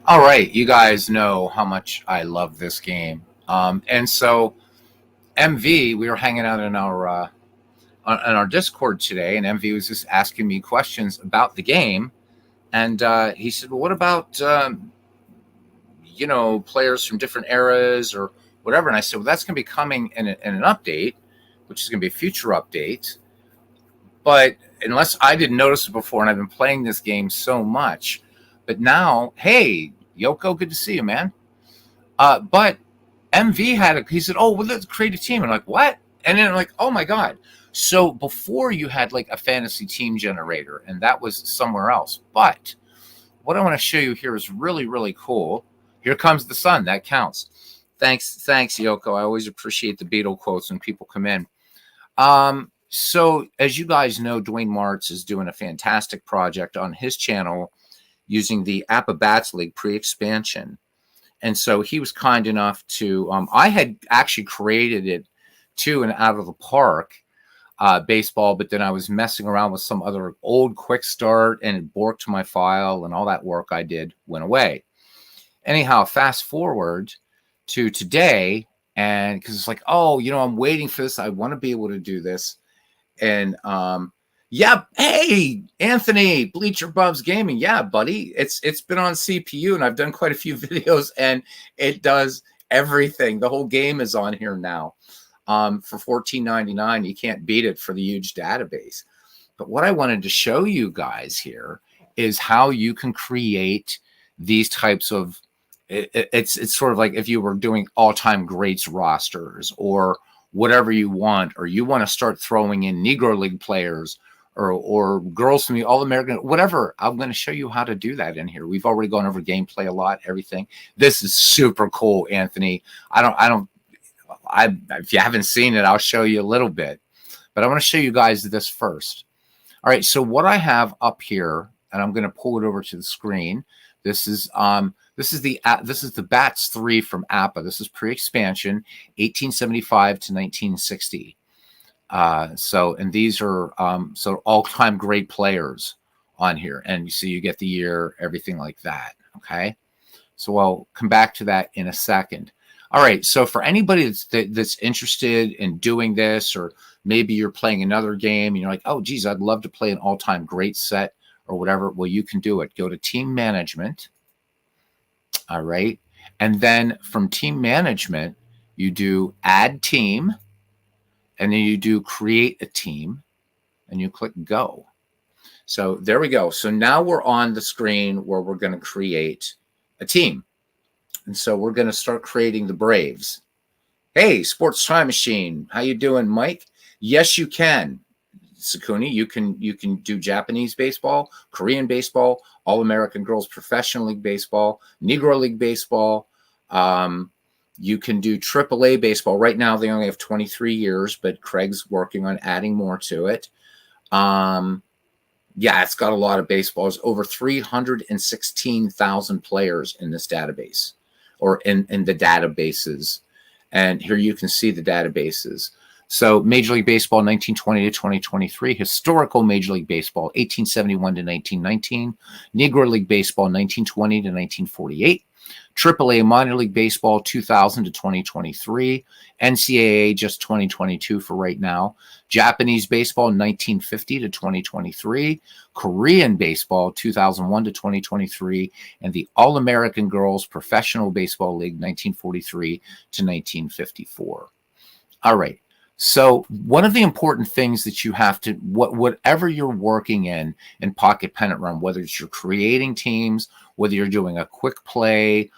All right, you guys know how much I love this game. And so MV, we were hanging out in our Discord today, and MV was just asking me questions about the game. And he said, "Well, what about players from different eras or whatever?" And I said, "Well, that's going to be coming in an update, which is going to be a future update. But unless I didn't notice it before, and I've been playing this game so much, but now, hey, Yoko, good to see you, man. But MV he said, "Oh, well, let's create a team." And I'm like, "What?" And then I'm like, "Oh my God." So before you had like a fantasy team generator, and that was somewhere else. But what I want to show you here is really, really cool. Here comes the sun. That counts. Thanks, Yoko. I always appreciate the Beatle quotes when people come in. So as you guys know, Dwayne Martz is doing a fantastic project on his channel using the Appa Bats League pre-expansion. And so he was kind enough to, I had actually created it too and out of the park baseball, but then I was messing around with some other old quick start and it borked my file and all that work I did went away. Anyhow, fast forward to today, and because it's like, oh, I'm waiting for this. I want to be able to do this. And yeah, hey, Anthony, Bleacher Bubs Gaming. Yeah, buddy. It's been on CPU and I've done quite a few videos and it does everything. The whole game is on here now. For $14.99. You can't beat it for the huge database. But what I wanted to show you guys here is how you can create these types of it's sort of like if you were doing all-time greats rosters or whatever you want, or you want to start throwing in Negro League players or girls from the All-American, whatever. I'm going to show you how to do that in here. We've already gone over gameplay a lot, everything. This is super cool, Anthony. If you haven't seen it, I'll show you a little bit, but I want to show you guys this first. All right. So what I have up here, and I'm going to pull it over to the screen. This is the Bats 3 from Appa. This is pre-expansion, 1875 to 1960. And these are all-time great players on here, and you see you get the year, everything like that. Okay, so I'll come back to that in a second. All right, so for anybody that's interested in doing this, or maybe you're playing another game and you're like, oh, geez, I'd love to play an all-time great set or whatever. Well, you can do it. Go to Team Management. All right. And then from Team Management, you do Add Team, and then you do Create a Team, and you click Go. So there we go. So now we're on the screen where we're going to create a team. And so we're going to start creating the Braves. Hey, Sports Time Machine. How you doing, Mike? Yes, you can. Sakuni, you can do Japanese baseball, Korean baseball, All-American Girls Professional League Baseball, Negro League Baseball. You can do AAA baseball. Right now, they only have 23 years, but Craig's working on adding more to it. Yeah, it's got a lot of baseballs. Over 316,000 players in this database, or in the databases. And here you can see the databases. So Major League Baseball 1920 to 2023, historical Major League Baseball 1871 to 1919, Negro League Baseball 1920 to 1948, AAA Minor League Baseball 2000 to 2023, NCAA just 2022 for right now, Japanese Baseball 1950 to 2023, Korean Baseball 2001 to 2023, and the All-American Girls Professional Baseball League 1943 to 1954. All right. So one of the important things that you have to, whatever you're working in Pocket Pennant Run, whether it's you're creating teams, whether you're doing a quick play,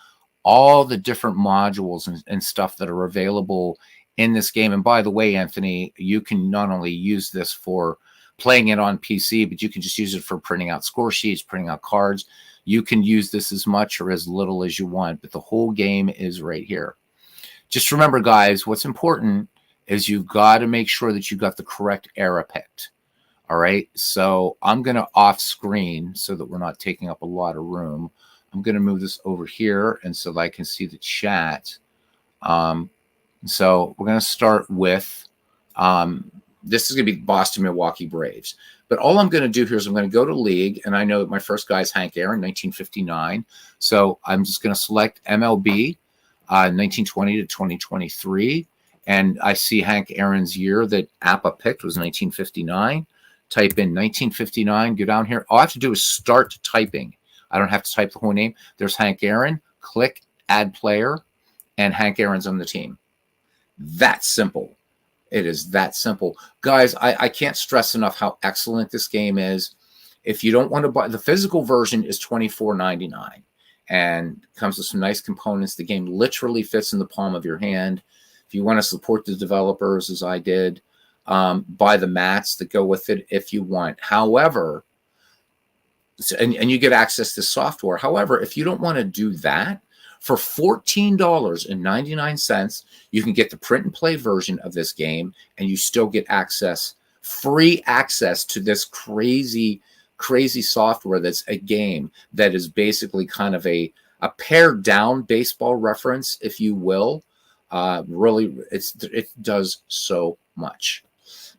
all the different modules and stuff that are available in this game. And by the way, Anthony, you can not only use this for playing it on PC, but you can just use it for printing out score sheets, printing out cards. You can use this as much or as little as you want, but the whole game is right here. Just remember, guys, what's important is you've got to make sure that you got the correct era picked. All right. So I'm going to off screen so that we're not taking up a lot of room. I'm going to move this over here and so that I can see the chat. So we're going to start with This is going to be Boston Milwaukee Braves. But all I'm going to do here is I'm going to go to league, and I know that my first guy is Hank Aaron, 1959. So I'm just going to select MLB, 1920 to 2023. And I see Hank Aaron's year that APA picked was 1959. Type in 1959, go down here. All I have to do is start typing. I don't have to type the whole name. There's Hank Aaron. Click Add Player, and Hank Aaron's on the team. That's simple. It is that simple. Guys, I can't stress enough how excellent this game is. If you don't want to buy, the physical version is $24.99 and comes with some nice components. The game literally fits in the palm of your hand. If you want to support the developers, as I did, buy the mats that go with it if you want. However, and you get access to software. However, if you don't want to do that, for $14.99, you can get the print and play version of this game, and you still get free access to this crazy software that's a game that is basically kind of a pared down baseball reference, if you will. Really, it does so much.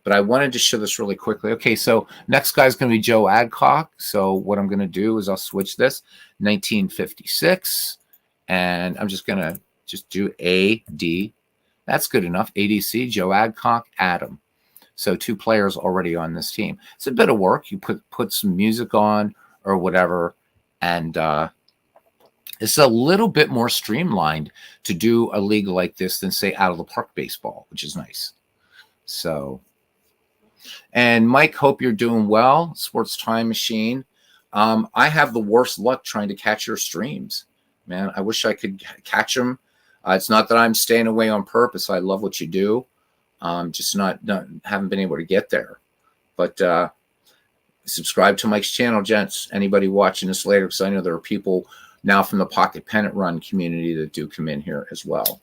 But I wanted to show this really quickly. Okay, so next guy is going to be Joe Adcock. So what I'm going to do is I'll switch this, 1956. And I'm just going to do AD. That's good enough. ADC, Joe Adcock, Adam. So 2 players already on this team. It's a bit of work. You put some music on or whatever. And it's a little bit more streamlined to do a league like this than, say, out of the park baseball, which is nice. So, and Mike, hope you're doing well. Sports Time Machine. I have the worst luck trying to catch your streams. Man, I wish I could catch them. It's not that I'm staying away on purpose. I love what you do. Just haven't been able to get there. But subscribe to Mike's channel, gents. Anybody watching this later, because I know there are people now from the Pocket Pennant Run community that do come in here as well.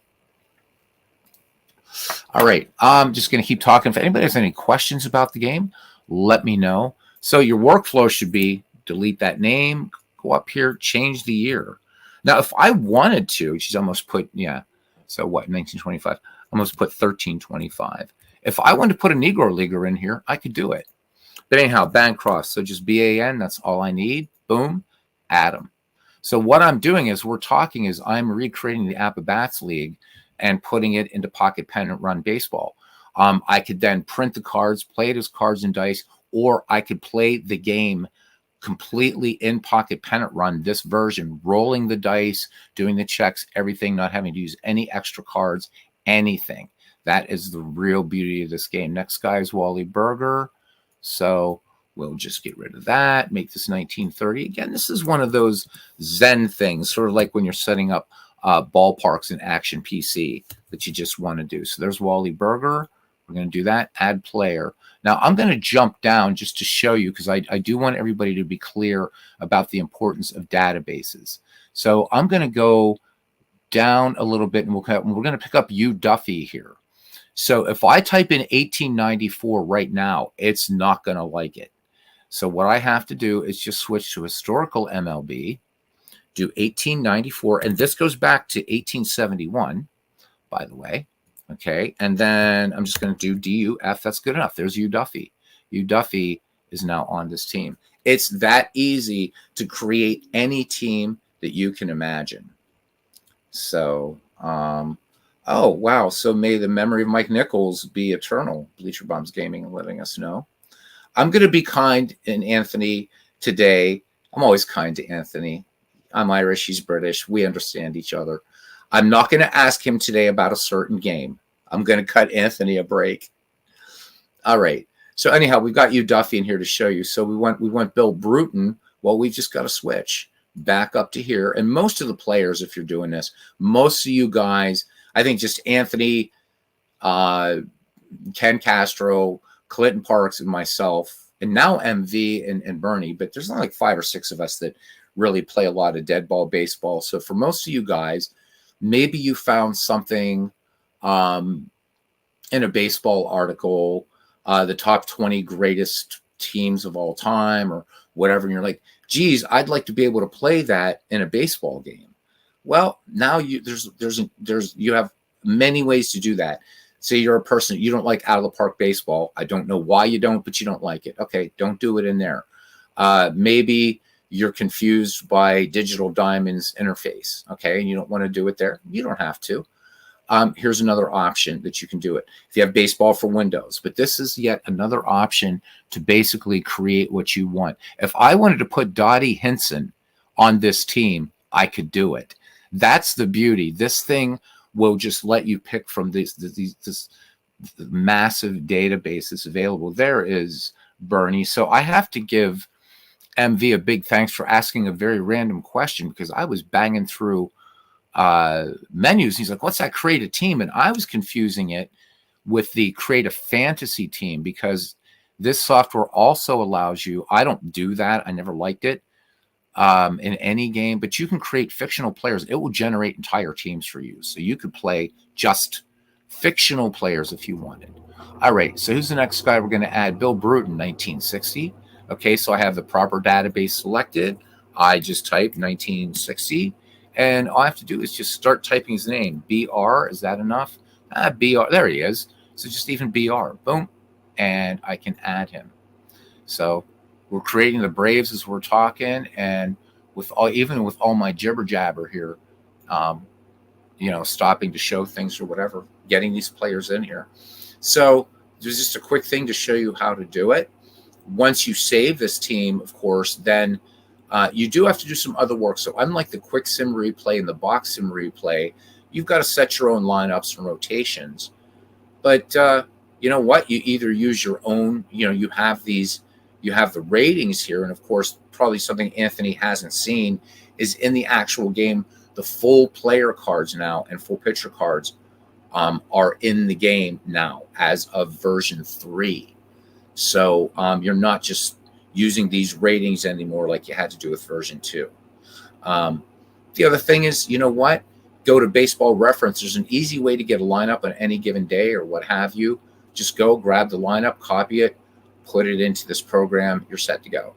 All right, I'm just going to keep talking. If anybody has any questions about the game, let me know. So your workflow should be delete that name, go up here, change the year. Now, if I wanted to, she's almost put, so what, 1925? Almost put 1325. If I wanted to put a Negro Leaguer in here, I could do it. But anyhow, Bancroft, so just BAN, that's all I need. Boom, Adam. So what I'm doing is I'm recreating the APA Bats League and putting it into Pocket Pennant Run Baseball. I could then print the cards, play it as cards and dice, or I could play the game completely in Pocket Pennant Run, this version, rolling the dice, doing the checks, everything, not having to use any extra cards, anything. That is the real beauty of this game. Next guy is Wally Burger. So we'll just get rid of that, make this 1930. Again, this is one of those Zen things, sort of like when you're setting up ballparks in Action PC that you just want to do. So there's Wally Burger. We're going to do that, add player. Now, I'm going to jump down just to show you, because I do want everybody to be clear about the importance of databases. So I'm going to go down a little bit, and we're going to pick up U Duffy here. So if I type in 1894 right now, it's not going to like it. So what I have to do is just switch to historical MLB, do 1894, and this goes back to 1871, by the way. Okay, and then I'm just going to do DUF. That's good enough. There's U Duffy. U Duffy is now on this team. It's that easy to create any team that you can imagine. So, oh, wow. So may the memory of Mike Nichols be eternal. Bleacher Bombs Gaming letting us know. I'm going to be kind in Anthony today. I'm always kind to Anthony. I'm Irish. He's British. We understand each other. I'm not going to ask him today about a certain game. I'm going to cut Anthony a break. All right. So anyhow, we've got U Duffy in here to show you. So we went Bill Bruton. Well, we've just got to switch back up to here. And most of the players, if you're doing this, most of you guys, I think just Anthony, Ken Castro, Clinton Parks, and myself, and now MV and Bernie, but there's not like 5 or 6 of us that really play a lot of dead ball baseball. So for most of you guys, maybe you found something in a baseball article, the top 20 greatest teams of all time or whatever, and you're like, geez, I'd like to be able to play that in a baseball game. Well, now you have many ways to do that. Say you're a person, you don't like out of the park baseball. I don't know why you don't, but you don't like it. Okay, don't do it in there. Maybe you're confused by Digital Diamond's interface. Okay, and you don't want to do it there. You don't have to. Here's another option that you can do it. If you have baseball for Windows, but this is yet another option to basically create what you want. If I wanted to put Dottie Hinson on this team, I could do it. That's the beauty. This thing will just let you pick from this massive database that's available. There is Bernie. So I have to give MV a big thanks for asking a very random question, because I was banging through menus. He's like, what's that create a team? And I was confusing it with the create a fantasy team, because this software also allows you, I don't do that, I never liked it in any game, but you can create fictional players. It will generate entire teams for you, so you could play just fictional players if you wanted. All right, so who's the next guy we're going to add? Bill Bruton, 1960. Okay, so I have the proper database selected. I just type 1960. And all I have to do is just start typing his name. BR, is that enough? BR, there he is. So just even BR, boom, and I can add him. So we're creating the Braves as we're talking, and with all, even with all my jibber jabber here, stopping to show things or whatever, getting these players in here. So there's just a quick thing to show you how to do it. Once you save this team, of course, then you do have to do some other work. So unlike the quick sim replay and the box sim replay, you've got to set your own lineups and rotations. But you know what? You either use your own, you have the ratings here. And of course, probably something Anthony hasn't seen is in the actual game, the full player cards now and full picture cards are in the game now as of version 3. So you're not just using these ratings anymore like you had to do with version 2. The other thing is, you know what? Go to Baseball Reference. There's an easy way to get a lineup on any given day or what have you. Just go grab the lineup, copy it, put it into this program. You're set to go.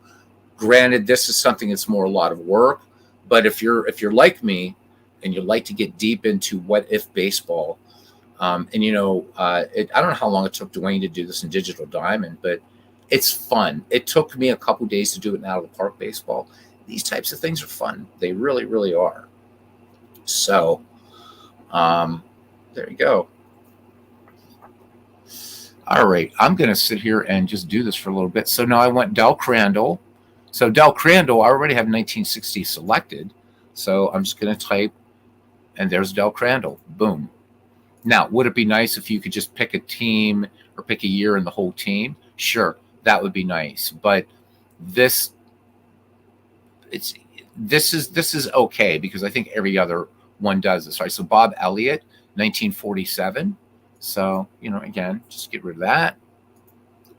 Granted, this is something that's more a lot of work, but if you're like me and you like to get deep into what if baseball, I don't know how long it took Dwayne to do this in Digital Diamond, but it's fun. It took me a couple days to do it in out of the park baseball. These types of things are fun. They really, really are. So, there you go. All right, I'm going to sit here and just do this for a little bit. So now I went Del Crandall. So Del Crandall, I already have 1960 selected. So I'm just going to type, and there's Del Crandall. Boom. Now, would it be nice if you could just pick a team or pick a year in the whole team? Sure, that would be nice. But this is okay, because I think every other one does this, right? So Bob Elliott, 1947. So, again, just get rid of that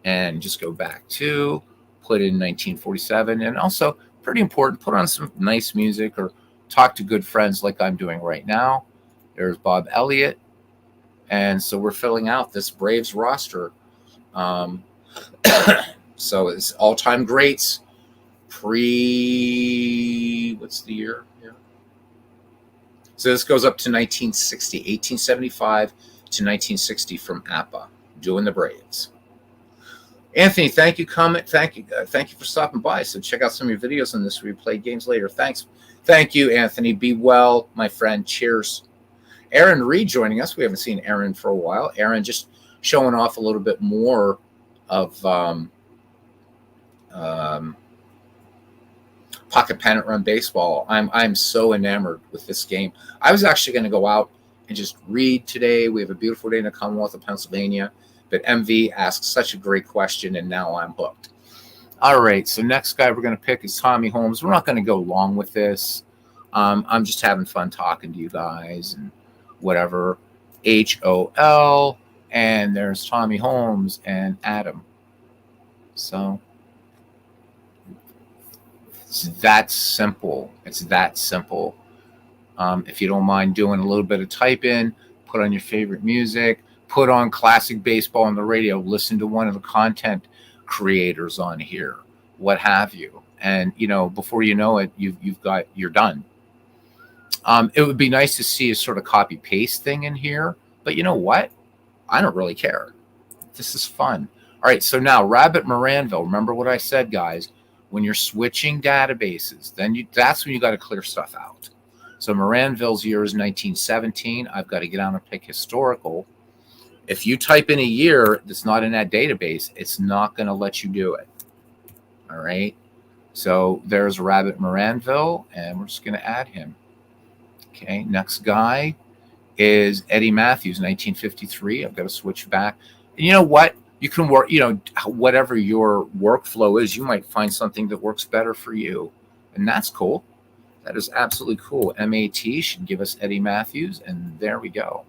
and just go back to put in 1947. And also, pretty important, put on some nice music or talk to good friends like I'm doing right now. There's Bob Elliott. And so we're filling out this Braves roster. So it's all-time greats. What's the year? Yeah. So this goes up to 1960, 1875 to 1960 from APA, doing the Braves. Anthony, thank you, thank you for stopping by. So check out some of your videos on this. We play games later. Thanks. Thank you, Anthony. Be well, my friend. Cheers. Aaron Reed joining us. We haven't seen Aaron for a while. Aaron just showing off a little bit more of Pocket Pennant Run Baseball. I'm so enamored with this game. I was actually going to go out and just read today. We have a beautiful day in the Commonwealth of Pennsylvania. But MV asked such a great question, and now I'm hooked. All right, so next guy we're going to pick is Tommy Holmes. We're not going to go long with this. I'm just having fun talking to you guys and whatever. HOL, and there's Tommy Holmes and Adam. So it's that simple. It's that simple. If you don't mind doing a little bit of type in, put on your favorite music, put on classic baseball on the radio, listen to one of the content creators on here, what have you. And, before you know it, you're done. It would be nice to see a sort of copy paste thing in here, but you know what? I don't really care. This is fun. All right, so now Rabbit Moranville. Remember what I said, guys. When you're switching databases, then that's when you got to clear stuff out. So Moranville's year is 1917. I've got to get on and pick historical. If you type in a year that's not in that database, it's not going to let you do it. All right. So there's Rabbit Moranville, and we're just going to add him. Okay. Next guy is Eddie Matthews, 1953. I've got to switch back. And you know what? You can work, whatever your workflow is, you might find something that works better for you. And that's cool. That is absolutely cool. MAT should give us Eddie Matthews, and there we go.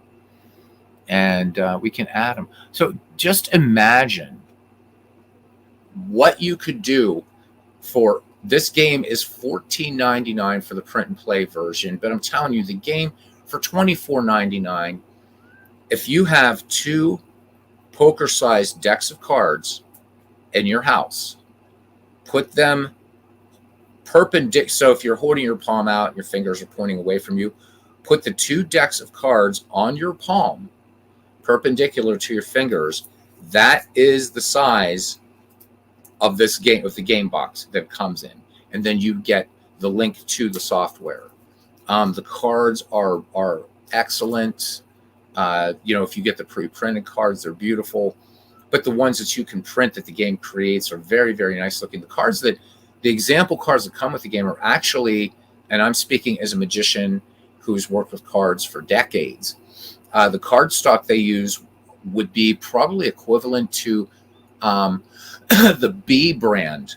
And we can add him. So just imagine what you could do for this game is $14.99 for the print and play version, but I'm telling you, the game for $24.99, if you have 2 poker-sized decks of cards in your house, put them perpendicular. So if you're holding your palm out and your fingers are pointing away from you, put the 2 decks of cards on your palm, perpendicular to your fingers. That is the size of this game, of the game box that comes in, and then you get the link to the software. The cards are excellent. If you get the pre-printed cards, they're beautiful, but the ones that you can print that the game creates are very, very nice looking. The example cards that come with the game are actually, and I'm speaking as a magician who's worked with cards for decades, the card stock they use would be probably equivalent to the B brand,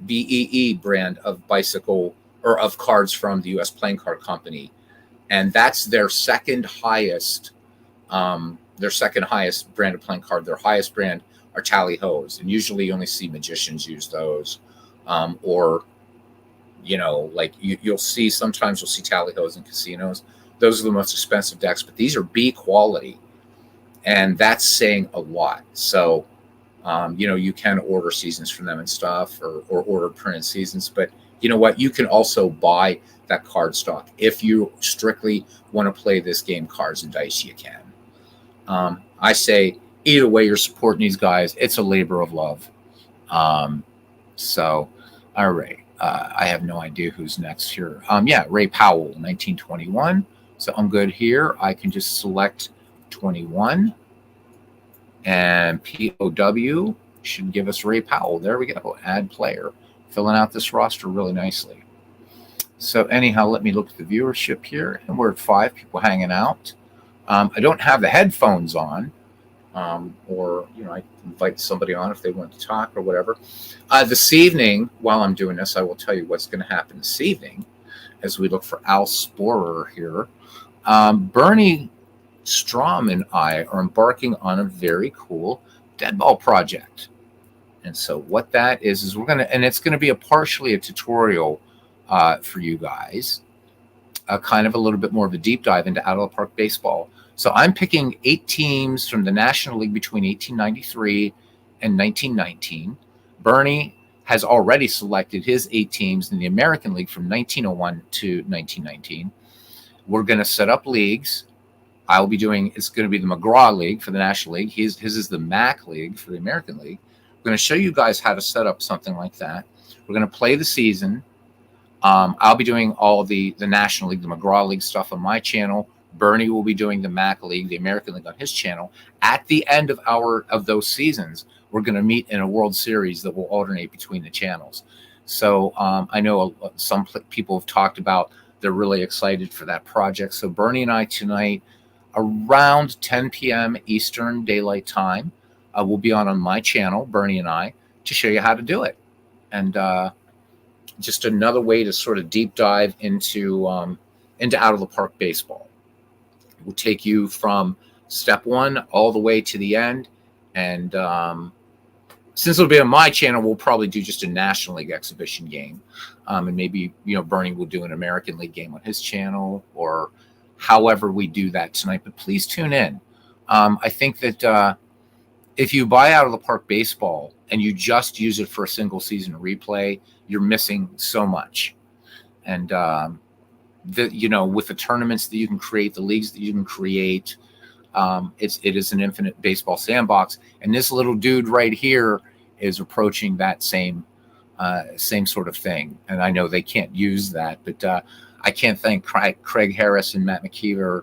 BEE brand of bicycle or of cards from the U.S. Playing Card Company, and that's their second highest brand of playing card. Their highest brand are tally-hos, and usually you only see magicians use those, or you'll see tally-hos in casinos. Those are the most expensive decks, but these are B quality, and that's saying a lot. So you can order seasons from them and stuff, or order printed seasons, but you know what? You can also buy that card stock. If you strictly want to play this game, cards and dice, you can. I say either way, you're supporting these guys. It's a labor of love. So, all right. I have no idea who's next here. Ray Powell, 1921. So I'm good here. I can just select 21. And POW should give us Ray Powell. There we go. Add player. Filling out this roster really nicely. So anyhow, let me look at the viewership here. And we're at 5 people hanging out. I don't have the headphones on. I invite somebody on if they want to talk or whatever. This evening, while I'm doing this, I will tell you what's going to happen this evening as we look for Al Sporer here. Bernie Strom and I are embarking on a very cool deadball project. And so what that is it's going to be partially a tutorial for you guys, kind of a little bit more of a deep dive into out of the park baseball. So I'm picking 8 teams from the National League between 1893 and 1919. Bernie has already selected his 8 teams in the American League from 1901 to 1919. We're going to set up leagues. It's going to be the McGraw League for the National League. His is the MAC League for the American League. We're going to show you guys how to set up something like that. We're going to play the season. I'll be doing all the National League, the McGraw League stuff on my channel. Bernie will be doing the MAC League, the American League on his channel. At the end of those seasons, we're going to meet in a World Series that will alternate between the channels. So I know some people have talked about they're really excited for that project. So Bernie and I tonight, around 10 p.m. Eastern Daylight Time, we'll be on my channel, Bernie and I, to show you how to do it. And just another way to sort of deep dive into out of the park baseball. We'll take you from step 1 all the way to the end. And since it'll be on my channel, we'll probably do just a National League exhibition game. And maybe, Bernie will do an American League game on his channel, or however we do that tonight. But please tune in. I think that if you buy out of the park baseball and you just use it for a single season replay, you're missing so much. And with the tournaments that you can create, the leagues that you can create, It is an infinite baseball sandbox, and this little dude right here is approaching that same sort of thing. And I know they can't use that, but I can't thank Craig Harris and Matt McKeever.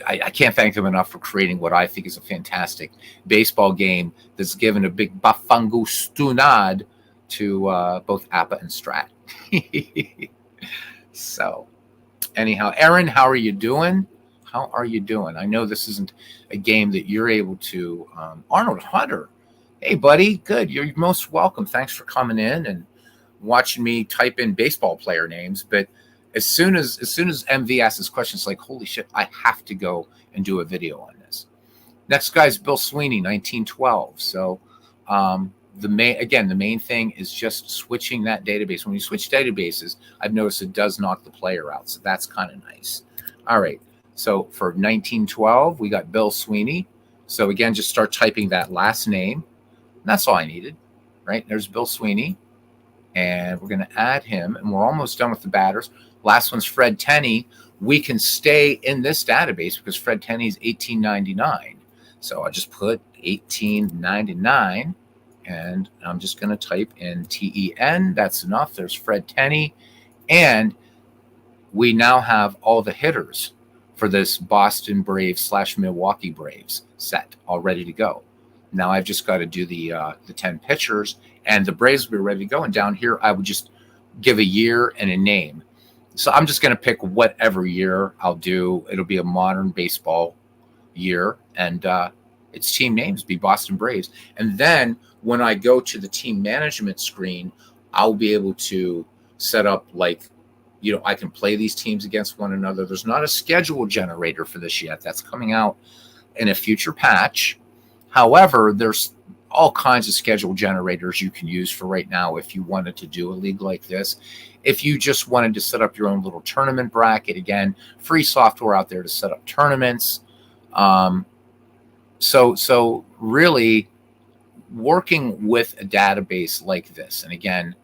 I can't thank them enough for creating what I think is a fantastic baseball game that's given a big bafangustunad to both Appa and Strat. So, anyhow, Aaron, how are you doing? How are you doing? I know this isn't a game that you're able to. Arnold Hunter, hey, buddy, good. You're most welcome. Thanks for coming in and watching me type in baseball player names. But as soon as MV asks this question, it's like, holy shit, I have to go and do a video on this. Next guy's Bill Sweeney, 1912. So the main thing is just switching that database. When you switch databases, I've noticed it does knock the player out. So that's kind of nice. All right. So for 1912, we got Bill Sweeney. So again, just start typing that last name. And that's all I needed, right? There's Bill Sweeney. And we're going to add him. And we're almost done with the batters. Last one's Fred Tenney. We can stay in this database because Fred Tenney's 1899. So I just put 1899. And I'm just going to type in TEN. That's enough. There's Fred Tenney. And we now have all the hitters for this Boston Braves / Milwaukee Braves set all ready to go. Now I've just got to do the 10 pitchers, and the Braves will be ready to go. And down here, I would just give a year and a name. So I'm just going to pick whatever year I'll do. It'll be a modern baseball year, and its team names be Boston Braves. And then when I go to the team management screen, I'll be able to set up I can play these teams against one another. There's not a schedule generator for this yet. That's coming out in a future patch. However, there's all kinds of schedule generators you can use for right now if you wanted to do a league like this. If you just wanted to set up your own little tournament bracket, again, free software out there to set up tournaments. So really working with a database like this, and again,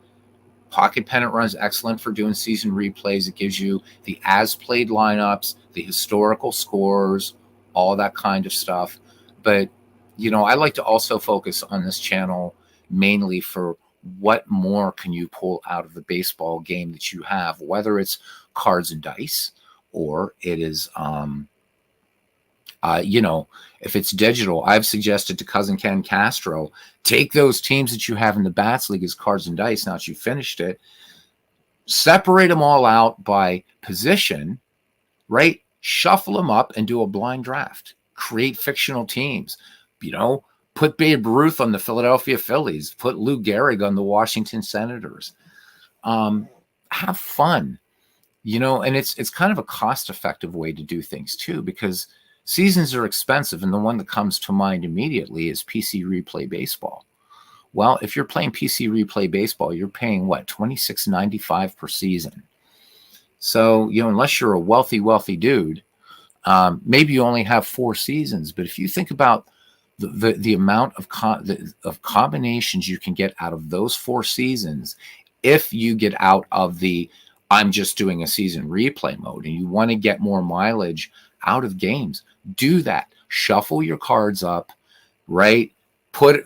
Pocket Pennant runs excellent for doing season replays. It gives you the as-played lineups, the historical scores, all that kind of stuff. But, I like to also focus on this channel mainly for what more can you pull out of the baseball game that you have, whether it's cards and dice or it is, if it's digital. I've suggested to Cousin Ken Castro, take those teams that you have in the Bats League as cards and dice, now that you finished it, separate them all out by position, right? Shuffle them up and do a blind draft. Create fictional teams. Put Babe Ruth on the Philadelphia Phillies. Put Lou Gehrig on the Washington Senators. Have fun, and it's kind of a cost-effective way to do things too, because seasons are expensive, and the one that comes to mind immediately is PC Replay Baseball. Well, if you're playing PC Replay Baseball, you're paying $26.95 per season. So, unless you're a wealthy dude, maybe you only have 4 seasons. But if you think about the amount of combinations you can get out of those 4 seasons, if you get out of the I'm just doing a season replay mode and you want to get more mileage out of games, do that. Shuffle your cards up, right? Put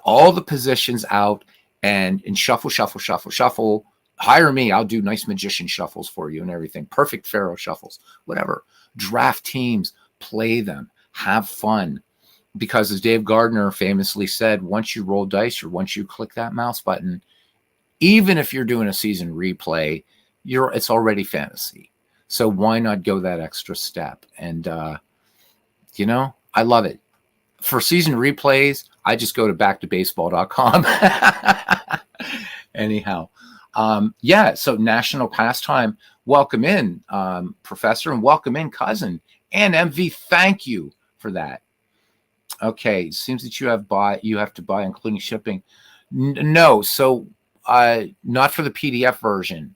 all the positions out and shuffle. Hire me. I'll do nice magician shuffles for you and everything. Perfect Pharaoh shuffles, whatever. Draft teams, play them, have fun. Because as Dave Gardner famously said, once you roll dice or once you click that mouse button, even if you're doing a season replay, it's already fantasy. So why not go that extra step? And, I love it. For season replays, I just go to backtobaseball.com. Anyhow, so National Pastime, welcome in, Professor, and welcome in, Cousin. And MV, thank you for that. Okay, it seems that you have to buy, including shipping. No, so not for the PDF version.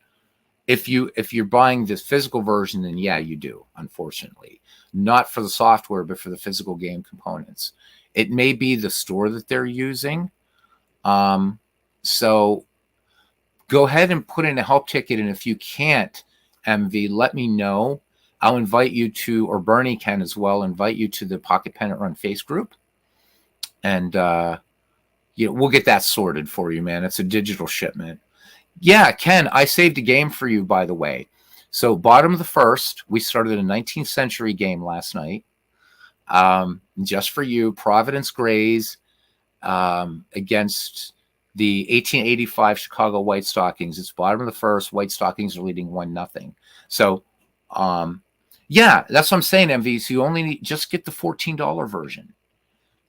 If you're buying this physical version, then yeah, you do, unfortunately. Not for the software, but for the physical game components. It may be the store that they're using. So go ahead and put in a help ticket, and if you can't, MV, let me know. I'll invite you to, or Bernie can as well, invite you to the Pocket Pennant Run Face group. And, we'll get that sorted for you, man. It's a digital shipment. Yeah, Ken, I saved a game for you, by the way. So bottom of the first, we started a 19th century game last night. Just for you, Providence Grays against the 1885 Chicago White Stockings. It's bottom of the first. White Stockings are leading 1-0. So, yeah, that's what I'm saying, MV. So you only just get the $14 version.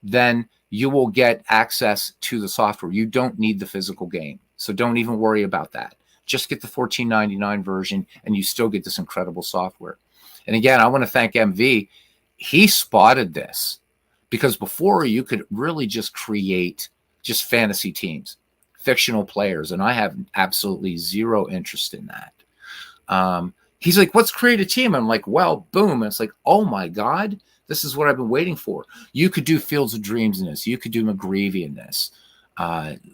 Then you will get access to the software. You don't need the physical game. So don't even worry about that. Just get the $14.99 version, and you still get this incredible software. And again, I want to thank MV. He spotted this, because before you could really just create just fantasy teams, fictional players, and I have absolutely zero interest in that. He's like, "Let's create a team." I'm like, "Well, boom!" And it's like, "Oh my God, this is what I've been waiting for." You could do Fields of Dreams in this. You could do McGreevy in this.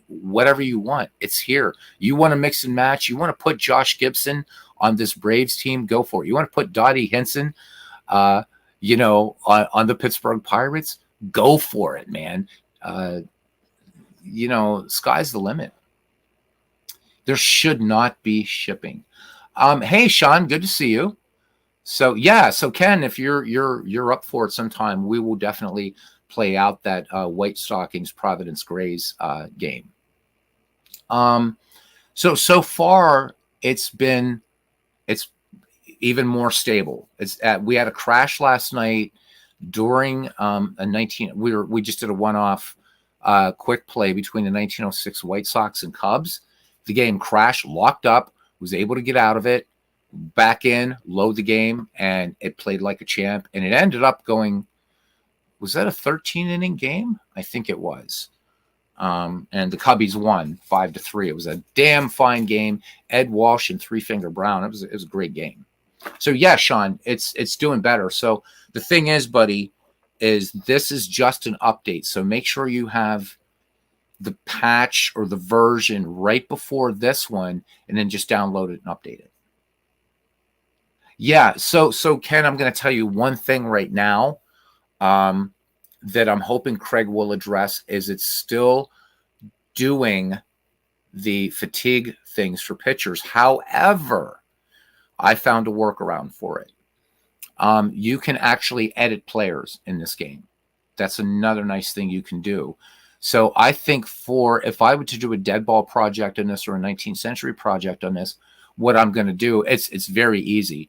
Whatever you want, it's here. You want to mix and match. You want to put Josh Gibson on this Braves team, go for it. You want to put Dottie Hinson, on the Pittsburgh Pirates, go for it, man. Sky's the limit. There should not be shipping. Hey, Sean, good to see you. So yeah, so Ken, if you're up for it sometime, we will definitely play out that White Stockings Providence Grays game. So far it's even more stable. We had a crash last night during we just did a one-off quick play between the 1906 White Sox and Cubs. The game crashed, locked up, was able to get out of it, back in, load the game, and it played like a champ. And it ended up going, was that a 13-inning game? I think it was. And the Cubbies won 5-3. It was a damn fine game. Ed Walsh and Three Finger Brown. It was a great game. So yeah, Sean, it's doing better. So the thing is, buddy, is this is just an update. So make sure you have the patch or the version right before this one, and then just download it and update it. Yeah. So Ken, I'm going to tell you one thing right now that I'm hoping Craig will address is it's still doing the fatigue things for pitchers. However, I found a workaround for it. You can actually edit players in this game. That's another nice thing you can do. So I think if I were to do a dead ball project on this or a 19th century project on this, what I'm going to do, it's very easy.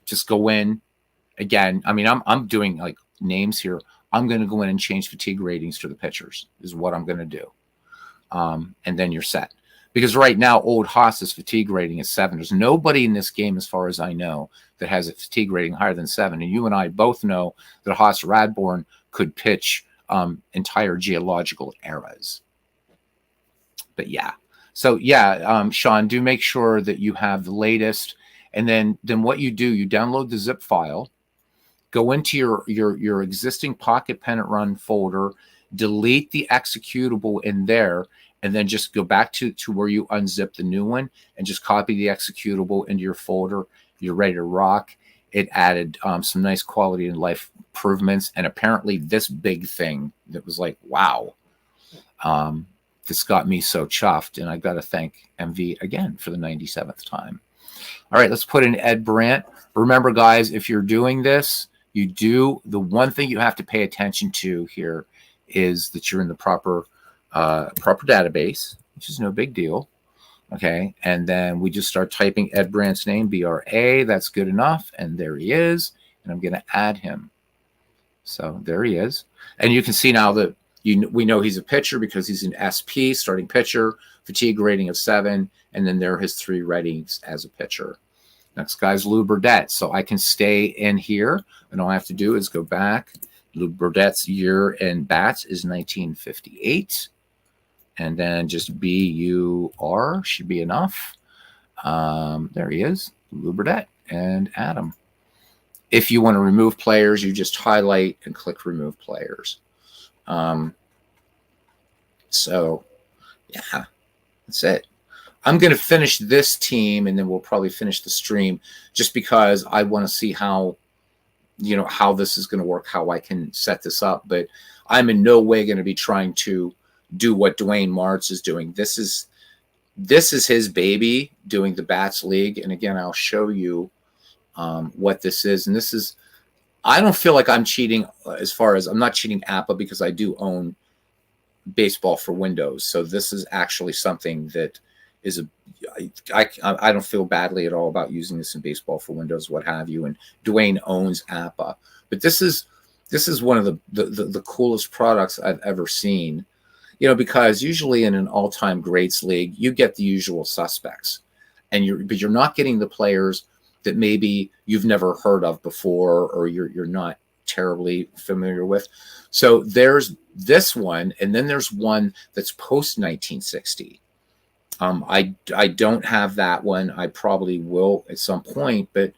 Just go in again. I mean, I'm doing like names here. I'm going to go in and change fatigue ratings to the pitchers is what I'm going to do. And then you're set. Because right now, Old Haas's fatigue rating is 7. There's nobody in this game, as far as I know, that has a fatigue rating higher than 7. And you and I both know that Haas Radborn could pitch entire geological eras. But yeah. So yeah, Sean, do make sure that you have the latest. And then what you do, you download the zip file, go into your existing Pocket Pennant Run folder, delete the executable in there, and then just go back to where you unzip the new one and just copy the executable into your folder. You're ready to rock. It added some nice quality and life improvements. And apparently this big thing that was like, wow, this got me so chuffed. And I got to thank MV again for the 97th time. All right, let's put in Ed Brandt. Remember, guys, if you're doing this, the one thing you have to pay attention to here is that you're in the proper database, which is no big deal. Okay. And then we just start typing Ed Brandt's name, BRA. That's good enough. And there he is. And I'm going to add him. So there he is. And you can see now that we know he's a pitcher because he's an SP, starting pitcher, fatigue rating of 7. And then there are his 3 ratings as a pitcher. Next guy's Lou Burdett. So I can stay in here. And all I have to do is go back. Lou Burdett's year in bats is 1958. And then just BUR should be enough. There he is, Lou Burdett, and Adam. If you want to remove players, you just highlight and click remove players. So, yeah, that's it. I'm going to finish this team, and then we'll probably finish the stream, just because I want to see how this is going to work, how I can set this up. But I'm in no way going to be trying to do what Dwayne Martz is doing. This is his baby, doing the Bats League. And again, I'll show you what this is. And this is, I don't feel like I'm cheating, as far as I'm not cheating APA, because I do own baseball for Windows. So this is actually something that is I don't feel badly at all about using this in baseball for Windows, what have you. And Dwayne owns APA, but this is one of the coolest products I've ever seen. Because usually in an all-time greats league, you get the usual suspects, but you're not getting the players that maybe you've never heard of before, or you're not terribly familiar with. So there's this one, and then there's one that's post 1960. I don't have that one. I probably will at some point. But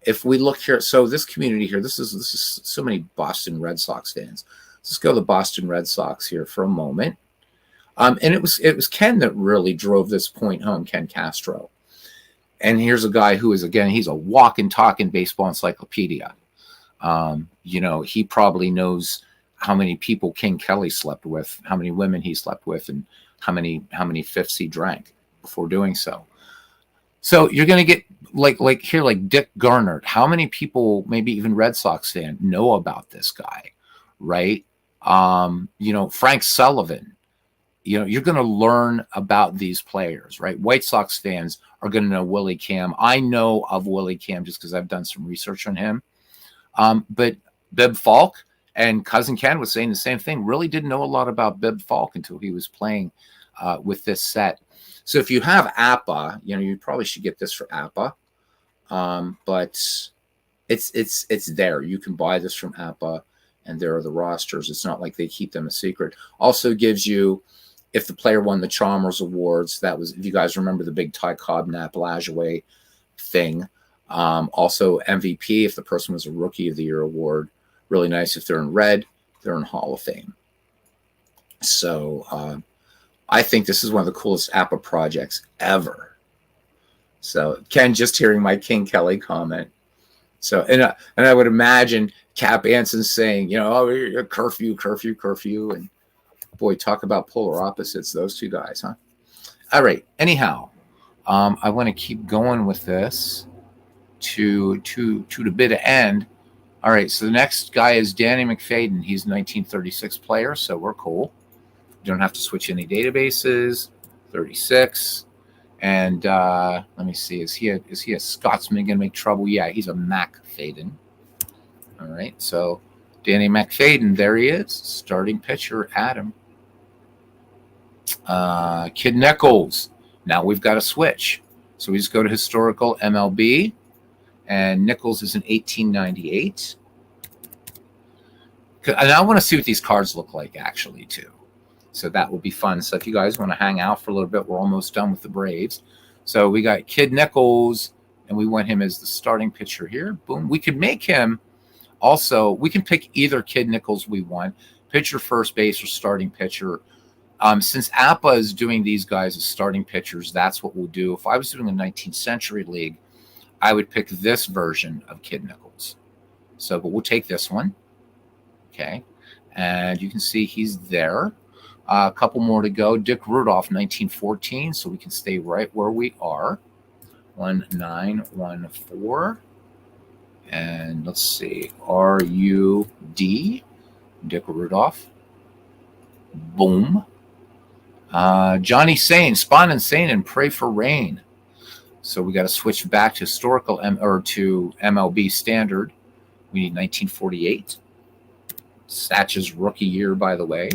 if we look here, so this community here, this is so many Boston Red Sox fans. Let's go to the Boston Red Sox here for a moment. And it was Ken that really drove this point home, Ken Castro. And here's a guy who is, again, he's a walking, talking baseball encyclopedia. He probably knows how many people King Kelly slept with, how many women he slept with, and how many fifths he drank before doing so. So you're going to get like here, like Dick Garnert. How many people, maybe even Red Sox fan, know about this guy, right? Frank Sullivan. You're going to learn about these players, right? White Sox fans are going to know Willie Cam. I know of Willie Cam just because I've done some research on him. But Bib Falk, and Cousin Ken was saying the same thing, really didn't know a lot about Bib Falk until he was playing with this set. So if you have APA, you probably should get this for APA. But it's there. You can buy this from APA, and there are the rosters. It's not like they keep them a secret. Also gives you, if the player won the Chalmers Awards, that was, if you guys remember the big Ty Cobb, Nap Lajoie thing. Also MVP, if the person was a Rookie of the Year award. Really nice. If they're in red, they're in Hall of Fame. So I think this is one of the coolest APA projects ever. So Ken, just hearing my King Kelly comment. So, and I would imagine Cap Anson saying, oh, curfew. And boy, talk about polar opposites, those two guys, huh? All right. Anyhow, I want to keep going with this to the bit of end. All right, so the next guy is Danny McFadden. He's a 1936 player, so we're cool. You don't have to switch any databases. 36. And let me see, is he a Scotsman going to make trouble? Yeah, he's a McFadden. All right, so Danny McFadden, there he is, starting pitcher, Adam. Kid Nichols. Now we've got to switch. So we just go to historical MLB. And Nichols is in 1898. And I want to see what these cards look like, actually, too. So that will be fun. So if you guys want to hang out for a little bit, we're almost done with the Braves. So we got Kid Nichols, and we want him as the starting pitcher here. Boom. We could make him also, we can pick either Kid Nichols we want, pitcher, first base, or starting pitcher. Since APA is doing these guys as starting pitchers, that's what we'll do. If I was doing a 19th century league, I would pick this version of Kid Nichols. So, but we'll take this one. Okay. And you can see he's there. A couple more to go. Dick Rudolph, 1914. So we can stay right where we are. 1914. And let's see. R-U-D. Dick Rudolph. Boom. Johnny Sane. Spawn and Sane and Pray for Rain. So we got to switch back to historical to MLB standard. We need 1948. Satch's rookie year, by the way.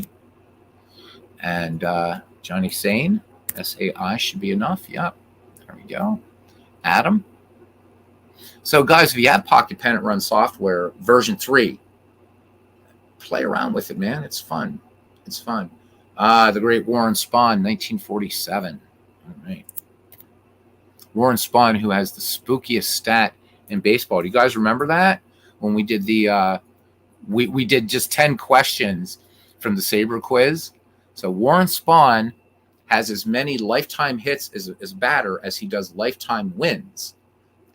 And Johnny Sane, S-A-I should be enough. Yep. There we go. Adam. So guys, if you have Pocket Pennant Run software, version 3, play around with it, man. It's fun. It's fun. The great Warren Spahn, 1947. All right. Warren Spahn, who has the spookiest stat in baseball. Do you guys remember that? When we did the we did just 10 questions from the Sabre quiz. So Warren Spahn has as many lifetime hits as a batter as he does lifetime wins.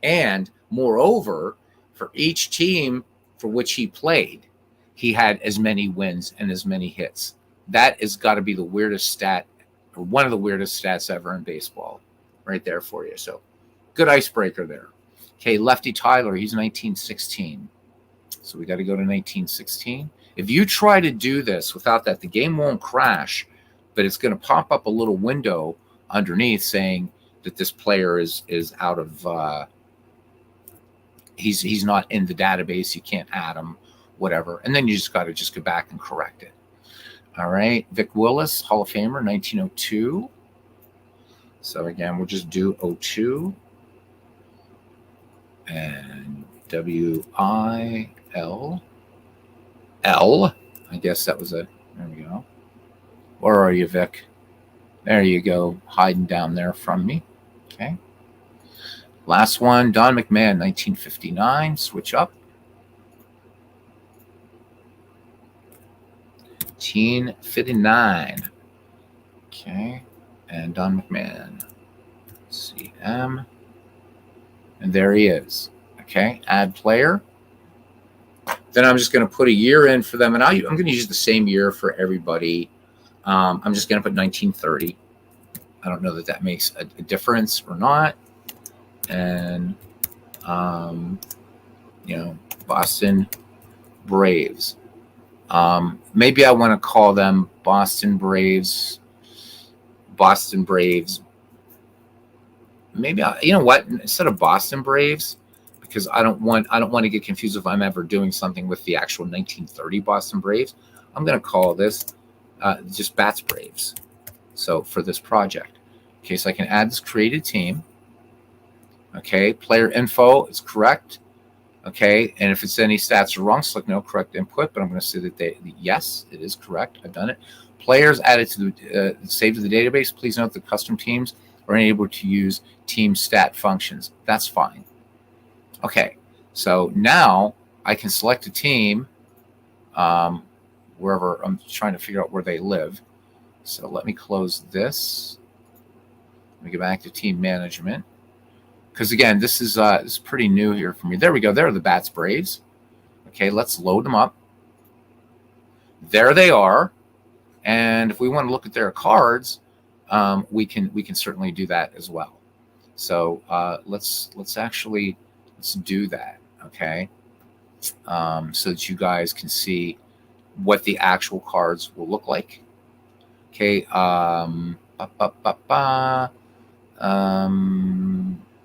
And moreover, for each team for which he played, he had as many wins and as many hits. That has got to be the weirdest stat, or one of the weirdest stats ever in baseball, right there for you. So good icebreaker there. Okay, Lefty Tyler, he's 1916. So we got to go to 1916. If you try to do this without that, the game won't crash, but it's going to pop up a little window underneath saying that this player is out of he's not in the database. You can't add him, whatever. And then you just got to just go back and correct it. All right, Vic Willis, Hall of Famer, 1902. So again, we'll just do 02 and WILL. I guess that was a, there we go. Where are you, Vic? There you go, hiding down there from me. Okay. Last one, Don McMahon, 1959. Switch up. 1959. Okay. And Don McMahon. CM. And there he is. Okay. Add player. Then I'm just going to put a year in for them. And I'm going to use the same year for everybody. I'm just going to put 1930. I don't know that that makes a difference or not. And, Boston Braves. Maybe I want to call them Boston Braves. Maybe you know what? Instead of Boston Braves, because I don't want to get confused if I'm ever doing something with the actual 1930 Boston Braves. I'm going to call this just Bats Braves. So for this project, okay, so I can add this created team. Okay, player info is correct. Okay, and if it's any stats are wrong, select no correct input. But I'm going to say that yes, it is correct. I've done it. Players added to the saved to the database. Please note that custom teams are unable to use team stat functions. That's fine. Okay, so now I can select a team wherever I'm trying to figure out where they live. So let me close this. Let me go back to team management. Because again, this is pretty new here for me. There we go. There are the Bats Braves. Okay, let's load them up. There they are. And if we want to look at their cards, we can certainly do that as well. So let's do that. Okay, so that you guys can see what the actual cards will look like. Okay.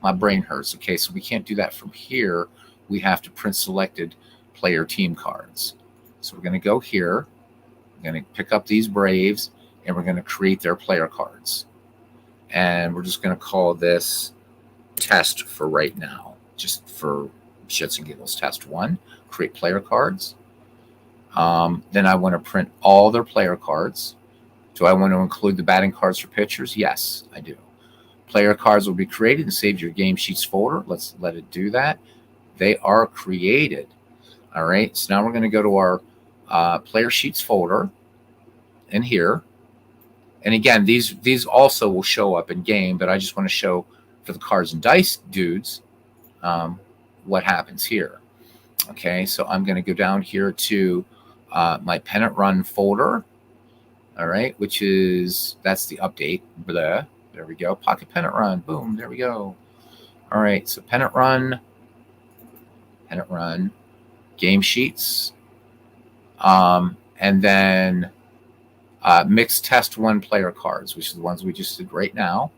My brain hurts. Okay, so we can't do that from here. We have to print selected player team cards. So we're going to go here. We're going to pick up these Braves, and we're going to create their player cards. And we're just going to call this test for right now, just for shits and giggles. Test 1, create player cards. Then I want to print all their player cards. Do I want to include the batting cards for pitchers? Yes, I do. Player cards will be created and saved your game sheets folder. Let's let it do that. They are created. All right. So now we're going to go to our player sheets folder in here. And again, these also will show up in game, but I just want to show for the cards and dice dudes what happens here. Okay. So I'm going to go down here to my Pennant Run folder. All right. That's the update. Blah. There we go. Pocket Pennant Run. Boom. There we go. All right. So Pennant Run, game sheets, and then mixed test 1 player cards, which is the ones we just did right now.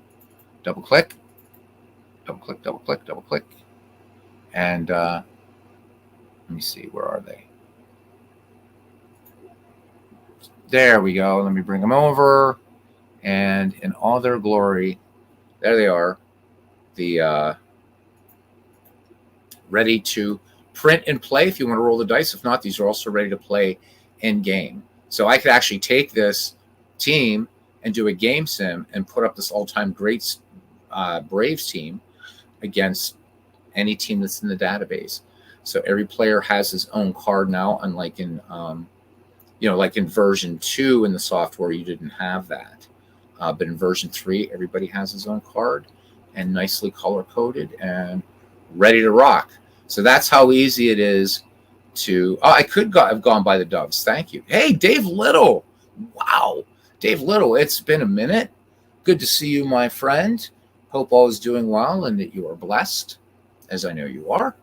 Double click, and let me see. Where are they? There we go. Let me bring them over. And in all their glory, there they are, the ready to print and play if you want to roll the dice. If not, these are also ready to play in game. So I could actually take this team and do a game sim and put up this all-time great Braves team against any team that's in the database. So every player has his own card now, unlike in like in version 2 in the software, you didn't have that. But in version 3, everybody has his own card and nicely color coded and ready to rock. So that's how easy it is to. Oh, I could have gone by the Doves. Thank you. Hey, Dave Little. Wow. Dave Little, it's been a minute. Good to see you, my friend. Hope all is doing well and that you are blessed, as I know you are.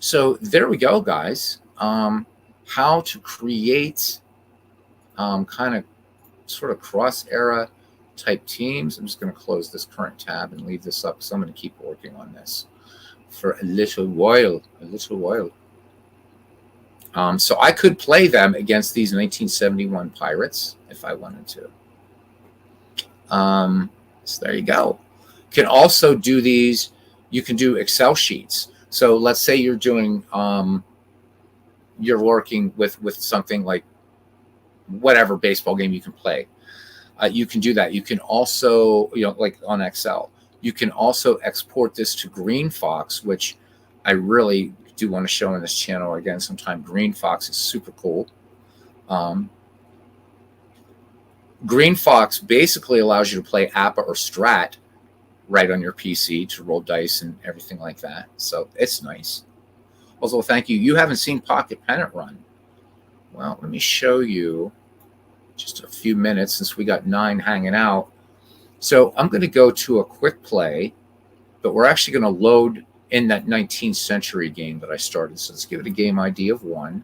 So there we go, guys. How to create kind of sort of cross-era type teams. I'm just going to close this current tab and leave this up because I'm going to keep working on this for a little while. So I could play them against these 1971 Pirates if I wanted to. So there you go. You can also do these. You can do Excel sheets. So let's say you're doing, you're working with something like whatever baseball game you can play. You can do that. You can also, like on Excel, you can also export this to Green Fox, which I really do want to show on this channel again sometime. Green Fox is super cool. Green Fox basically allows you to play APA or Strat right on your PC to roll dice and everything like that. So it's nice. Also, thank you. You haven't seen Pocket Pennant run. Well, let me show you just a few minutes since we got 9 hanging out. So I'm going to go to a quick play, but we're actually going to load in that 19th century game that I started. So let's give it a game ID of 1.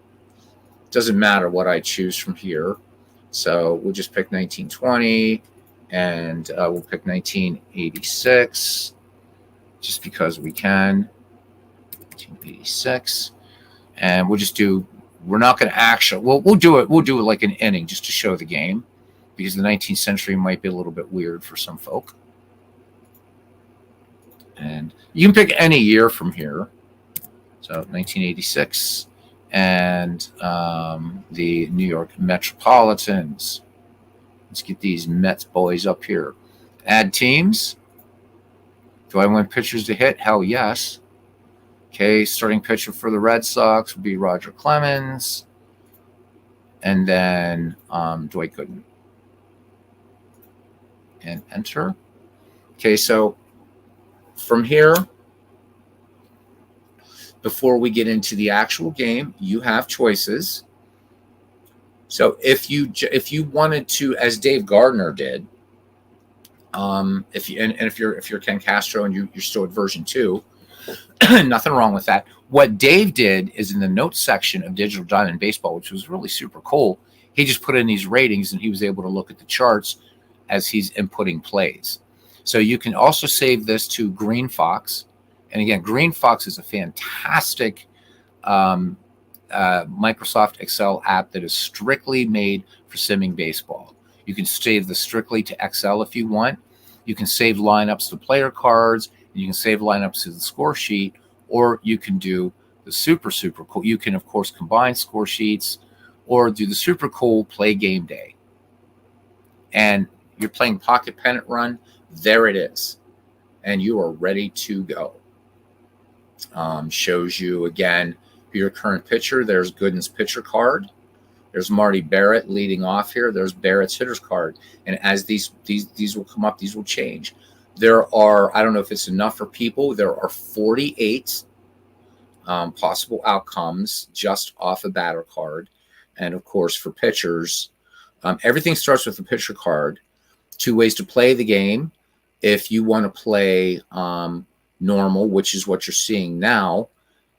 Doesn't matter what I choose from here. So we'll just pick 1920 and we'll pick 1986 just because we can. 1986. And we'll just do, we're not going to actually, we'll do it like an inning just to show the game because the 19th century might be a little bit weird for some folk. And you can pick any year from here. So 1986 and the New York Metropolitans. Let's get these Mets boys up here. Add teams. Do I want pitchers to hit? Hell yes. Okay, starting pitcher for the Red Sox would be Roger Clemens. And then Dwight Gooden. And enter. Okay, so from here, before we get into the actual game, you have choices. So if you wanted to, as Dave Gardner did, if you're Ken Castro and you're still at version 2, nothing wrong with that. What Dave did is in the notes section of Digital Diamond Baseball, which was really super cool, he just put in these ratings and he was able to look at the charts as he's inputting plays. So you can also save this to Green Fox. And again, Green Fox is a fantastic Microsoft Excel app that is strictly made for simming baseball. You can save this strictly to Excel if you want. You can save lineups to player cards. You can save lineups to the score sheet, or you can do the super cool. You can, of course, combine score sheets or do the super cool play game day. And you're playing Pocket Pennant Run. There it is. And you are ready to go. Shows you, again, your current pitcher. There's Gooden's pitcher card. There's Marty Barrett leading off here. There's Barrett's hitter's card. And as these will come up, these will change. There are, I don't know if it's enough for people, there are 48 possible outcomes just off a batter card. And, of course, for pitchers, everything starts with the pitcher card. 2 ways to play the game. If you want to play normal, which is what you're seeing now,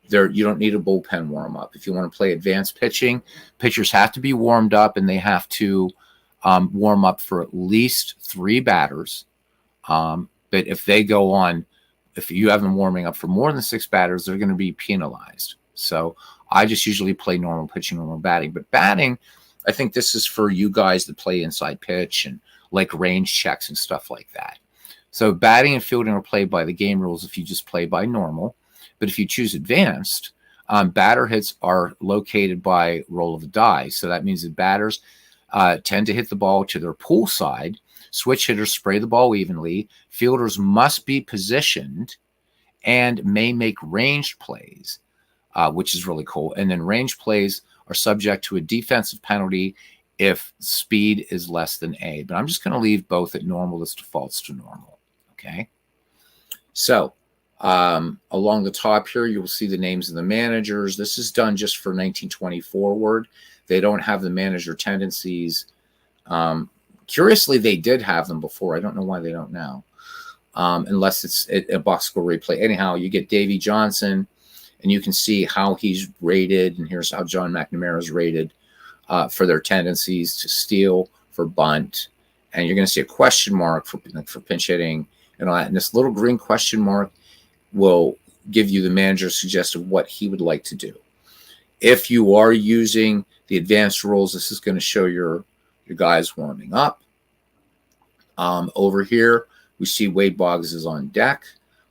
you don't need a bullpen warm-up. If you want to play advanced pitching, pitchers have to be warmed up, and they have to warm up for at least 3 batters. But if they go on, if you have them warming up for more than 6 batters, they're going to be penalized. So I just usually play normal pitching, normal batting. But batting, I think this is for you guys that play inside pitch and like range checks and stuff like that. So batting and fielding are played by the game rules if you just play by normal. But if you choose advanced, batter hits are located by roll of the die. So that means that batters tend to hit the ball to their pull side. Switch hitters spray the ball evenly. Fielders must be positioned and may make ranged plays, which is really cool. And then ranged plays are subject to a defensive penalty if speed is less than A. But I'm just going to leave both at normal. This defaults to normal. Okay. So along the top here, you will see the names of the managers. This is done just for 1920 forward. They don't have the manager tendencies. Curiously, they did have them before. I don't know why they don't now, unless it's a box score replay. Anyhow, you get Davey Johnson, and you can see how he's rated, and here's how John McNamara is rated for their tendencies to steal, for bunt, and you're going to see a question mark for pinch hitting and all that. And this little green question mark will give you the manager's suggestion of what he would like to do. If you are using the advanced rules, this is going to show your guys warming up. Over here, we see Wade Boggs is on deck.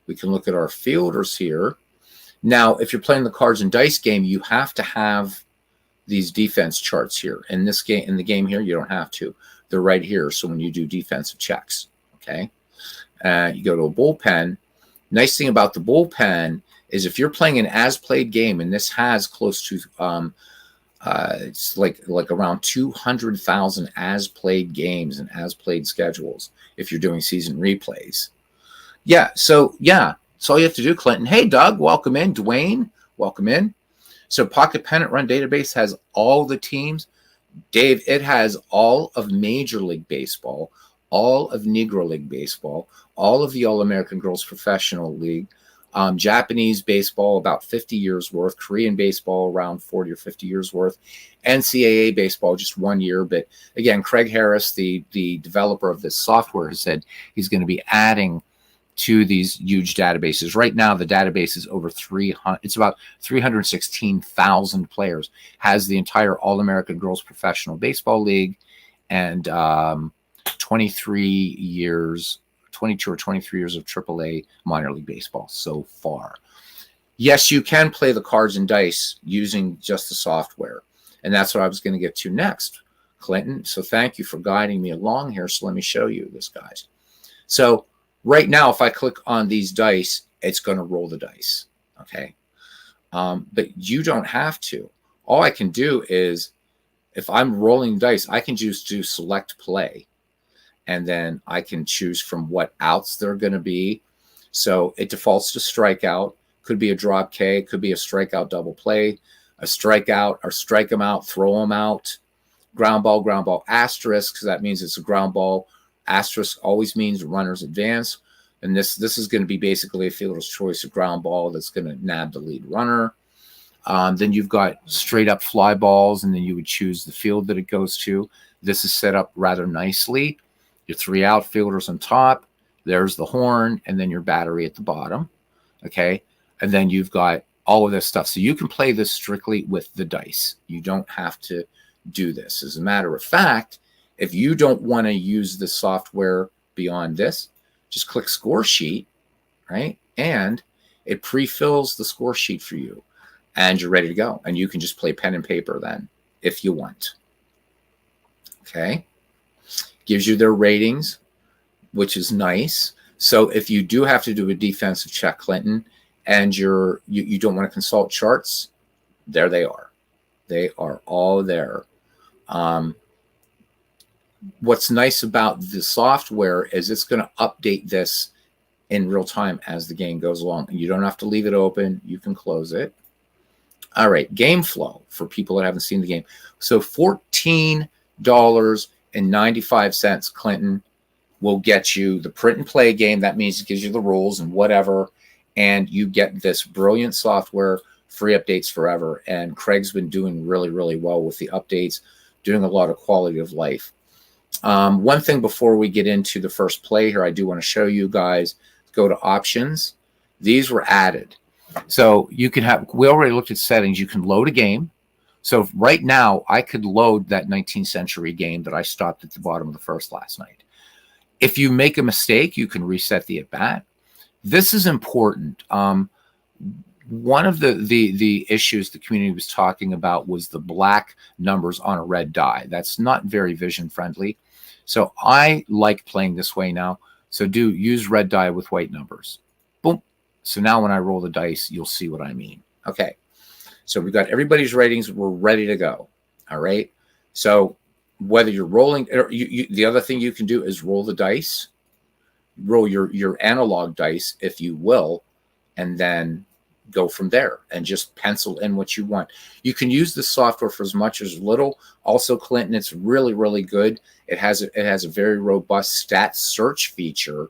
We can look at our fielders here. Now, if you're playing the cards and dice game, you have to have these defense charts here. In this game, in the game here, you don't have to. They're right here. So when you do defensive checks, okay, you go to a bullpen. Nice thing about the bullpen is if you're playing an as-played game, and this has close to it's like around 200,000 as-played games and as-played schedules if you're doing season replays. Yeah, so yeah, that's all you have to do, Clinton. Hey, Doug, welcome in. Dwayne, welcome in. So Pocket Pennant Run Database has all the teams. Dave, it has all of Major League Baseball, all of Negro League Baseball, all of the All-American Girls Professional League, Japanese baseball, about 50 years worth, Korean baseball, around 40 or 50 years worth, NCAA baseball, just 1 year. But again, Craig Harris, the developer of this software, has said he's going to be adding to these huge databases. Right now, the database is over 300. It's about 316,000 players. Has the entire All-American Girls Professional Baseball League, and 23 years, 22 or 23 years of AAA minor league baseball so far. Yes, you can play the cards and dice using just the software. And that's what I was going to get to next, Clinton. So thank you for guiding me along here. So let me show you this, guys. So right now, if I click on these dice, it's going to roll the dice. Okay. But you don't have to. All I can do is, if I'm rolling dice, I can just do select play. And then I can choose from what outs they're going to be. So it defaults to strikeout. Could be a drop K, could be a strikeout double play, a strikeout or strike them out, throw them out, ground ball, asterisk, because that means it's a ground ball. Asterisk always means runners advance. And this is going to be basically a fielder's choice, a ground ball that's going to nab the lead runner. Then you've got straight up fly balls, and then you would choose the field that it goes to. This is set up rather nicely. Your three outfielders on top, there's the horn, and then your battery at the bottom, okay? And then you've got all of this stuff. So you can play this strictly with the dice. You don't have to do this. As a matter of fact, if you don't want to use the software beyond this, just click score sheet, right? And it pre-fills the score sheet for you, and you're ready to go. And you can just play pen and paper then if you want, okay? Gives you their ratings, which is nice. So if you do have to do a defensive check, Clinton, and you don't want to consult charts, there they are. They are all there. What's nice about the software is it's going to update this in real time as the game goes along. And you don't have to leave it open. You can close it. All right, game flow for people that haven't seen the game. So $14.95, Clinton, will get you the print and play game. That means it gives you the rules and whatever, and you get this brilliant software, free updates forever. And Craig's been doing really, really well with the updates, doing a lot of quality of life. One thing before we get into the first play here, I do want to show you guys, go to options. These were added. So you can have, we already looked at settings. You can load a game. So right now, I could load that 19th century game that I stopped at the bottom of the first last night. If you make a mistake, you can reset the at-bat. This is important. One of the issues the community was talking about was the black numbers on a red die. That's not very vision friendly. So I like playing this way now. So use red die with white numbers. Boom. So now when I roll the dice, you'll see what I mean. Okay. So we've got everybody's ratings. We're ready to go. All right. So whether you're rolling, or the other thing you can do is roll the dice, roll your analog dice, if you will, and then go from there and just pencil in what you want. You can use the software for as much as little. Also, Clinton, it's really, really good. It has a very robust stat search feature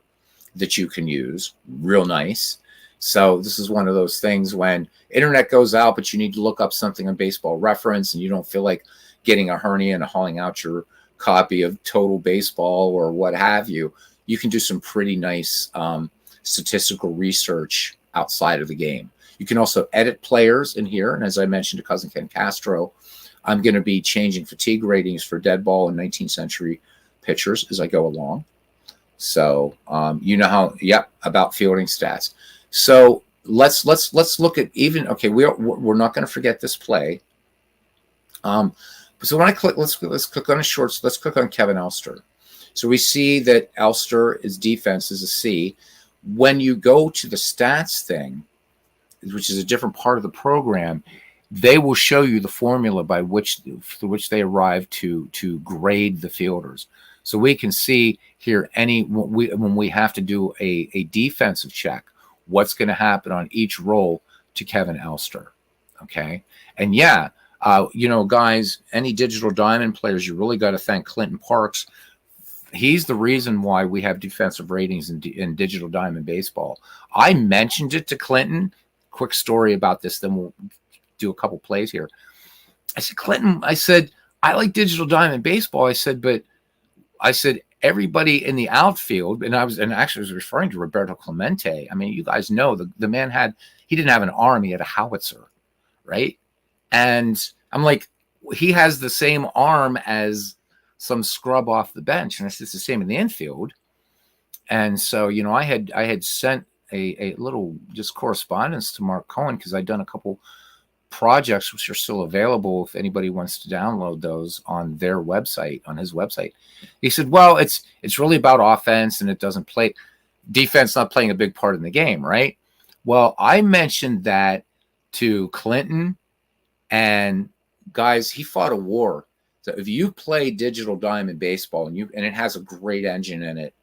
that you can use. Real nice. So this is one of those things when internet goes out, but you need to look up something on Baseball Reference and you don't feel like getting a hernia and hauling out your copy of Total Baseball or what have you. You can do some pretty nice statistical research outside of the game. You can also edit players in here. And as I mentioned to Cousin Ken Castro, I'm going to be changing fatigue ratings for dead ball and 19th century pitchers as I go along. So you know how, yep, about fielding stats. So let's look at even, okay, we're not going to forget this play. So when I click, let's click on his shorts. Let's click on Kevin Elster. So we see that Elster's defense is a C. When you go to the stats thing, which is a different part of the program, they will show you the formula by which they arrive to grade the fielders. So we can see here when we have to do a defensive check, what's going to happen on each roll to Kevin Elster. Okay. And yeah, guys, any Digital Diamond players, you really got to thank Clinton Parks. He's the reason why we have defensive ratings in Digital Diamond Baseball. I mentioned it to Clinton. Quick story about this, then we'll do a couple plays here. I said, Clinton, I said, I like Digital Diamond Baseball. I said, everybody in the outfield, and actually was referring to Roberto Clemente. I mean, you guys know the man he didn't have an arm, he had a howitzer, right? And I'm like, he has the same arm as some scrub off the bench, and it's just the same in the infield. And so, I had sent a little just correspondence to Mark Cohen because I'd done a couple projects which are still available if anybody wants to download those on their website, on his website. He said, well, it's really about offense and it doesn't play defense, not playing a big part in the game, right? Well, I mentioned that to Clinton, and guys, he fought a war. So if you play Digital Diamond Baseball and it has a great engine in it,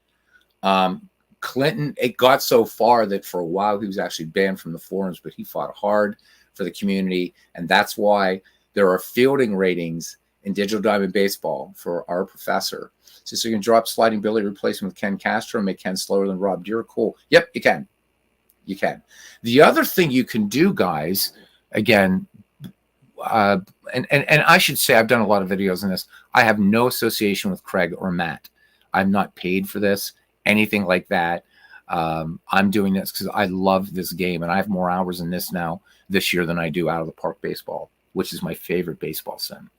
Clinton, it got so far that for a while he was actually banned from the forums, but he fought hard for the community. And that's why there are fielding ratings in Digital Diamond Baseball for our professor. So you can drop Sliding Billy, replace him with Ken Castro, make Ken slower than Rob Deere. Cool. Yep, you can. You can. The other thing you can do, guys, again, and I should say I've done a lot of videos on this. I have no association with Craig or Matt. I'm not paid for this, anything like that. I'm doing this because I love this game, and I have more hours in this now this year than I do Out of the Park Baseball, which is my favorite baseball sim.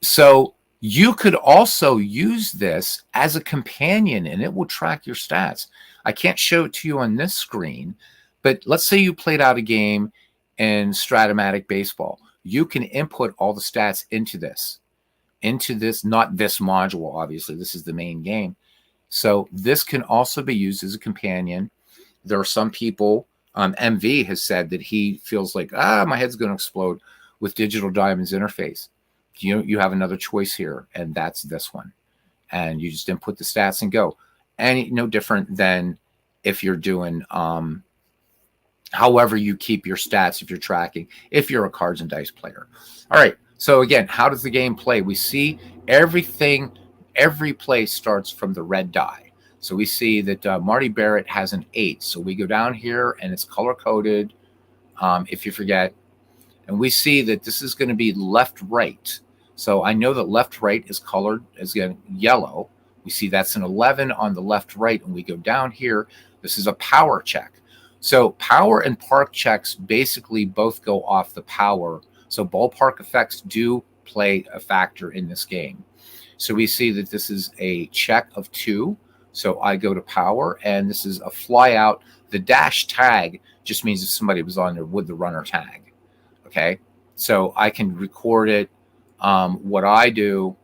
So you could also use this as a companion, and it will track your stats. I can't show it to you on this screen, but let's say you played out a game in Stratomatic Baseball. You can input all the stats into this, not this module, obviously. This is the main game. So this can also be used as a companion. There are some people, MV has said that he feels like, my head's going to explode with Digital Diamond's interface. You have another choice here, and that's this one. And you just input the stats and go. And no different than if you're doing, however you keep your stats, if you're tracking, if you're a cards and dice player. All right. So again, how does the game play? We see everything, every play starts from the red die. So we see that Marty Barrett has an 8. So we go down here and it's color coded, if you forget. And we see that this is going to be left-right. So I know that left-right is colored as yellow. We see that's an 11 on the left-right. And we go down here. This is a power check. So power and park checks basically both go off the power. So ballpark effects do play a factor in this game. So we see that this is a check of 2. So I go to power, and this is a fly out. The dash tag just means if somebody was on there with the runner tag. Okay, so I can record it. What I do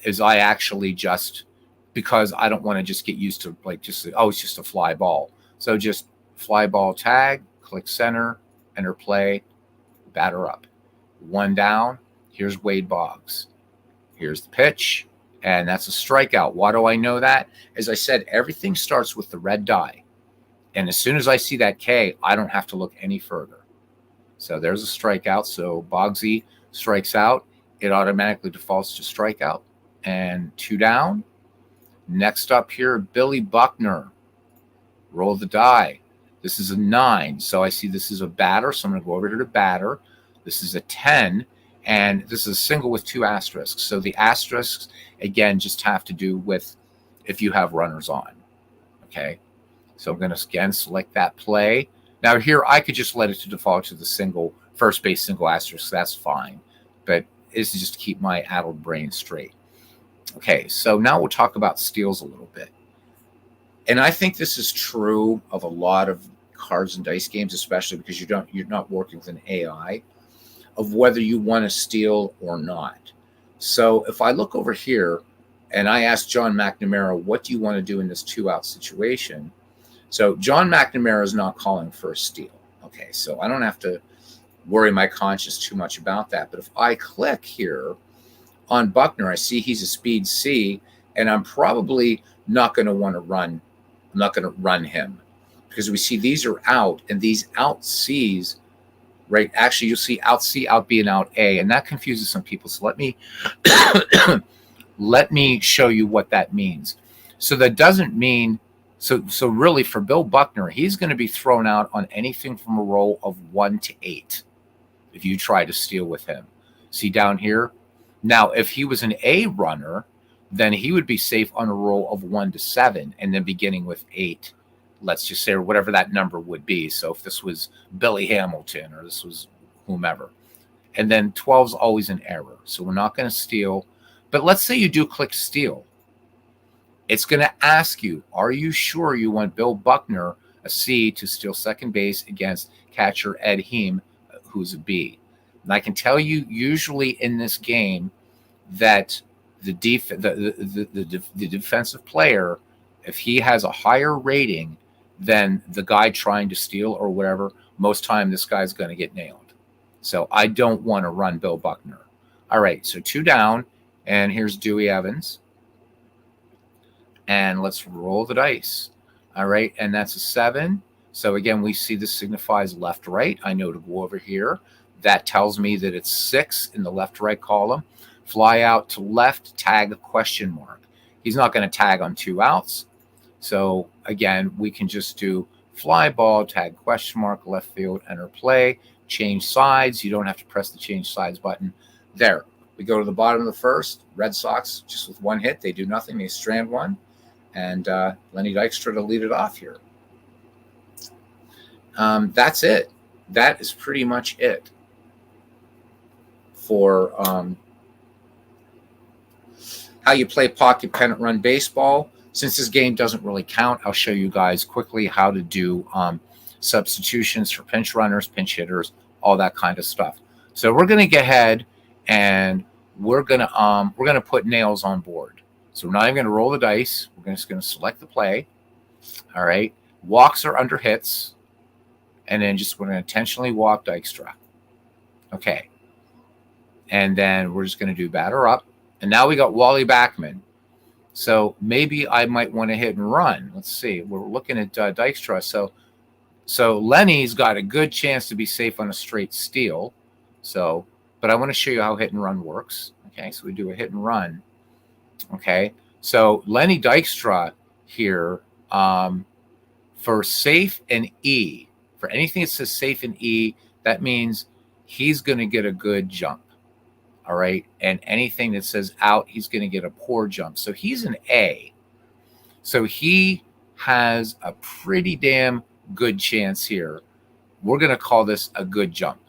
is I actually just, because I don't want to just get used to like just, it's just a fly ball. So just fly ball tag, click center, enter play, batter up. 1 down. Here's Wade Boggs. Here's the pitch, and that's a strikeout. Why do I know that? As I said, everything starts with the red die. And as soon as I see that K, I don't have to look any further. So there's a strikeout. So Boggsy strikes out. It automatically defaults to strikeout. And 2 down. Next up here, Billy Buckner. Roll the die. This is a 9. So I see this is a batter. So I'm going to go over to the batter. This is a 10. And this is a single with 2 asterisks. So the asterisks, again, just have to do with if you have runners on. Okay. So I'm going to, again, select that play. Now here, I could just let it to default to the single, first base single asterisk. That's fine. But this is just to keep my addled brain straight. Okay, so now we'll talk about steals a little bit. And I think this is true of a lot of cards and dice games, especially because you're not working with an AI, of whether you want to steal or not. So if I look over here and I ask John McNamara, what do you want to do in this 2-out situation? So John McNamara is not calling for a steal. Okay, so I don't have to worry my conscience too much about that. But if I click here on Buckner, I see he's a speed C, and I'm probably not going to want to run. I'm not going to run him because we see these are out, and these out C's, right? Actually, you'll see out C, out B, and out A, and that confuses some people. So let me let me show you what that means. So that doesn't mean. So really, for Bill Buckner, he's going to be thrown out on anything from a roll of 1 to 8 if you try to steal with him. See down here? Now, if he was an A runner, then he would be safe on a roll of 1 to 7, and then beginning with 8, let's just say, or whatever that number would be. So if this was Billy Hamilton or this was whomever. And then 12 is always an error. So we're not going to steal. But let's say you do click steal. It's going to ask you, are you sure you want Bill Buckner, a C, to steal second base against catcher Ed Heem, who's a B? And I can tell you, usually in this game, that the defensive player, if he has a higher rating than the guy trying to steal or whatever, most time this guy's going to get nailed. So I don't want to run Bill Buckner. All right, so 2 down, and here's Dewey Evans. And let's roll the dice. All right, and that's a 7. So again, we see this signifies left, right. I know to go over here. That tells me that it's 6 in the left, right column. Fly out to left, tag a question mark. He's not going to tag on 2 outs. So again, we can just do fly ball, tag question mark, left field, enter play, change sides. You don't have to press the change sides button. There. We go to the bottom of the first. Red Sox, just with 1 hit. They do nothing. They strand 1. And Lenny Dykstra to lead it off here. That's it. That is pretty much it for how you play pocket pennant run baseball. Since this game doesn't really count, I'll show you guys quickly how to do substitutions for pinch runners, pinch hitters, all that kind of stuff. So we're going to get ahead and we're going to put nails on board. So we're not even going to roll the dice. We're just going to select the play. All right. Walks are under hits. And then we're going to intentionally walk Dykstra. Okay. And then we're just going to do batter up. And now we got Wally Backman. So maybe I might want to hit and run. Let's see. We're looking at Dykstra. So Lenny's got a good chance to be safe on a straight steal. So, but I want to show you how hit and run works. Okay. So we do a hit and run. Okay, so Lenny Dykstra here for safe and E, for anything that says safe and E, that means he's going to get a good jump. All right, and anything that says out, he's going to get a poor jump. So he's an A. So he has a pretty damn good chance here. We're going to call this a good jump.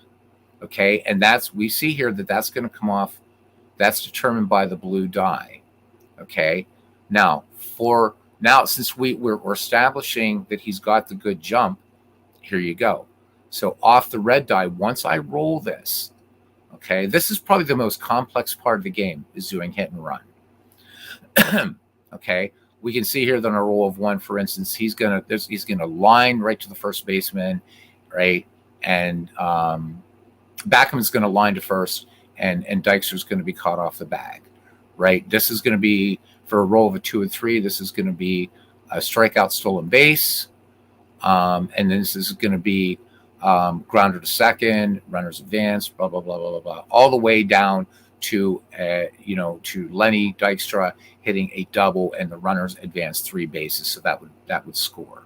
Okay, and we see here that's going to come off. That's determined by the blue die. Okay, now since we're establishing that he's got the good jump, here you go. So off the red die, once I roll this, okay, this is probably the most complex part of the game, is doing hit and run. Okay, we can see here that on a roll of 1, for instance, he's gonna line right to the first baseman, right, and Backman's gonna line to first, and Dykstra's going to be caught off the bag, right? This is going to be for a roll of a 2 and 3. This is going to be a strikeout, stolen base, and then this is going to be grounder to second, runners advanced, blah blah blah blah blah blah, all the way down to to Lenny Dykstra hitting a double and the runners advanced 3 bases, so that would score.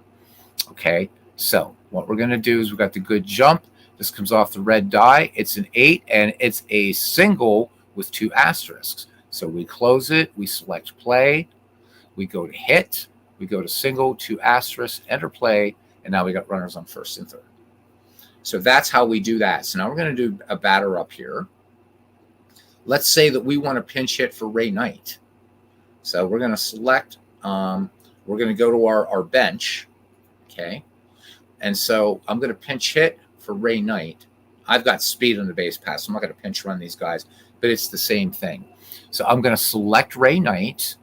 Okay, so what we're going to do is we've got the good jump. This comes off the red die. It's an 8, and it's a single with 2 asterisks. So we close it, we select play, we go to hit, we go to single, 2 asterisks, enter play, and now we got runners on first and third. So that's how we do that. So now we're going to do a batter up here. Let's say that we want to pinch hit for Ray Knight. So we're going to select, we're going to go to our bench, okay? And so I'm going to pinch hit for Ray Knight. I've got speed on the base pass, so I'm not going to pinch run these guys, but it's the same thing. So I'm going to select Ray Knight.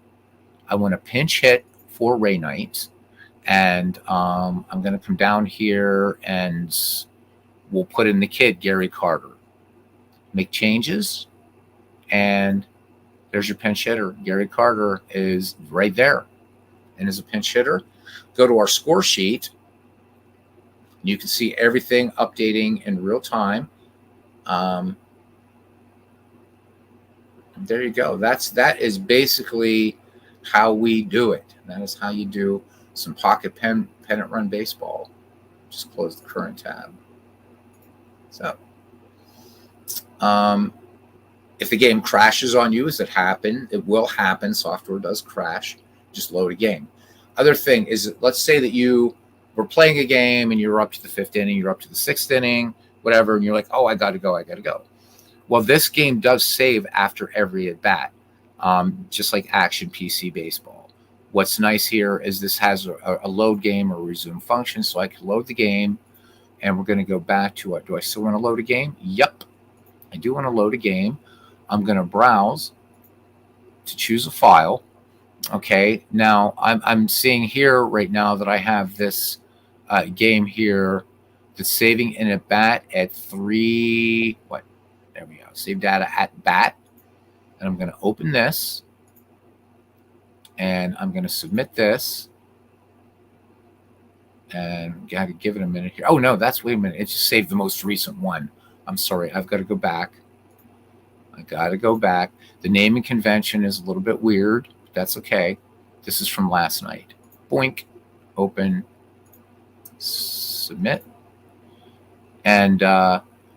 I want to pinch hit for Ray Knight. And I'm going to come down here and we'll put in the kid, Gary Carter. Make changes. And there's your pinch hitter. Gary Carter is right there and is a pinch hitter. Go to our score sheet. You can see everything updating in real time. There you go. That is basically how we do it. That is how you do some pocket pennant run baseball. Just close the current tab. So, if the game crashes on you, as it will happen, software does crash, just load a game. Other thing is, let's say that you were playing a game and you're up to the 5th inning, you're up to the 6th inning, whatever, and you're like, oh, I got to go. Well, this game does save after every at bat, just like Action PC Baseball. What's nice here is this has a load game or resume function, so I can load the game, and we're going to go back to what? Do I still want to load a game? Yep, I do want to load a game. I'm going to browse to choose a file. Okay, now I'm seeing here right now that I have this game here that's saving in a bat at 3. What? There we go. Save data at bat. And I'm going to open this. And I'm going to submit this. And got to give it a minute here. Oh, no, wait a minute. It just saved the most recent one. I'm sorry. I've got to go back. The naming convention is a little bit weird. But that's okay. This is from last night. Boink. Open. Submit. And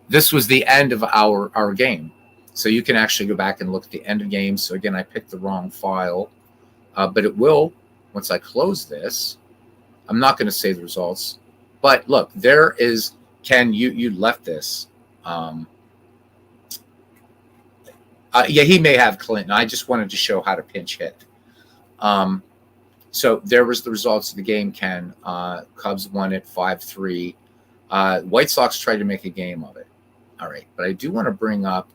this was the end of our game. So you can actually go back and look at the end of the game. So again, I picked the wrong file. But it will, once I close this, I'm not going to say the results. But look, there is, Ken, you left this. Yeah, he may have Clinton. I just wanted to show how to pinch hit. So there was the results of the game, Ken. Cubs won it 5-3. White Sox tried to make a game of it. All right, but I do want to bring up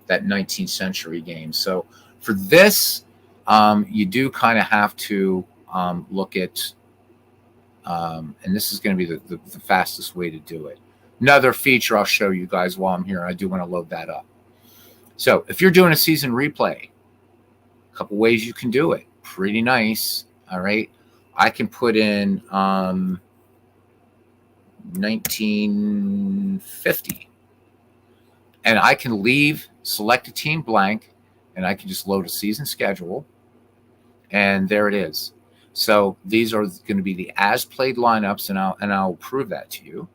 that 19th century game. So for this, you do kind of have to look at, and this is going to be the fastest way to do it. Another feature I'll show you guys while I'm here. I do want to load that up. So if you're doing a season replay, a couple ways you can do it. Pretty nice. All right. I can put in 1950. And I can select a team blank, and I can just load a season schedule. And there it is. So these are going to be the as-played lineups, and I'll prove that to you.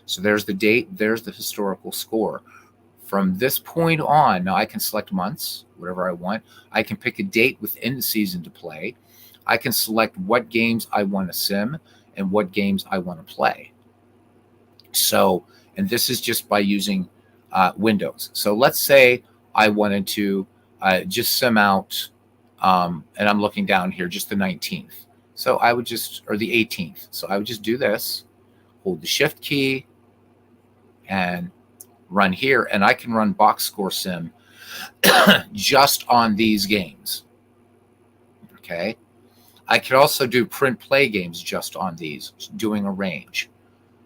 So there's the date. There's the historical score. From this point on, now I can select months, whatever I want. I can pick a date within the season to play. I can select what games I want to sim and what games I want to play. So, and this is just by using Windows. So let's say I wanted to just sim out, and I'm looking down here, just the 19th. So I would or the 18th. So I would just do this, hold the shift key, and run here, and I can run box score sim just on these games. Okay. I could also do print play games just on these, doing a range.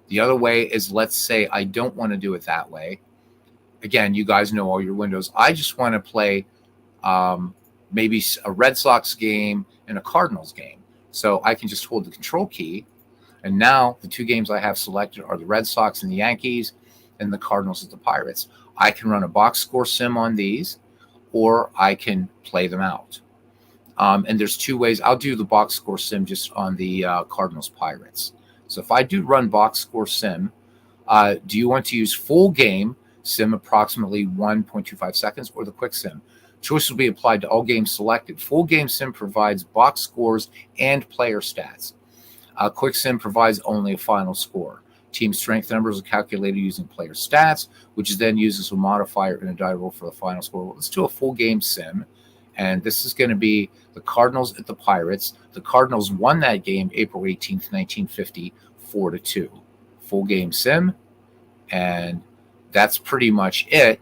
The other way is, let's say I don't want to do it that way. again, you guys know all your windows. I just want to play maybe a Red Sox game and a Cardinals game. So I can just hold the control key. And now the two games I have selected are the Red Sox and the Yankees, and the Cardinals and the Pirates. I can run a box score sim on these, or I can play them out. And there's two ways. I'll do the box score sim just on the Cardinals Pirates. So if I do run box score sim, do you want to use full game sim approximately 1.25 seconds or the quick sim? Choice will be applied to all games selected. Full game sim provides box scores and player stats. Quick sim provides only a final score. Team strength numbers are calculated using player stats, which is then used as a modifier in a die roll for the final score. Let's do a full game sim. And this is going to be the Cardinals at the Pirates. The Cardinals won that game April 18th, 1950, 4-2. Full game sim. And that's pretty much it.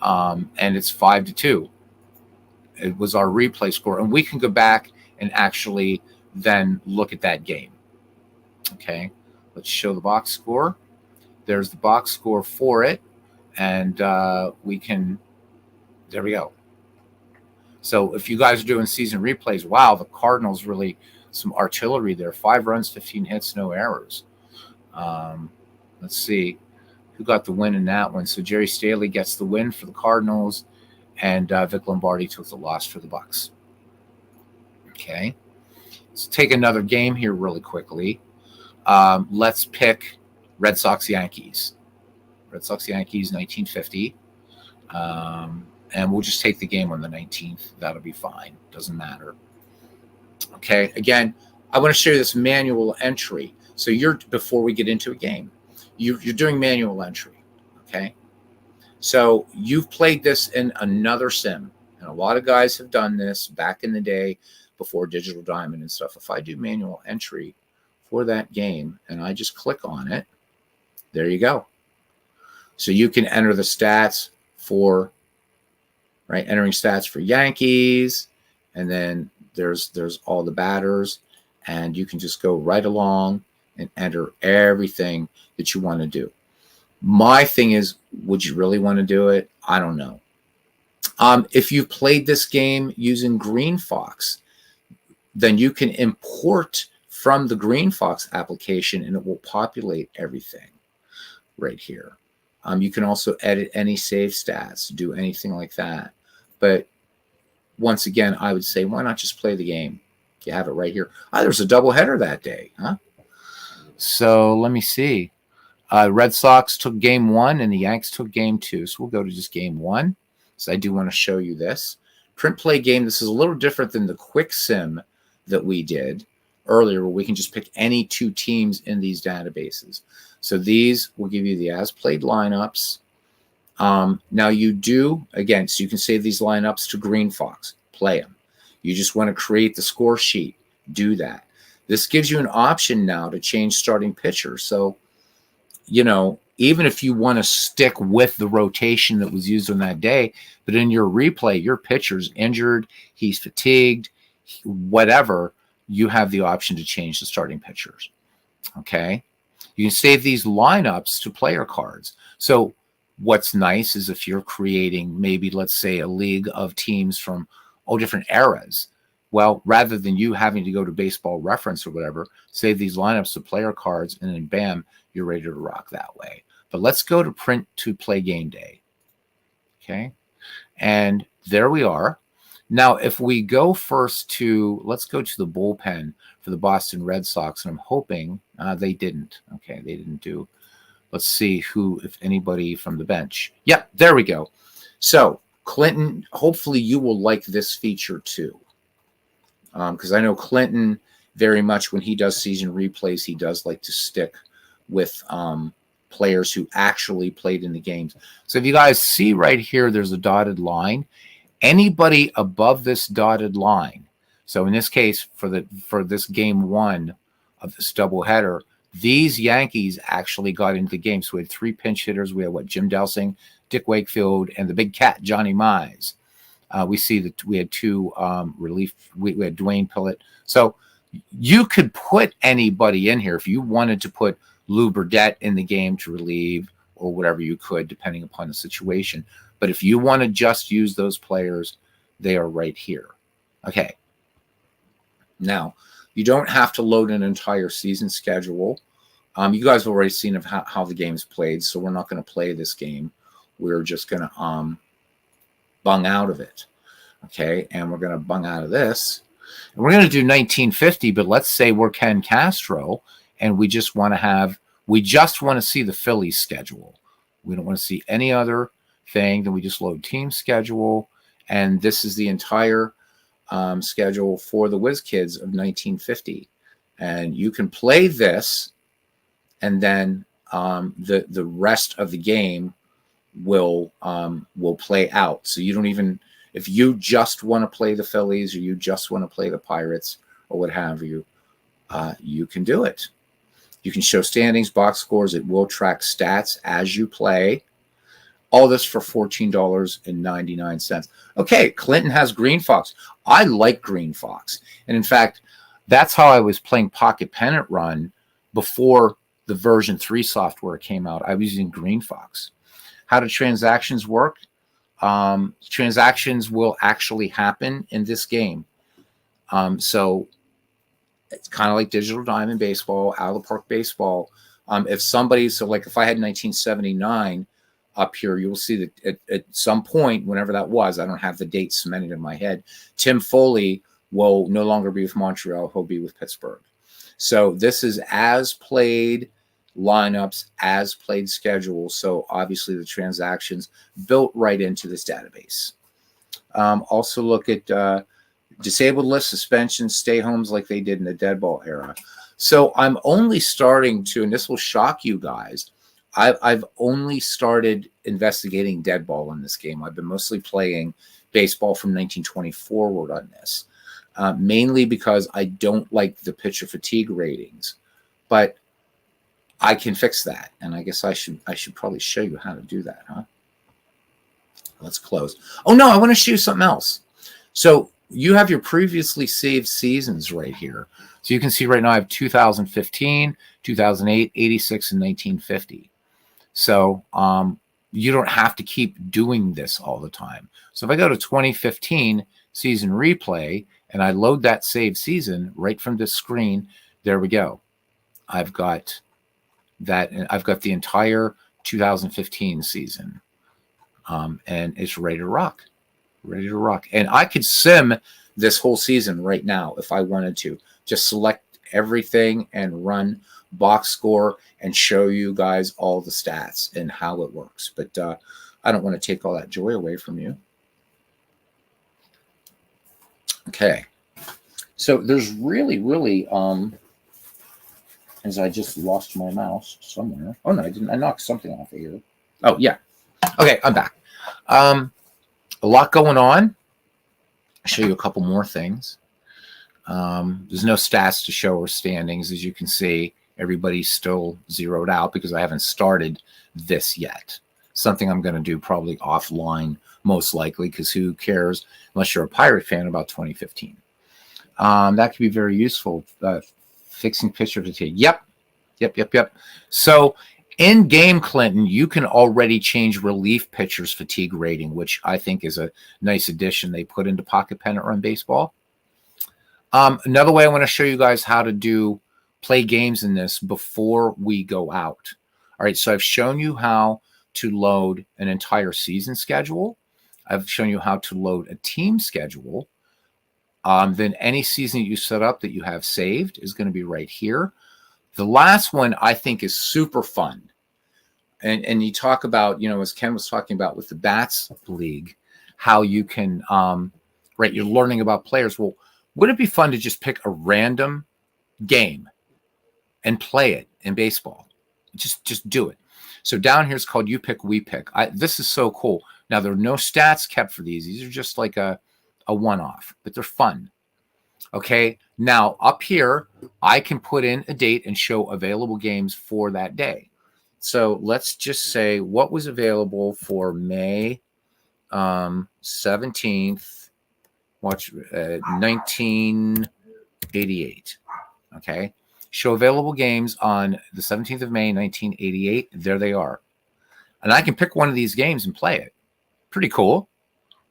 And it's 5-2. It was our replay score. And we can go back and actually then look at that game. Okay, let's show the box score. There's the box score for it. And we can, there we go. So if you guys are doing season replays, wow, the Cardinals really, some artillery there. 5 runs, 15 hits, no errors. Let's see who got the win in that one. So Jerry Staley gets the win for the Cardinals, and Vic Lombardi took the loss for the Bucks. Okay. Let's take another game here really quickly. Let's pick Red Sox-Yankees. Red Sox-Yankees, 1950. And we'll just take the game on the 19th. That'll be fine. Doesn't matter. Okay. Again, I want to show you this manual entry. So before we get into a game, you're doing manual entry. Okay. So you've played this in another sim. And a lot of guys have done this back in the day before Digital Diamond and stuff. If I do manual entry for that game and I just click on it, there you go. So you can enter the stats for, right, entering stats for Yankees, and then there's all the batters, and you can just go right along and enter everything that you want to do. My thing is, would you really want to do it? I don't know. If you've played this game using Green Fox, then you can import from the Green Fox application, and it will populate everything right here. You can also edit any save stats, do anything like that. But once again, I would say, why not just play the game? You have it right here. There's a doubleheader that day, huh? So let me see. Red Sox took game 1 and the Yanks took game 2. So we'll go to just game 1. So I do want to show you this. Print play game. This is a little different than the quick sim that we did earlier, where we can just pick any 2 teams in these databases. So these will give you the as played lineups. Now you do, again, so you can save these lineups to Green Fox, play them. You just want to create the score sheet, do that. This gives you an option now to change starting pitcher. So, even if you want to stick with the rotation that was used on that day, but in your replay, your pitcher's injured, he's fatigued, whatever, you have the option to change the starting pitchers. Okay. You can save these lineups to player cards. So what's nice is if you're creating maybe, let's say, a league of teams from all different eras, well, rather than you having to go to Baseball Reference or whatever, save these lineups to player cards, and then bam, you're ready to rock that way. But let's go to print to play game day. Okay. And there we are. Now, if we go first to, let's go to the bullpen for the Boston Red Sox, and I'm hoping they didn't. Okay, they didn't do. Let's see who, if anybody from the bench. Yep, there we go. So, Clinton, hopefully you will like this feature too. Because I know Clinton very much, when he does season replays, he does like to stick with players who actually played in the games. So if you guys see right here, there's a dotted line. Anybody above this dotted line, so in this case, for this game 1 of this doubleheader, these Yankees actually got into the game. So we had 3 pinch hitters. We had Jim Delsing, Dick Wakefield, and the big cat, Johnny Mize. We see that we had 2 relief. We had Dwayne Pillett. So you could put anybody in here if you wanted to put Lou Burdett in the game to relieve, or whatever you could, depending upon the situation. But if you want to just use those players, they are right here. Okay. Now, you don't have to load an entire season schedule. You guys have already seen of how the game's played, so we're not going to play this game. We're just going to bung out of it. Okay, and we're going to bung out of this. And we're going to do 1950, but let's say we're Ken Castro, and we just want to see the Phillies schedule. We don't want to see any other thing. Then we just load team schedule, and this is the entire schedule for the Whiz Kids of 1950. And you can play this, and then the rest of the game will play out. So you don't even, if you just want to play the Phillies or you just want to play the Pirates or what have you, you can do it. You can show standings, box scores. It will track stats as you play. All this for $14.99. Okay, Clinton has Green Fox. I like Green Fox. And in fact, that's how I was playing Pocket Pennant Run before the version 3 software came out. I was using Green Fox. How do transactions work? Transactions will actually happen in this game. So it's kind of like Digital Diamond Baseball, Out of the Park Baseball. If somebody, so like if I had 1979 up here, you will see that at some point, whenever that was, I don't have the date cemented in my head, Tim Foley will no longer be with Montreal. He'll be with Pittsburgh. So this is as played lineups, as played schedules. So obviously the transactions built right into this database. Also look at disabled list, suspensions, stay homes like they did in the dead ball era. So I'm only starting to, and this will shock you guys, I've only started investigating dead ball in this game. I've been mostly playing baseball from 1920 forward on this, mainly because I don't like the pitcher fatigue ratings, but I can fix that. And I guess I should probably show you how to do that, huh? Let's close. Oh no, I want to show you something else. So you have your previously saved seasons right here. So you can see right now I have 2015, 2008, 86, and 1950. So you don't have to keep doing this all the time. So if I go to 2015 season replay and I load that saved season right from this screen, there we go. I've got that, and I've got the entire 2015 season, and it's ready to rock. Ready to rock. And I could sim this whole season right now if I wanted to. Just select everything and run box score and show you guys all the stats and how it works. But I don't want to take all that joy away from you. Okay. So there's really, as I just lost my mouse somewhere. Oh, no, I didn't. I knocked something off of here. Oh, yeah. Okay, I'm back. A lot going on. I'll show you a couple more things. There's no stats to show or standings. As you can see, everybody's still zeroed out because I haven't started this yet. Something I'm going to do probably offline, most likely, because who cares, unless you're a Pirate fan, about 2015. That could be very useful. Fixing pitcher fatigue. Yep. So in game, Clinton, you can already change relief pitchers' fatigue rating, which I think is a nice addition they put into Pocket Pennant Run Baseball. Another way I want to show you guys how to play games in this before we go out. All right, so I've shown you how to load an entire season schedule. I've shown you how to load a team schedule. Then any season that you set up that you have saved is going to be right here. The last one I think is super fun. And you talk about, as Ken was talking about with the Bats League, how you can, you're learning about players. Well, would it be fun to just pick a random game and play it in baseball? Just do it. So down here it's called You Pick, We Pick. This is so cool. Now, there are no stats kept for these. These are just like a one-off, but they're fun. Okay, now up here, I can put in a date and show available games for that day. So let's just say what was available for May 17th, 1988. Okay, show available games on the 17th of May, 1988. There they are. and I can pick one of these games and play it. Pretty cool,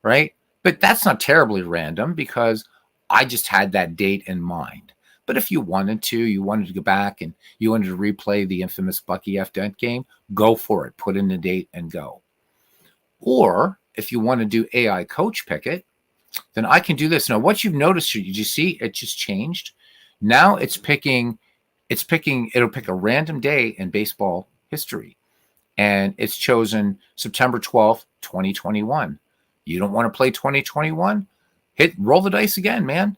right? But that's not terribly random because I just had that date in mind. But if you wanted to go back and you wanted to replay the infamous Bucky F. Dent game, go for it. Put in the date and go. Or if you want to do AI coach pick it, then I can do this. Now, what you've noticed, did you see it just changed? Now it'll pick a random day in baseball history. And it's chosen September 12th, 2021. You don't want to play 2021? Roll the dice again, man.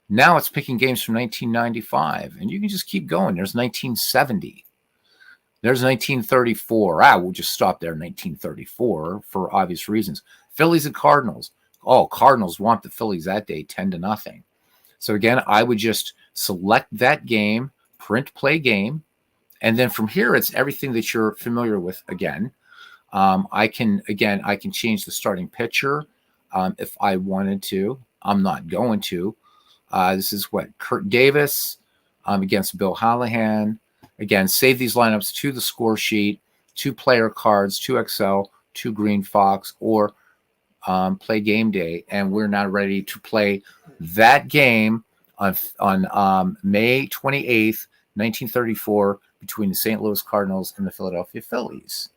Now it's picking games from 1995, and you can just keep going. There's 1970. There's 1934. We'll just stop there. 1934 for obvious reasons. Phillies and Cardinals. Oh, Cardinals want the Phillies that day, 10-0. So again, I would just select that game, print play game, and then from here, it's everything that you're familiar with again. I can change the starting pitcher if I wanted to. I'm not going to. This is Kurt Davis against Bill Hallahan. Again, save these lineups to the score sheet, to player cards, to Excel, to Green Fox, or play game day. And we're now ready to play that game on May 28th, 1934, between the St. Louis Cardinals and the Philadelphia Phillies.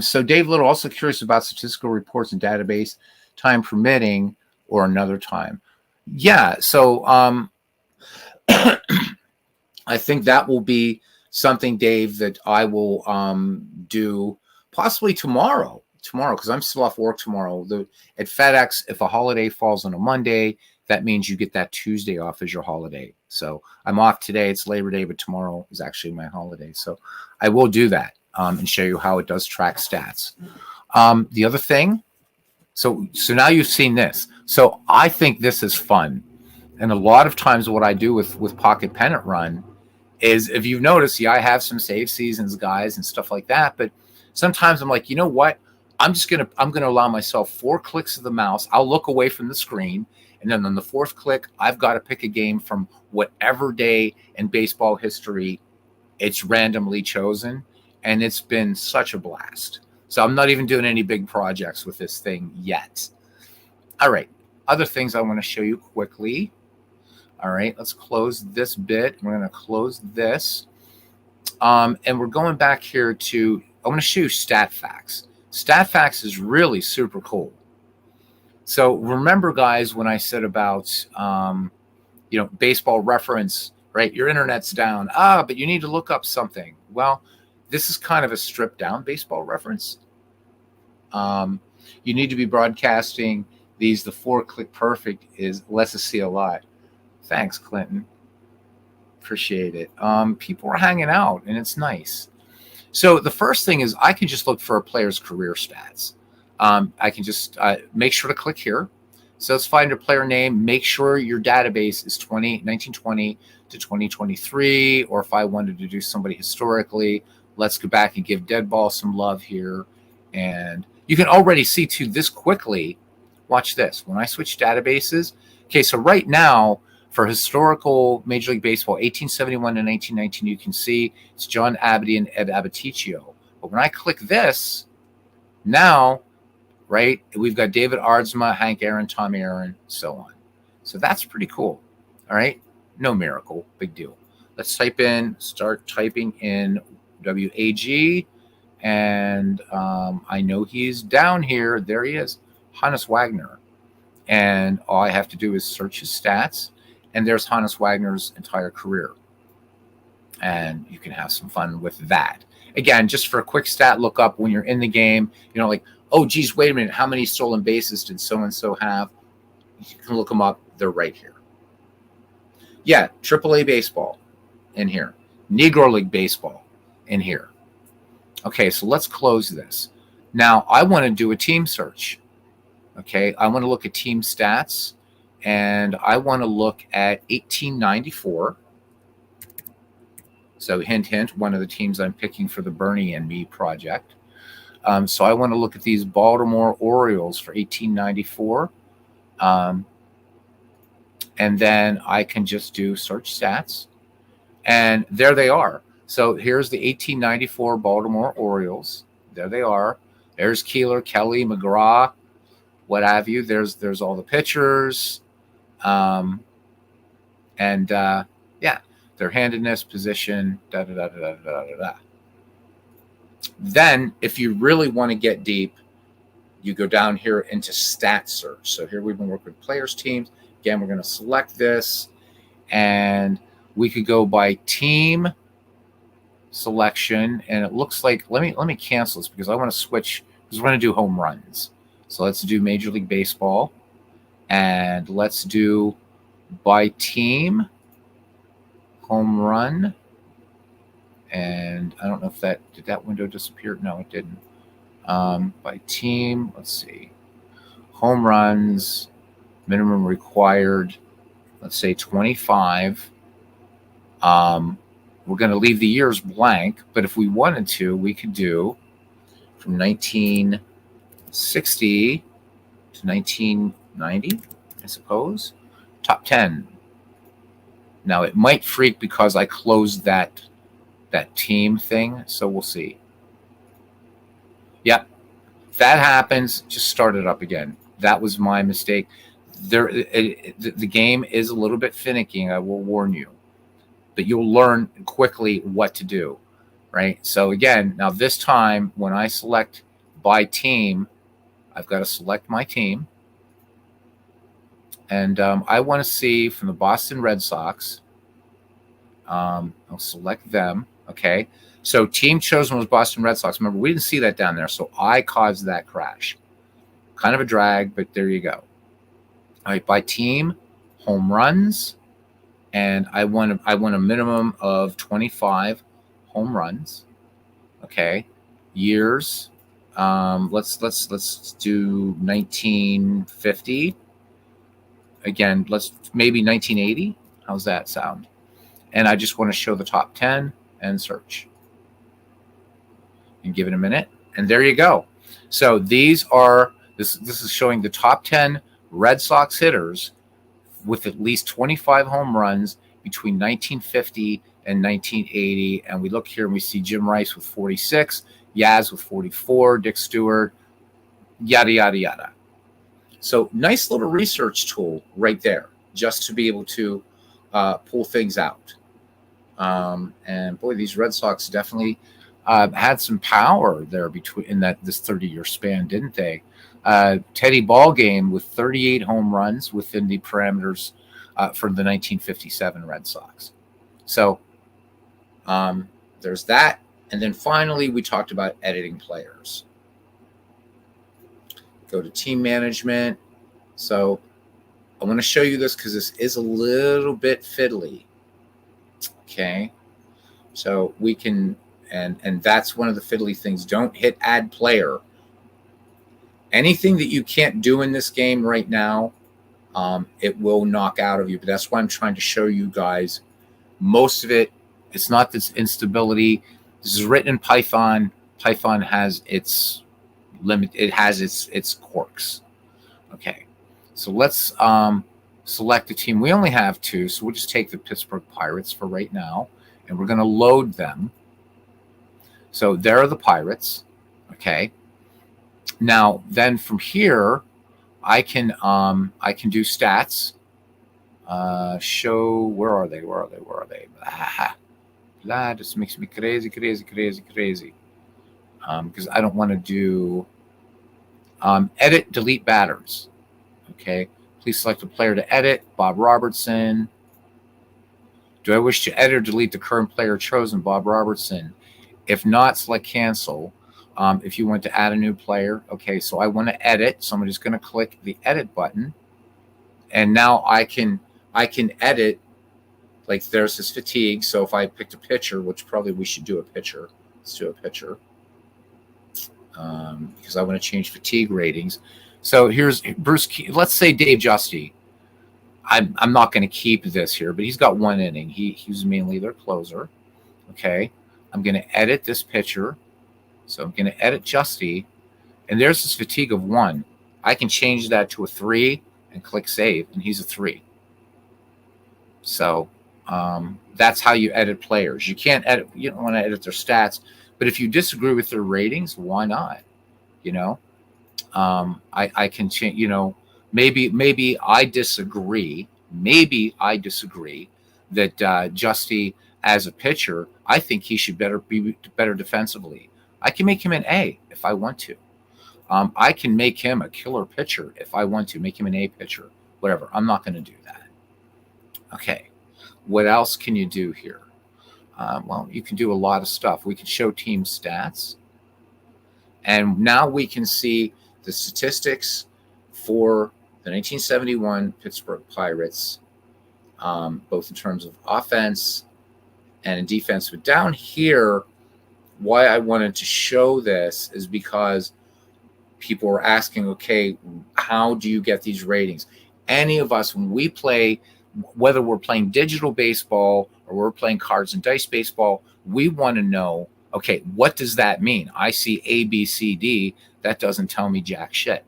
So Dave Little also curious about statistical reports and database, time permitting, or another time. Yeah, so I think that will be something, Dave, that I will do possibly tomorrow, because I'm still off work tomorrow. At FedEx, if a holiday falls on a Monday, that means you get that Tuesday off as your holiday. So I'm off today. It's Labor Day, but tomorrow is actually my holiday. So I will do that and show you how it does track stats. The other thing, so now you've seen this. So I think this is fun. And a lot of times what I do with Pocket Pennant Run is, if you've noticed, I have some save seasons, guys, and stuff like that. But sometimes I'm like, you know what? I'm gonna allow myself 4 clicks of the mouse. I'll look away from the screen. And then on the 4th click, I've got to pick a game from whatever day in baseball history it's randomly chosen. And it's been such a blast. So I'm not even doing any big projects with this thing yet. All right. Other things I want to show you quickly. All right. Let's close this bit. We're going to close this. And we're going back here to, I want to show you StatFacts. StatFacts is really super cool. So remember, guys, when I said about, baseball reference, right? Your internet's down. But you need to look up something. Well, this is kind of a stripped down baseball reference. You need to be broadcasting these. The 4-click perfect is lets us see a lot. Thanks, Clinton. Appreciate it. People are hanging out, and it's nice. So the first thing is I can just look for a player's career stats. I can just make sure to click here. So let's find a player name. Make sure your database is 1920 to 2023, or if I wanted to do somebody historically, let's go back and give Deadball some love here. And you can already see too this quickly. Watch this. When I switch databases, okay, so right now for historical Major League Baseball, 1871 to 1919, you can see it's John Abity and Ed Abaticchio. But when I click this, now, right, we've got David Aardsma, Hank Aaron, Tommy Aaron, so on. So that's pretty cool. All right, no miracle, big deal. Let's start typing in WAG, and I know he's down here. There he is, Hannes Wagner. And all I have to do is search his stats, and there's Hannes Wagner's entire career. And you can have some fun with that. Again, just for a quick stat lookup when you're in the game, like, oh, geez, wait a minute, how many stolen bases did so-and-so have? You can look them up. They're right here. Yeah, AAA baseball in here. Negro League baseball in here. Okay, so let's close this. Now, I want to do a team search. Okay, I want to look at team stats, and I want to look at 1894. So hint, hint, one of the teams I'm picking for the Bernie and Me project. So I want to look at these Baltimore Orioles for 1894. And then I can just do search stats. And there they are. So here's the 1894 Baltimore Orioles. There they are. There's Keeler, Kelly, McGraw, what have you. There's all the pitchers. And yeah, their handedness, position, da da da da da da da. Then, if you really want to get deep, you go down here into stat search. So here we've been working with players, teams. Again, we're going to select this, and we could go by team selection. And it looks like let me cancel this because I want to switch because we're going to do home runs. So let's do Major League Baseball, and let's do by team home run. And I don't know if did that window disappear? No, it didn't. By team, let's see. Home runs, minimum required, let's say 25. We're going to leave the years blank, but if we wanted to, we could do from 1960 to 1990, I suppose. Top 10. Now, it might freak because I closed that team thing, so we'll see. Yep, that happens. Just start it up again. That was my mistake. The game is a little bit finicky, I will warn you. But you'll learn quickly what to do, right? So again, now this time when I select by team, I've got to select my team. And I want to see from the Boston Red Sox. I'll select them. Okay. So team chosen was Boston Red Sox. Remember, we didn't see that down there. So I caused that crash. Kind of a drag, but there you go. All right. By team, home runs. And I want a minimum of 25 home runs. Okay. Years. Let's do 1950. Again, let's maybe 1980. How's that sound? And I just want to show the top 10 and search. And give it a minute. And there you go. So these are, this is showing the top 10 Red Sox hitters with at least 25 home runs between 1950 and 1980. And we look here and we see Jim Rice with 46, Yaz with 44, Dick Stewart, yada, yada, yada. So nice little research tool right there, just to be able to pull things out. And boy, these Red Sox definitely had some power there in this 30-year span, didn't they? Teddy Ballgame with 38 home runs within the parameters for the 1957 Red Sox. So there's that. And then finally, we talked about editing players. Go to team management. So I want to show you this because this is a little bit fiddly. Okay. So we can, and that's one of the fiddly things. Don't hit add player. Anything that you can't do in this game right now, it will knock out of you. But that's why I'm trying to show you guys. Most of it, it's not this instability. This is written in Python. Python has its limit. It has its quirks. Okay, so let's select a team. We only have two, so we'll just take the Pittsburgh Pirates for right now, and we're going to load them. So there are the Pirates. Okay. Now then, from here, I can do stats. Show where are they? Blah, this makes me crazy. Because I don't want to do edit, delete batters. Okay. Please select a player to edit. Bob Robertson. Do I wish to edit or delete the current player chosen? Bob Robertson. If not, select cancel. If you want to add a new player. Okay, so I want to edit. So I'm just going to click the edit button. And now I can edit. Like there's this fatigue. So if I picked a pitcher, which probably we should do a pitcher. Let's do a pitcher. Because I want to change fatigue ratings. So here's Bruce. Let's say Dave Justy. I'm not going to keep this here, but he's got one inning. He's mainly their closer. Okay. I'm going to edit this pitcher. So I'm going to edit Justy. And there's this fatigue of 1. I can change that to a 3 and click save, and he's a 3. So That's how you edit players. You can't edit. You don't want to edit their stats, but if you disagree with their ratings, why not? You know, I can change. You know, maybe I disagree. Maybe I disagree that Justy as a pitcher, I think he should be better defensively. I can make him an A if I want to. I can make him a killer pitcher if I want to. Make him an A pitcher, whatever. I'm not going to do that. Okay. What else can you do here? Well, you can do a lot of stuff. We can show team stats. And now we can see the statistics for the 1971 Pittsburgh Pirates, both in terms of offense and in defense. But down here, why I wanted to show this is because people were asking, okay, how do you get these ratings? Any of us, when we play, whether we're playing digital baseball or we're playing cards and dice baseball, we want to know, okay, what does that mean? I see A, B, C, D. That doesn't tell me jack shit.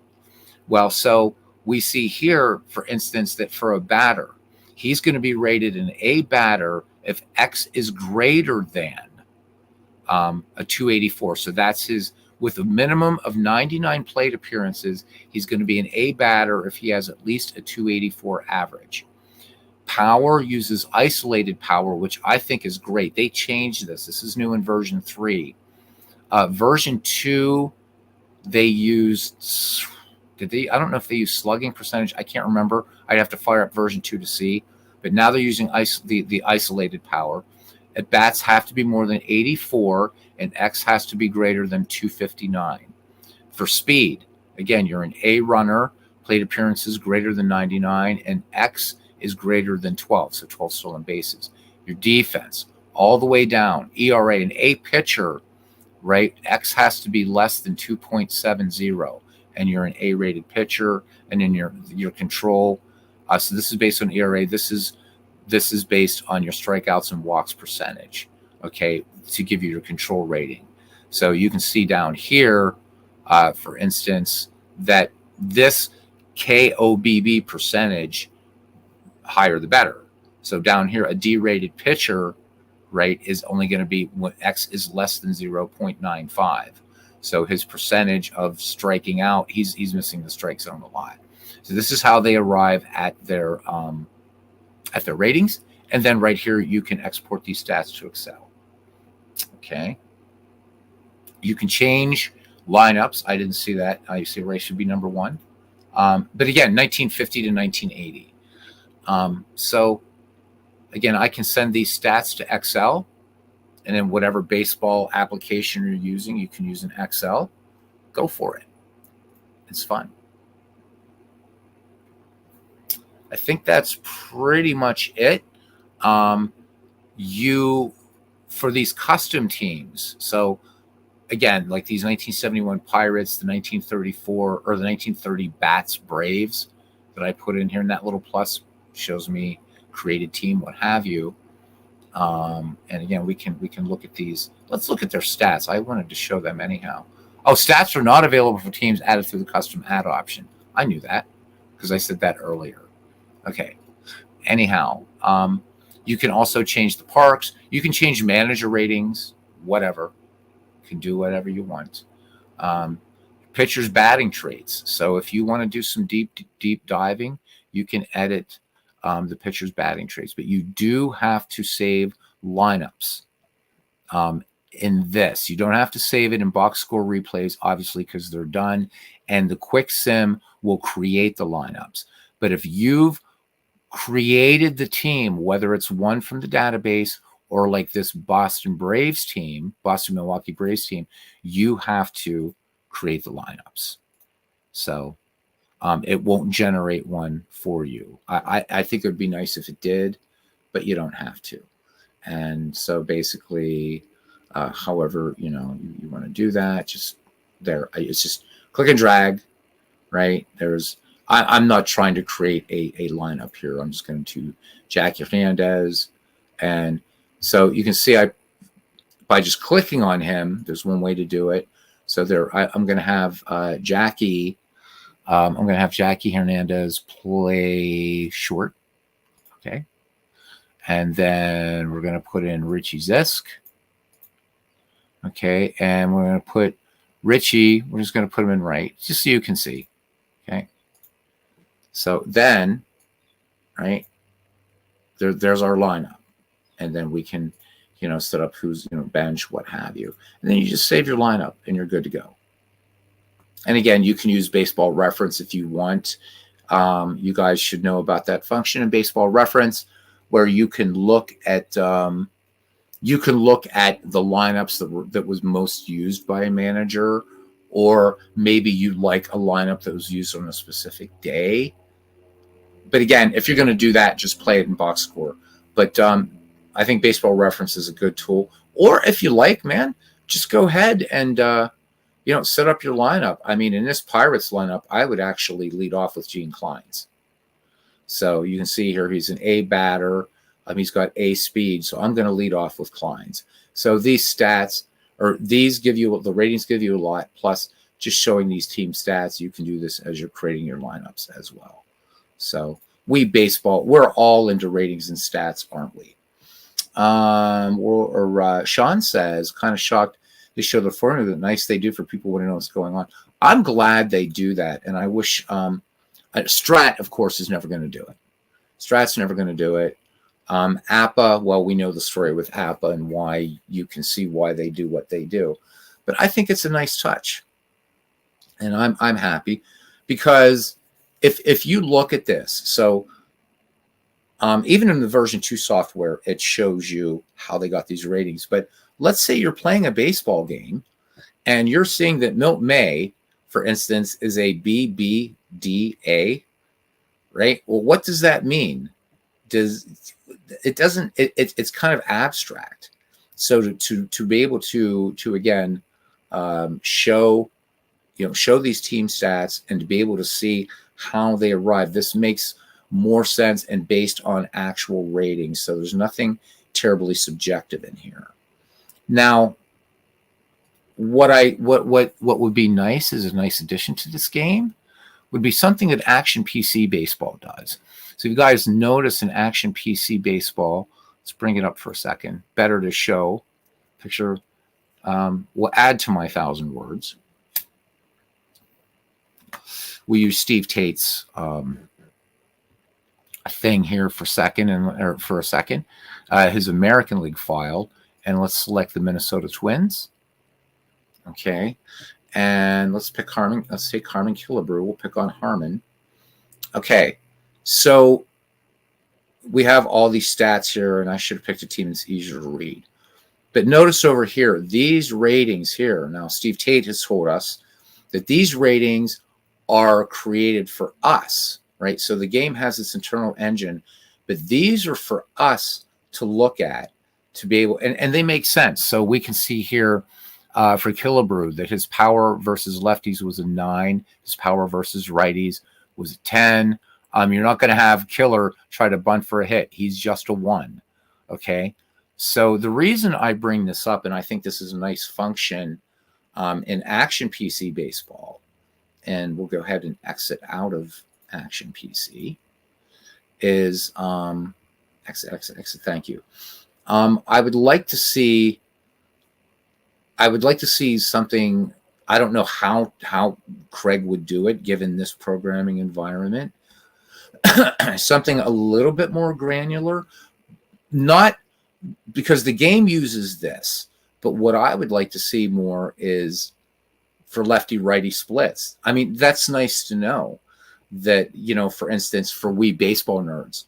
Well, so we see here, for instance, that for a batter, he's going to be rated an A batter if X is greater than a 284. So that's his, with a minimum of 99 plate appearances, he's going to be an A batter if he has at least a 284 average. Power uses isolated power, which I think is great. They changed this. This is new in version 3. Version 2, they used, I don't know if they used slugging percentage. I can't remember. I'd have to fire up version 2 to see. But now they're using the isolated power. At bats have to be more than 84, and X has to be greater than 259. For speed, again, you're an A runner, plate appearances greater than 99, and X is greater than 12, so 12 stolen bases. Your defense, all the way down, ERA, an A pitcher, right? X has to be less than 2.70, and you're an A-rated pitcher. And then your control. So this is based on ERA. This is based on your strikeouts and walks percentage, okay, to give you your control rating. So you can see down here, for instance, that this KOBB percentage, higher the better. So down here, a D-rated pitcher, right, is only going to be when X is less than 0.95. So his percentage of striking out, he's missing the strike zone a lot. So this is how they arrive at their ratings. And then right here, you can export these stats to Excel. Okay. You can change lineups. I didn't see that. You see Ray should be number 1. But again, 1950 to 1980. So again, I can send these stats to Excel, and then whatever baseball application you're using, you can use in Excel. Go for it. It's fun. I think that's pretty much it. For these custom teams, so again, like these 1971 Pirates, the 1934 or the 1930 Bats Braves that I put in here, and that little plus shows me created team, what have you. And again, we can look at these. Let's look at their stats. I wanted to show them anyhow. Oh, stats are not available for teams added through the custom add option. I knew that because I said that earlier. Okay. Anyhow, you can also change the parks. You can change manager ratings, whatever. You can do whatever you want. Pitchers' batting traits. So if you want to do some deep diving, you can edit the pitcher's batting traits. But you do have to save lineups in this. You don't have to save it in box score replays, obviously, because they're done. And the quick sim will create the lineups. But if you've created the team, whether it's one from the database or like this Boston Milwaukee Braves team, you have to create the lineups. So it won't generate one for you. I think it would be nice if it did, but you don't have to. And so basically, however, you want to do that, just there. It's just click and drag, right? I'm not trying to create a lineup here. I'm just going to Jackie Hernandez. And so you can see by just clicking on him, there's one way to do it. So I'm going to have Jackie. I'm going to have Jackie Hernandez play short. Okay. And then we're going to put in Richie Zisk. Okay, and we're going to put Richie, we're just going to put him in right, just so you can see. Okay, so then, right, there's our lineup. And then we can, set up who's, bench, what have you. And then you just save your lineup and you're good to go. And again, you can use Baseball Reference if you want. You guys should know about that function in Baseball Reference where you can look at the lineups that was most used by a manager, or maybe you like a lineup that was used on a specific day. But again, if you're going to do that, just play it in box score. But I think Baseball Reference is a good tool. Or if you like, man, just go ahead and set up your lineup. I mean, in this Pirates lineup, I would actually lead off with Gene Clines. So you can see here he's an A batter. He's got A speed, so I'm going to lead off with Clines. So these stats, or these give you, the ratings give you a lot, plus just showing these team stats, you can do this as you're creating your lineups as well. So we're all into ratings and stats, aren't we? Sean says, kind of shocked they show the formula. Nice they do for people who want to know what's going on. I'm glad they do that, and I wish Strat, of course, is never going to do it. Strat's never going to do it. Appa, well, we know the story with Appa and why you can see why they do what they do. But I think it's a nice touch, and I'm happy because if you look at this, so even in the version 2 software, it shows you how they got these ratings. But let's say you're playing a baseball game and you're seeing that Milt May, for instance, is a BBDA, right? Well, what does that mean? It's kind of abstract. So to be able to again show these team stats and to be able to see how they arrive, this makes more sense and based on actual ratings. So there's nothing terribly subjective in here. Now, what would be nice is a nice addition to this game would be something that Action PC Baseball does. So if you guys notice in Action PC Baseball, let's bring it up for a second. Better to show picture. We'll add to my 1,000 words. We use Steve Tate's thing here for a second, his American League file, and let's select the Minnesota Twins. Okay, and let's pick Harmon. Let's take Harmon Killebrew. We'll pick on Harmon. Okay, so we have all these stats here, and I should have picked a team that's easier to read. But notice over here, these ratings here. Now, Steve Tate has told us that these ratings are created for us, right? So the game has its internal engine, but these are for us to look at, to be able, and they make sense. So we can see here for Killebrew that his power versus lefties was a 9. His power versus righties was a 10. You're not going to have Killer try to bunt for a hit. He's just a 1. Okay. So the reason I bring this up, and I think this is a nice function in Action PC Baseball, and we'll go ahead and exit out of Action PC, is exit. Thank you. I would like to see something. I don't know how Craig would do it given this programming environment. Something a little bit more granular, not because the game uses this, but what I would like to see more is for lefty righty splits. I mean, that's nice to know that, for instance, for we baseball nerds,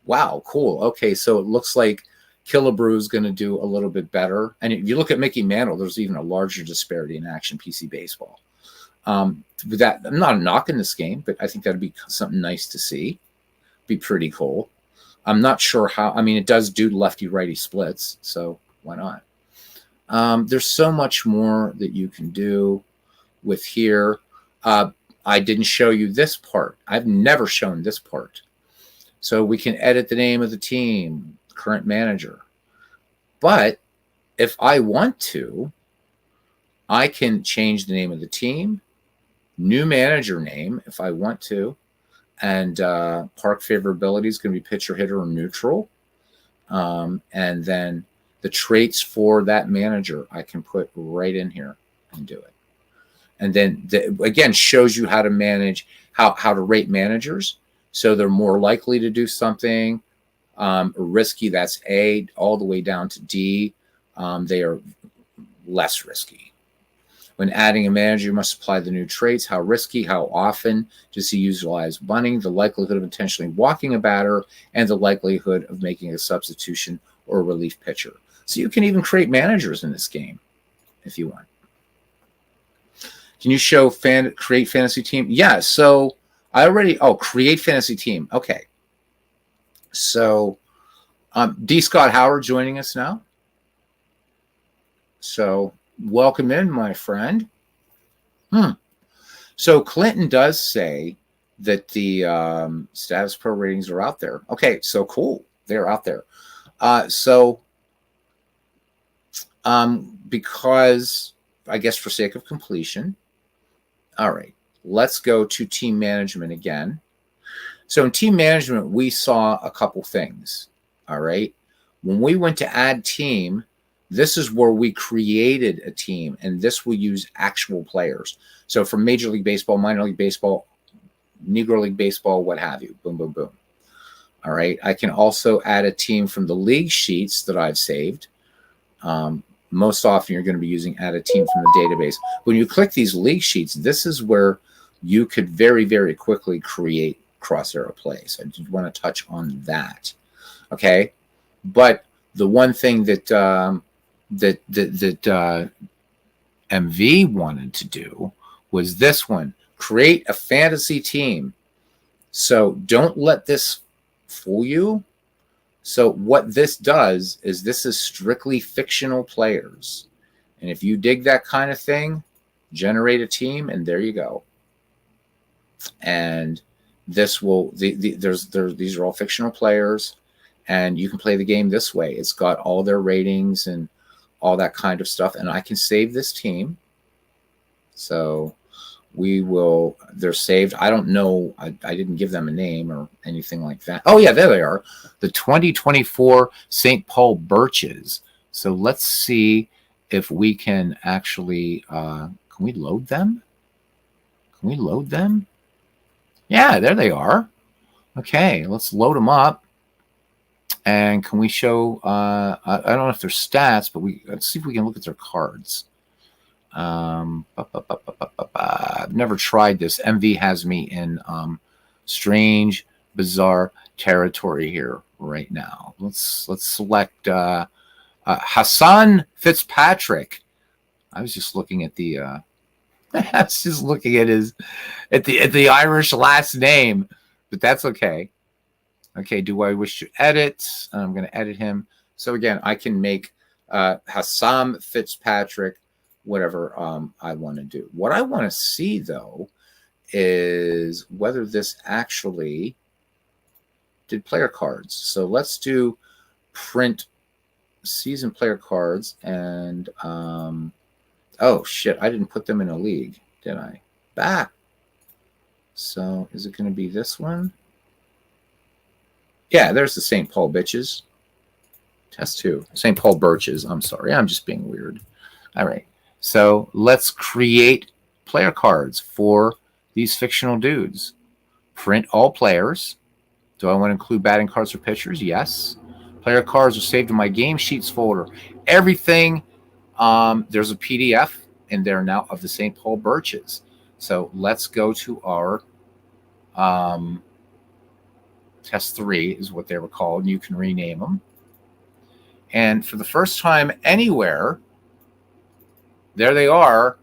wow, cool. Okay, so it looks like Killebrew is going to do a little bit better. And if you look at Mickey Mantle, there's even a larger disparity in Action PC Baseball. That I'm not knocking this game, but I think that'd be something nice to see. Be pretty cool. I'm not sure how. I mean, it does do lefty righty splits, so why not? There's so much more that you can do with here. I didn't show you this part. I've never shown this part. So we can edit the name of the team, current manager. But if I want to, I can change the name of the team, new manager name if I want to, and park favorability is going to be pitcher, hitter, or neutral. And then the traits for that manager I can put right in here and do it. And then again, shows you how to manage, how to rate managers. So they're more likely to do something risky. That's A, all the way down to D. They are less risky. When adding a manager, you must apply the new traits. How risky, how often does he utilize bunting, the likelihood of intentionally walking a batter, and the likelihood of making a substitution or a relief pitcher. So you can even create managers in this game if you want. Can you show create fantasy team? Yeah, so I already, create fantasy team. Okay. So D. Scott Howard joining us now. So welcome in, my friend. So Clinton does say that the status pro ratings are out there. Okay, so cool. They're out there. Because I guess for sake of completion, all right, let's go to team management again. So in team management, we saw a couple things. All right. When we went to add team, this is where we created a team, and this will use actual players. So from Major League Baseball, Minor League Baseball, Negro League Baseball, what have you. Boom, boom, boom. All right. I can also add a team from the league sheets that I've saved. Most often you're going to be using add a team from the database. When you click these league sheets, this is where you could very, very quickly create cross-arrow plays. I did want to touch on that. Okay. But the one thing that MV wanted to do was this one: create a fantasy team. So don't let this fool you. So what this does is this is strictly fictional players. And if you dig that kind of thing, generate a team, and there you go. And this will, these are all fictional players, and you can play the game this way. It's got all their ratings and all that kind of stuff. And I can save this team. So they're saved. I don't know. I didn't give them a name or anything like that. Oh yeah, there they are. The 2024 St. Paul Birches. So let's see if we can actually, can we load them? Can we load them? Yeah, there they are. Okay, let's load them up. And can we show, I don't know if they're stats, but let's see if we can look at their cards. I've never tried this. MV has me in strange, bizarre territory here right now. Let's select Hassan Fitzpatrick. I was just looking at the I was just looking at the Irish last name, but that's okay. Okay, do I wish to edit? I'm going to edit him. So again, I can make Hassan Fitzpatrick whatever I want to do. What I want to see, though, is whether this actually did player cards. So let's do print season player cards. And, oh, shit, I didn't put them in a league, did I? Bah! So is it going to be this one? Yeah, there's the St. Paul Bitches. Test 2. St. Paul Birches. I'm sorry. I'm just being weird. All right. So let's create player cards for these fictional dudes. Print all players. Do I want to include batting cards for pitchers? Yes. Player cards are saved in my game sheets folder. Everything, there's a PDF in there now of the St. Paul Birches. So let's go to our test 3 is what they were called, and you can rename them. And for the first time anywhere, there they are,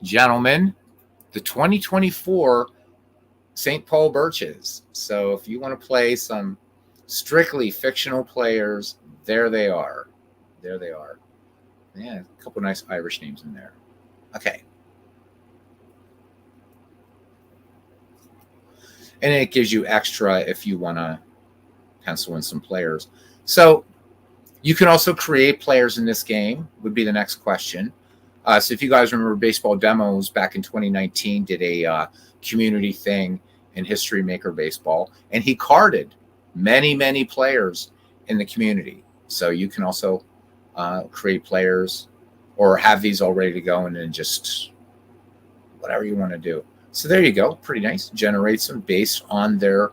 gentlemen, the 2024 St. Paul Birches. So if you want to play some strictly fictional players, there they are. There they are. Yeah, a couple nice Irish names in there. Okay. And it gives you extra if you want to pencil in some players. So you can also create players in this game, would be the next question. So if you guys remember Baseball Demos back in 2019 did a community thing in History Maker Baseball, and he carded many, many players in the community. So you can also create players or have these all ready to go and then just whatever you want to do. So there you go. Pretty nice. Generates them based on their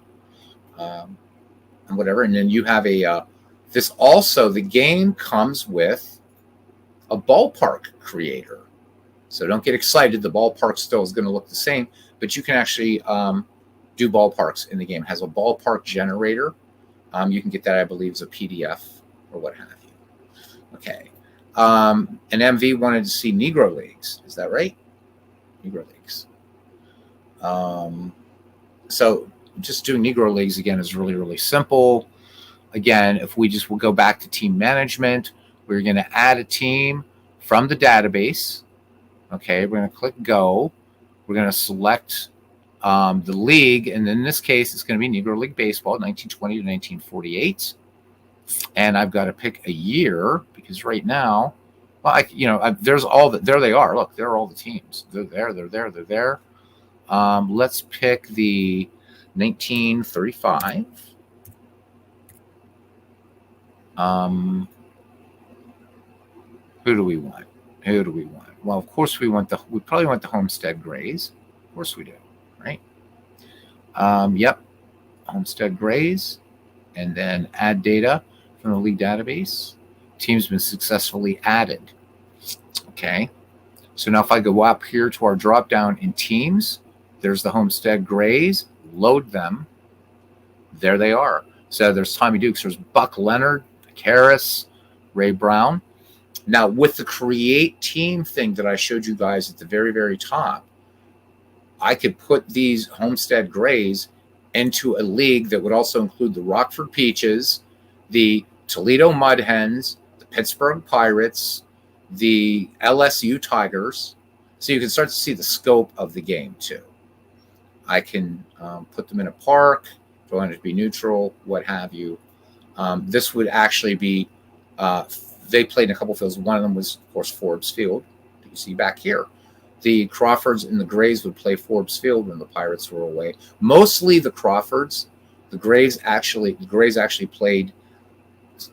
and whatever. And then you have this also, the game comes with a ballpark creator. So don't get excited. The ballpark still is going to look the same, but you can actually do ballparks in the game. It has a ballpark generator. You can get that, I believe, as a PDF or what have you. Okay. And MV wanted to see Negro Leagues. Is that right? Negro Leagues. So just doing Negro Leagues again is really, really simple. Again, if we just will go back to team management, we're going to add a team from the database. Okay, we're going to click go. We're going to select the league, and in this case, it's going to be Negro League Baseball, 1920 to 1948. And I've got to pick a year because right now, well, there's all the, there they are. Look, there are all the teams. They're there. They're there. They're there. Let's pick the 1935. Who do we want? Who do we want? Well, of course we probably want the Homestead Grays. Of course we do, right? Yep, Homestead Grays, and then add data from the league database. Team's been successfully added. Okay, so now if I go up here to our drop down in teams, there's the Homestead Grays. Load them. There they are. So there's Tommy Dukes. There's Buck Leonard, Harris, Ray Brown. Now, with the create team thing that I showed you guys at the very, very top, I could put these Homestead Grays into a league that would also include the Rockford Peaches, the Toledo Mud Hens, the Pittsburgh Pirates, the LSU Tigers. So you can start to see the scope of the game, too. I can put them in a park, if I want it to be neutral, what have you. This would actually be... they played in a couple fields. One of them was, of course, Forbes Field. You see back here. The Crawfords and the Grays would play Forbes Field when the Pirates were away. Mostly the Crawfords. The Grays actually played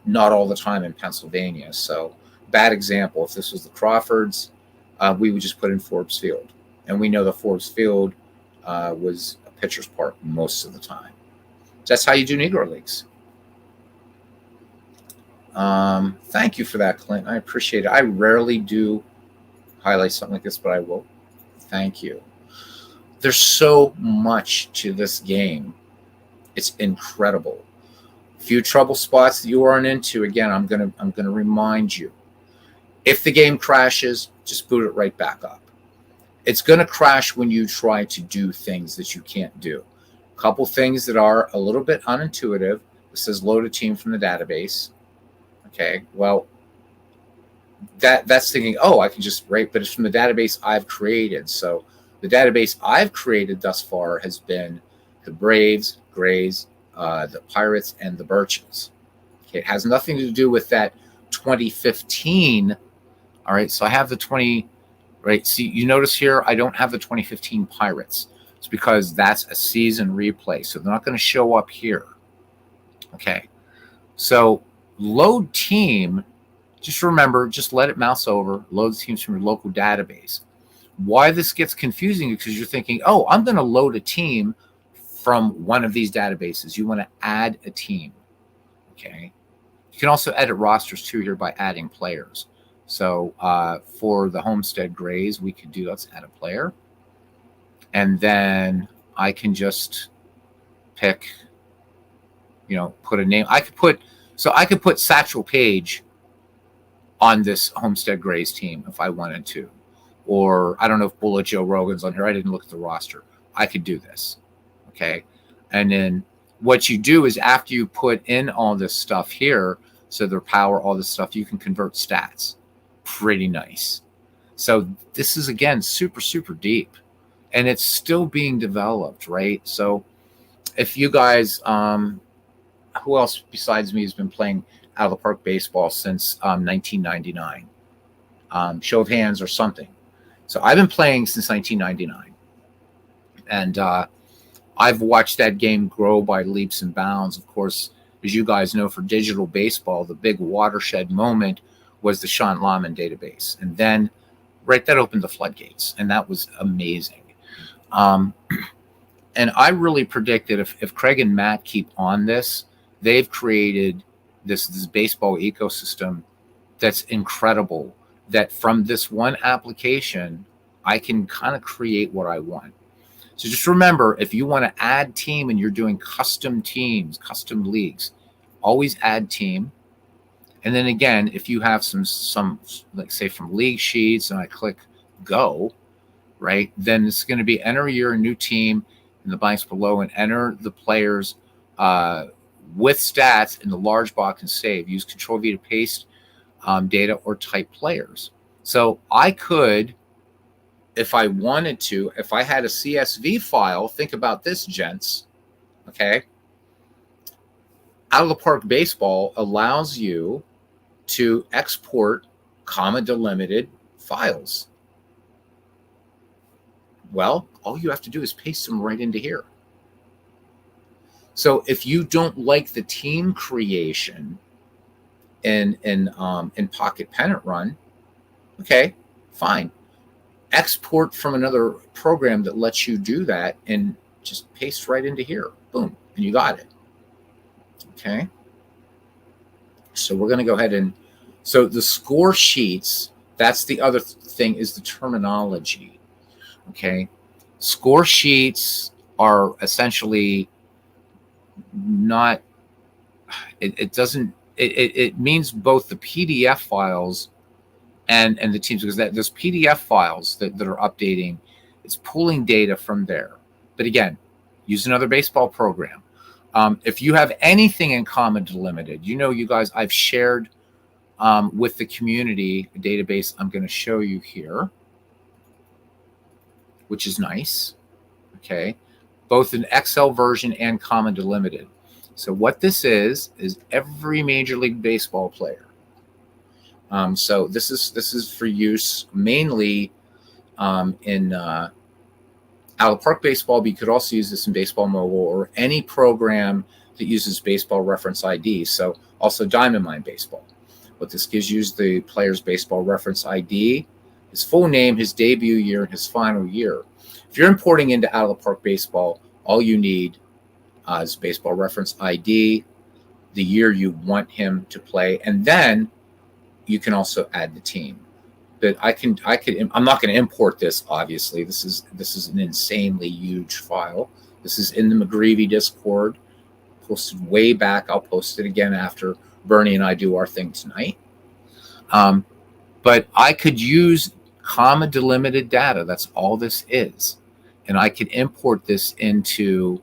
not all the time in Pennsylvania. So bad example. If this was the Crawfords, we would just put in Forbes Field. And we know the Forbes Field was a pitcher's park most of the time. That's how you do Negro Leagues. Thank you for that, Clint. I appreciate it. I rarely do highlight something like this, but I will. Thank you. There's so much to this game. It's incredible. Few trouble spots that you run into. Again, I'm gonna remind you. If the game crashes, just boot it right back up. It's gonna crash when you try to do things that you can't do. A couple things that are a little bit unintuitive. It says load a team from the database. Okay, well, that's thinking, oh, I can just write, but it's from the database I've created. So the database I've created thus far has been the Braves, Grays, the Pirates, and the Birches. Okay, it has nothing to do with that 2015. All right, so I have the 20, right? See, you notice here, I don't have the 2015 Pirates. It's because that's a season replay. So they're not going to show up here. Okay, so load team, just remember, just let it mouse over, load teams from your local database. Why this gets confusing is because you're thinking, oh, I'm going to load a team from one of these databases. You want to add a team. Okay. You can also edit rosters too here by adding players. So for the Homestead Grays, we could do, let's add a player. And then I can just pick, put a name. I could put Satchel Paige on this Homestead Grays team if I wanted to. Or I don't know if Bullet Joe Rogan's on here. I didn't look at the roster. I could do this. Okay. And then what you do is after you put in all this stuff here, so their power, all this stuff, you can convert stats. Pretty nice. So this is, again, super, super deep. And it's still being developed, right? So if you guys, who else besides me has been playing out of the park baseball since 1999? Show of hands or something. So I've been playing since 1999. And I've watched that game grow by leaps and bounds. Of course, as you guys know, for digital baseball, the big watershed moment was the Sean Lahman database. And then, right, that opened the floodgates, and that was amazing. Um, and I really predict that if Craig and Matt keep on this, they've created this baseball ecosystem that's incredible. That from this one application, I can kind of create what I want. So just remember, if you want to add team and you're doing custom teams, custom leagues, always add team. And then again, if you have some like say from league sheets and I click go, right, then it's going to be enter your new team in the blanks below and enter the players with stats in the large box and save. Use Control V to paste data or type players. So I could, if I wanted to, if I had a CSV file, think about this, gents, okay? Out of the Park Baseball allows you to export comma delimited files. Well, all you have to do is paste them right into here. So if you don't like the team creation in Pocket Pennant Run, okay, fine. Export from another program that lets you do that and just paste right into here. Boom, and you got it. Okay. So we're going to go ahead and, so the score sheets, that's the other thing, is the terminology. Okay. Score sheets are essentially not, it means both the PDF files and the teams, because those PDF files that are updating, it's pulling data from there. But again, use another baseball program. If you have anything in comma delimited, you guys, I've shared with the community a database I'm going to show you here, which is nice. Okay, both an Excel version and comma delimited. So what this is every Major League Baseball player. So this is for use mainly in out of Park Baseball, but you could also use this in Baseball Mobile or any program that uses Baseball Reference ID. So also Diamond Mine Baseball. What this gives you is the player's Baseball Reference ID, his full name, his debut year, and his final year. If you're importing into Out of the Park Baseball, all you need is Baseball Reference ID, the year you want him to play, and then you can also add the team. But I'm not going to import this, obviously. This is an insanely huge file. This is in the McGreevy Discord, posted way back. I'll post it again after Bernie and I do our thing tonight. But I could use comma delimited data. That's all this is. And I could import this into,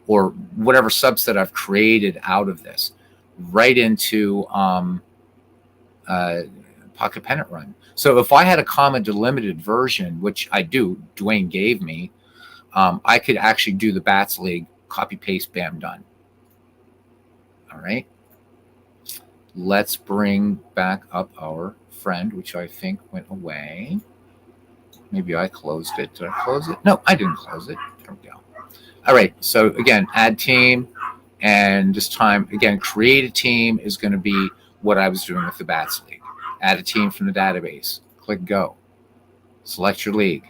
or whatever subset I've created out of this, right into Pocket Pennant Run. So if I had a comma delimited version, which I do, Dwayne gave me, I could actually do the Bats League, copy, paste, bam, done. All right. Let's bring back up our friend, which I think went away. Maybe I closed it. Did I close it? No, I didn't close it. There we go. All right. So again, add team. And this time, again, create a team is going to be what I was doing with the Bats League. Add a team from the database. Click go. Select your league.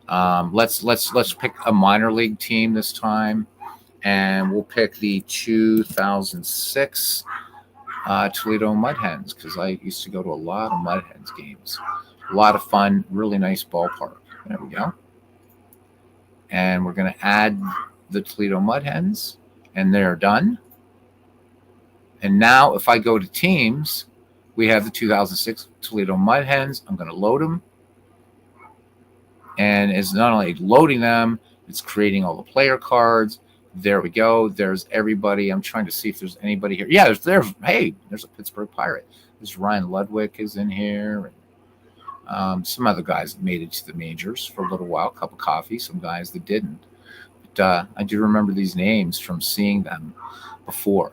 Let's pick a minor league team this time, and we'll pick the 2006 Toledo Mud Hens, because I used to go to a lot of Mud Hens games. A lot of fun, really nice ballpark. There we go. And we're going to add the Toledo Mud Hens, and they're done. And now if I go to teams, we have the 2006 Toledo Mud Hens. I'm going to load them. And it's not only loading them, it's creating all the player cards. There we go. There's everybody. I'm trying to see if there's anybody here. Yeah, hey, there's a Pittsburgh Pirate. There's Ryan Ludwig is in here. And some other guys that made it to the majors for a little while, a cup of coffee, some guys that didn't. But I do remember these names from seeing them before.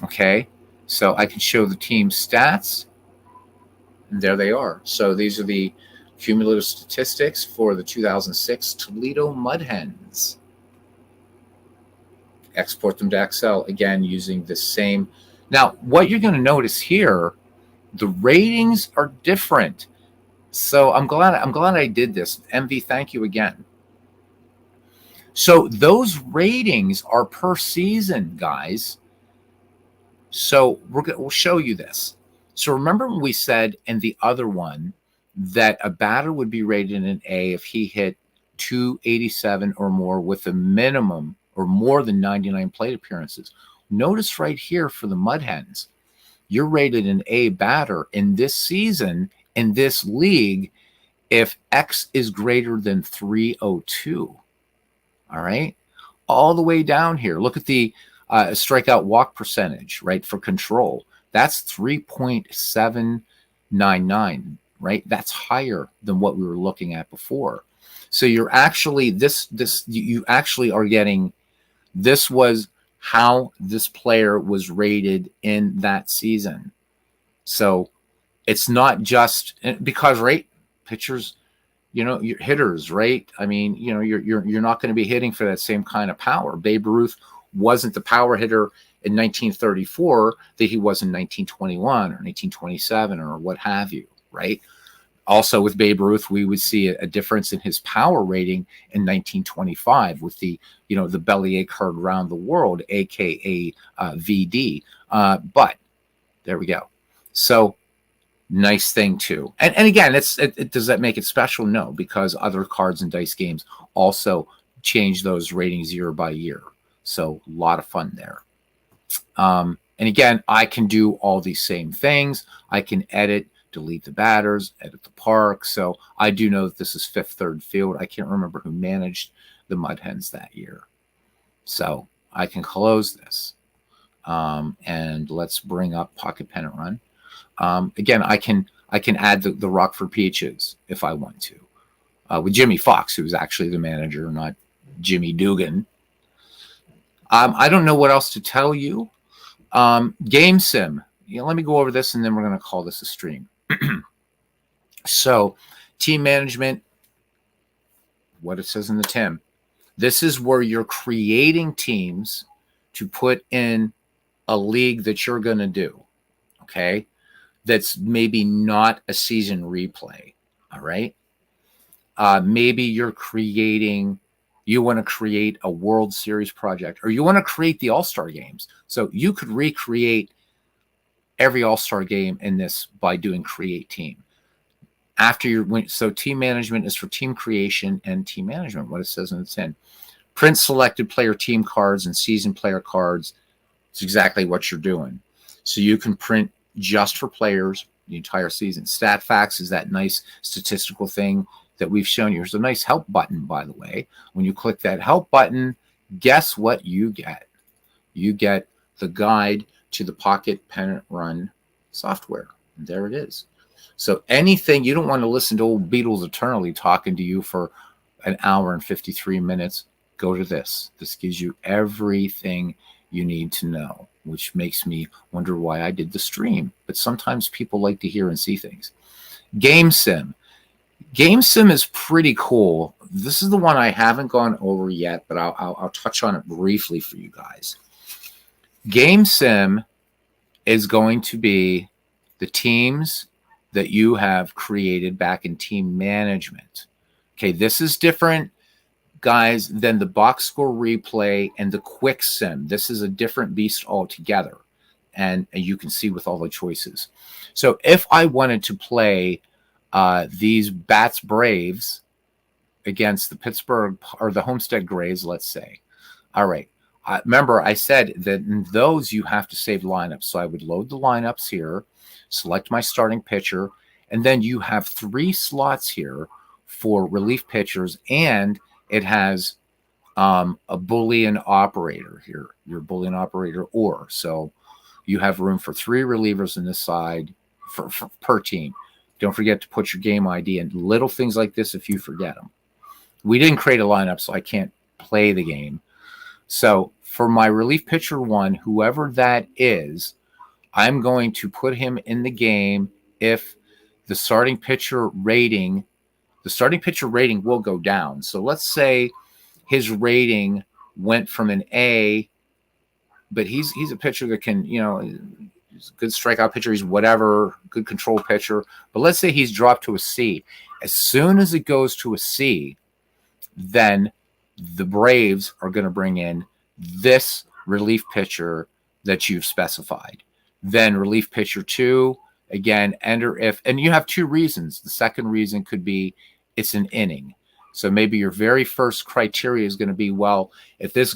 Okay. So I can show the team stats, and there they are. So these are the cumulative statistics for the 2006 Toledo Mud Hens. export them to Excel again using the same. Now, what you're going to notice here, the ratings are different. So I'm glad I did this. MV, thank you again. So those ratings are per season, guys. So we'll show you this. So remember when we said in the other one that a batter would be rated an A if he hit 287 or more with a minimum or more than 99 plate appearances. Notice right here for the Mud Hens, you're rated an A batter in this season, in this league, if X is greater than 302. All right. All the way down here. Look at the strikeout walk percentage, right, for control. That's 3.799, right? That's higher than what we were looking at before. So you're actually you actually are getting, this was how this player was rated in that season. So it's not just because, right, pitchers, your hitters, right? I mean, you're not going to be hitting for that same kind of power. Babe Ruth wasn't the power hitter in 1934 that he was in 1921 or 1927 or what have you, right? Also with Babe Ruth, we would see a difference in his power rating in 1925 with the bellyache heard around the world, aka VD. But there we go. So nice thing too. And again, does that make it special? No, because other cards and dice games also change those ratings year by year. So a lot of fun there. And again, I can do all these same things. I can edit, delete the batters, edit the park. So I do know that this is fifth, third field. I can't remember who managed the Mud Hens that year. So I can close this. And let's bring up Pocket Pennant Run. Again, I can add the Rockford Peaches if I want to, with Jimmy Fox, who's actually the manager, not Jimmy Dugan. I don't know what else to tell you. Game Sim. Let me go over this, and then we're going to call this a stream. So, team management, what it says in the TIM. This is where you're creating teams to put in a league that you're going to do, okay? That's maybe not a season replay, all right? Maybe you want to create a World Series project, or you want to create the All-Star games. So you could recreate every All-Star game in this by doing create team. So team management is for team creation and team management, what it says in the 10. Print selected player team cards and season player cards. It's exactly what you're doing. So you can print just for players the entire season. StatFacts is that nice statistical thing that we've shown you. There's a nice help button, by the way. When you click that help button, guess what you get? You get the guide to the Pocket Pennant Run software. And there it is. So anything, you don't want to listen to old Beatles eternally talking to you for an hour and 53 minutes, go to this. This gives you everything you need to know, which makes me wonder why I did the stream. But sometimes people like to hear and see things. Game Sim. Game Sim is pretty cool. This is the one I haven't gone over yet, but I'll touch on it briefly for you guys. Game Sim is going to be the teams that you have created back in team management. Okay, this is different, guys, than the box score replay and the quick sim. This is a different beast altogether, and you can see with all the choices. So if I wanted to play these Bats Braves against the Pittsburgh or the Homestead Grays, let's say, all right. Remember, I said that in those you have to save lineups. So I would load the lineups here, select my starting pitcher, and then you have 3 slots here for relief pitchers, and it has a Boolean operator here, your Boolean operator or. So you have room for 3 relievers on this side for per team. Don't forget to put your game ID in. Little things like this if you forget them. We didn't create a lineup, so I can't play the game. So for my relief pitcher 1, whoever that is, I'm going to put him in the game if the starting pitcher rating will go down. So let's say his rating went from an A but he's a pitcher that can, he's a good strikeout pitcher. He's whatever, good control pitcher. But let's say he's dropped to a C. As soon as it goes to a C, then the Braves are going to bring in this relief pitcher that you've specified. Then relief pitcher 2, again, enter if, and you have 2 reasons. The second reason could be it's an inning. So maybe your very first criteria is going to be, well, if this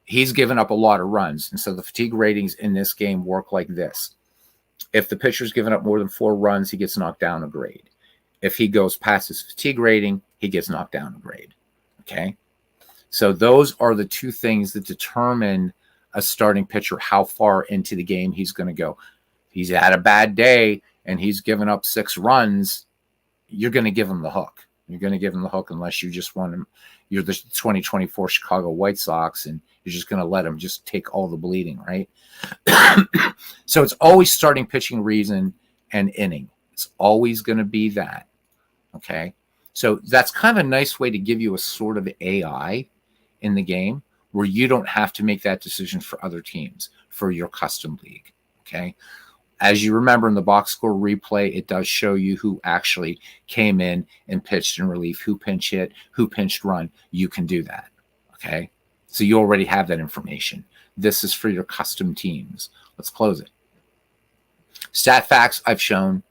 he's given up a lot of runs. And so the fatigue ratings in this game work like this. If the pitcher's given up more than 4 runs, he gets knocked down a grade. If he goes past his fatigue rating, he gets knocked down a grade. Okay? So those are the 2 things that determine a starting pitcher, how far into the game he's going to go. If he's had a bad day and he's given up 6 runs, you're going to give him the hook. You're going to give him the hook unless you just want him. You're the 2024 Chicago White Sox, and you're just going to let him just take all the bleeding, right? So it's always starting pitching reason and inning. It's always going to be that, okay? So that's kind of a nice way to give you a sort of AI in the game where you don't have to make that decision for other teams, for your custom league, okay? As you remember in the box score replay, it does show you who actually came in and pitched in relief, who pinch hit, who pinched run. You can do that, okay? So you already have that information. This is for your custom teams. Let's close it. Stat facts I've shown.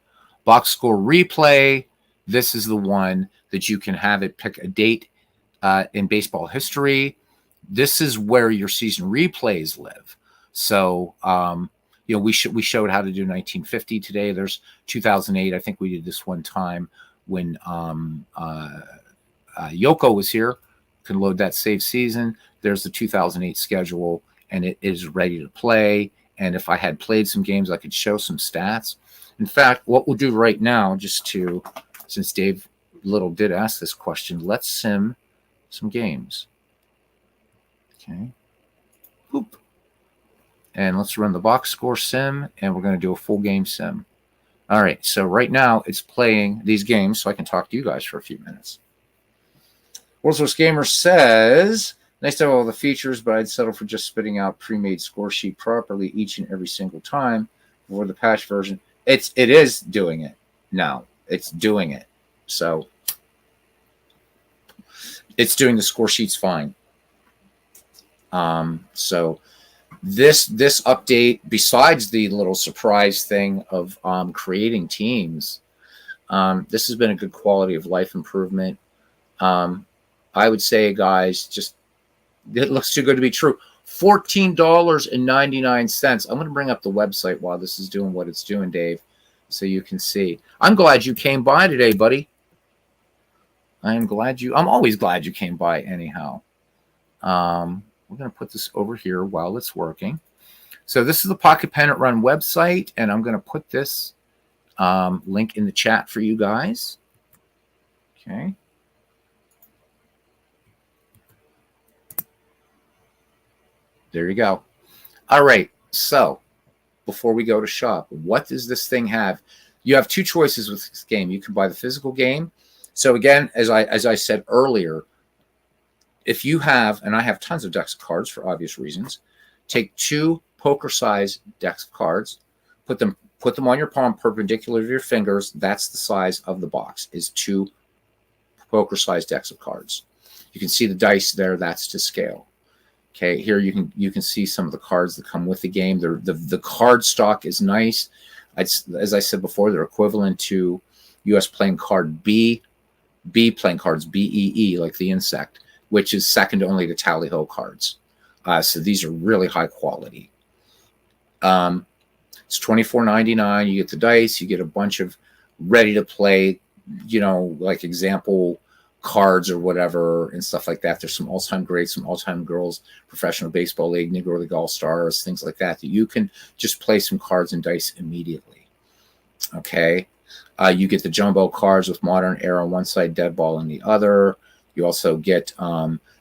Box score replay, this is the one that you can have it pick a date in baseball history. This is where your season replays live. So, we showed how to do 1950 today. There's 2008. I think we did this one time when Yoko was here. Can load that save season. There's the 2008 schedule, and it is ready to play. And if I had played some games, I could show some stats. In fact, what we'll do right now, since Dave Little did ask this question, let's sim some games. Okay. Boop. And let's run the box score sim, and we're going to do a full game sim. All right, so right now it's playing these games, so I can talk to you guys for a few minutes. World Source Gamer says, nice to have all the features, but I'd settle for just spitting out pre-made score sheet properly each and every single time for the patch version. It is doing it now. It's doing it. So it's doing the score sheets fine. So this update, besides the little surprise thing of creating teams, this has been a good quality of life improvement. I would say, guys, just it looks too good to be true. $14.99. I'm going to bring up the website while this is doing what it's doing, Dave, so you can see. I'm glad you came by today, buddy. I'm always glad you came by anyhow. We're going to put this over here while it's working. So this is the Pocket Pennant Run website, and I'm going to put this link in the chat for you guys. Okay. There you go. All right. So before we go to shop, what does this thing have? You have 2 choices with this game. You can buy the physical game. So again, as I said earlier, if you have, and I have tons of decks of cards for obvious reasons, take 2 poker-sized decks of cards, put them on your palm perpendicular to your fingers. That's the size of the box, is 2 poker-sized decks of cards. You can see the dice there. That's to scale. Okay, here you can see some of the cards that come with the game. The card stock is nice. As I said before, they're equivalent to U.S. playing card B playing cards, BEE, like the insect, which is second only to Tally Ho cards. So these are really high quality. It's $24.99. You get the dice. You get a bunch of ready to play, like example cards or whatever and stuff like that. There's some all-time greats, some all-time girls, Professional Baseball League, Negro League All-Stars, things like that you can just play some cards and dice immediately. Okay. You get the jumbo cards with Modern Era on one side, Dead Ball on the other. You also get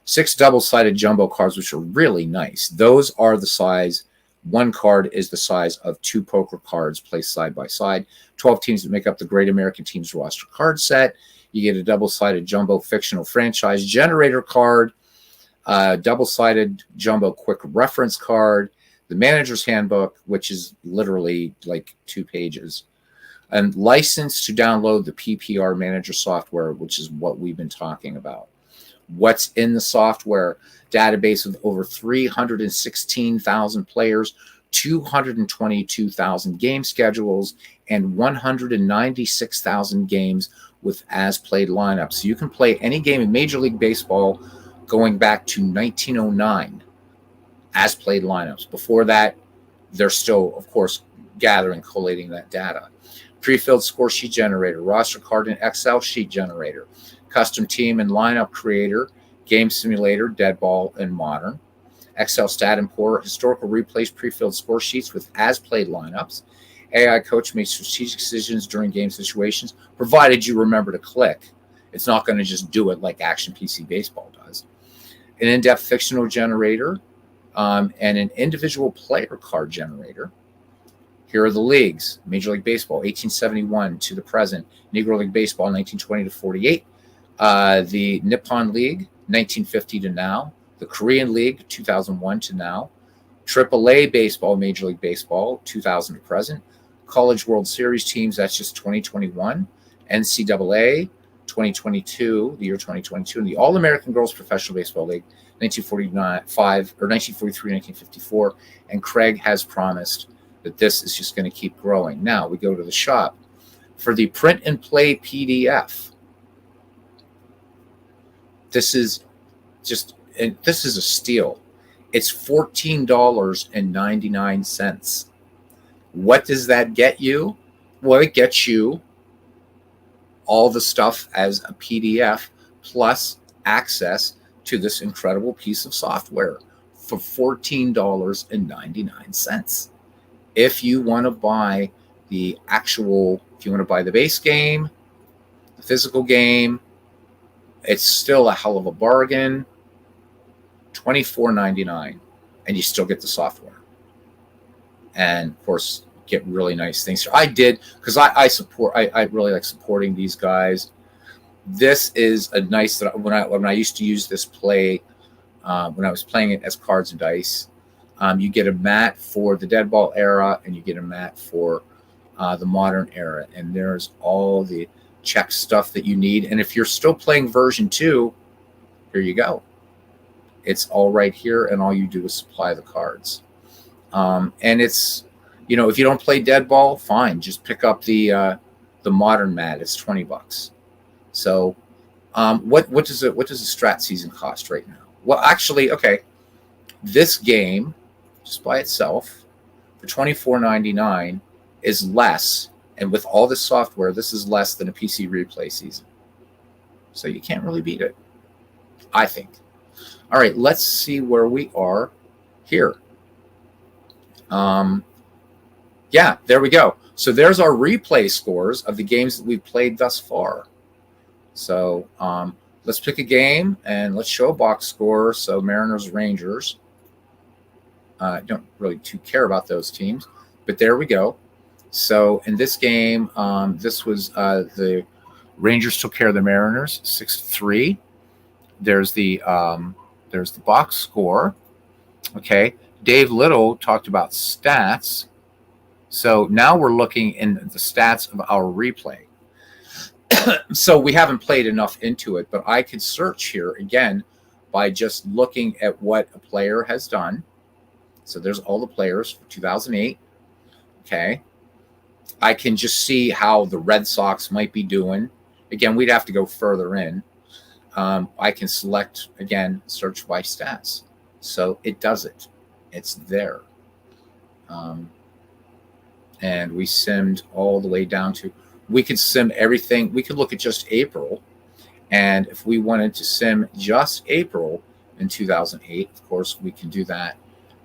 6 double-sided jumbo cards, which are really nice. Those are the size. One card is the size of 2 poker cards placed side by side. 12 teams that make up the Great American Teams roster card set. You get a double-sided jumbo fictional franchise generator card. double-sided jumbo quick reference card, the manager's handbook, which is literally like 2 pages, and license to download the PPR manager software, which is what we've been talking about. What's in the software? Database of over 316,000 players, 222,000 game schedules, and 196,000 games with as-played lineups. So you can play any game in Major League Baseball going back to 1909 as-played lineups. Before that, they're still, of course, gathering, collating that data. Pre-filled score sheet generator, roster card and Excel sheet generator, custom team and lineup creator, game simulator, dead ball, and modern. Excel stat importer, historical replays, pre-filled score sheets with as-played lineups. AI coach makes strategic decisions during game situations, provided you remember to click. It's not going to just do it like Action PC Baseball does. An in-depth fictional generator, and an individual player card generator. Here are the leagues: Major League Baseball, 1871 to the present. Negro League Baseball, 1920 to 48. The Nippon League, 1950 to now. The Korean League, 2001 to now. AAA Baseball, Major League Baseball, 2000 to present. College World Series teams, that's just 2021. NCAA, 2022, the year 2022. And the All-American Girls Professional Baseball League, 1943, 1954. And Craig has promised that this is just going to keep growing. Now we go to the shop. For the print and play PDF, this is a steal. It's $14.99. What does that get you? Well, it gets you all the stuff as a PDF plus access to this incredible piece of software for $14.99. If you want to buy if you want to buy the base game, the physical game, it's still a hell of a bargain. $24.99, and you still get the software. And of course, get really nice things. I did, because I really like supporting these guys. This is a nice, when I used to use this play, when I was playing it as cards and dice, you get a mat for the dead ball era, and you get a mat for the modern era. And there's all the check stuff that you need. And if you're still playing version 2, here you go. It's all right here, and all you do is supply the cards. And it's, if you don't play dead ball, fine. Just pick up the modern mat. It's $20. So what does a strat season cost right now? Well, actually, okay, this game just by itself for $24.99 is less, and with all this software, this is less than a PC replay season. So you can't really beat it, I think. All right, let's see where we are here. Yeah, there we go. So there's our replay scores of the games that we've played thus far. So let's pick a game and let's show a box score. So Mariners, Rangers. Don't really too care about those teams, but there we go. So in this game, this was the Rangers took care of the Mariners 6-3. There's the box score. Okay. Dave Little talked about stats. So now we're looking in the stats of our replay. So we haven't played enough into it, but I could search here again by just looking at what a player has done. So there's all the players for 2008. Okay. I can just see how the Red Sox might be doing. Again, we'd have to go further in. I can select, again, search by stats. So it does it. It's there. And we simmed all the way down to, we could sim everything. We could look at just April. And if we wanted to sim just April in 2008, of course, we can do that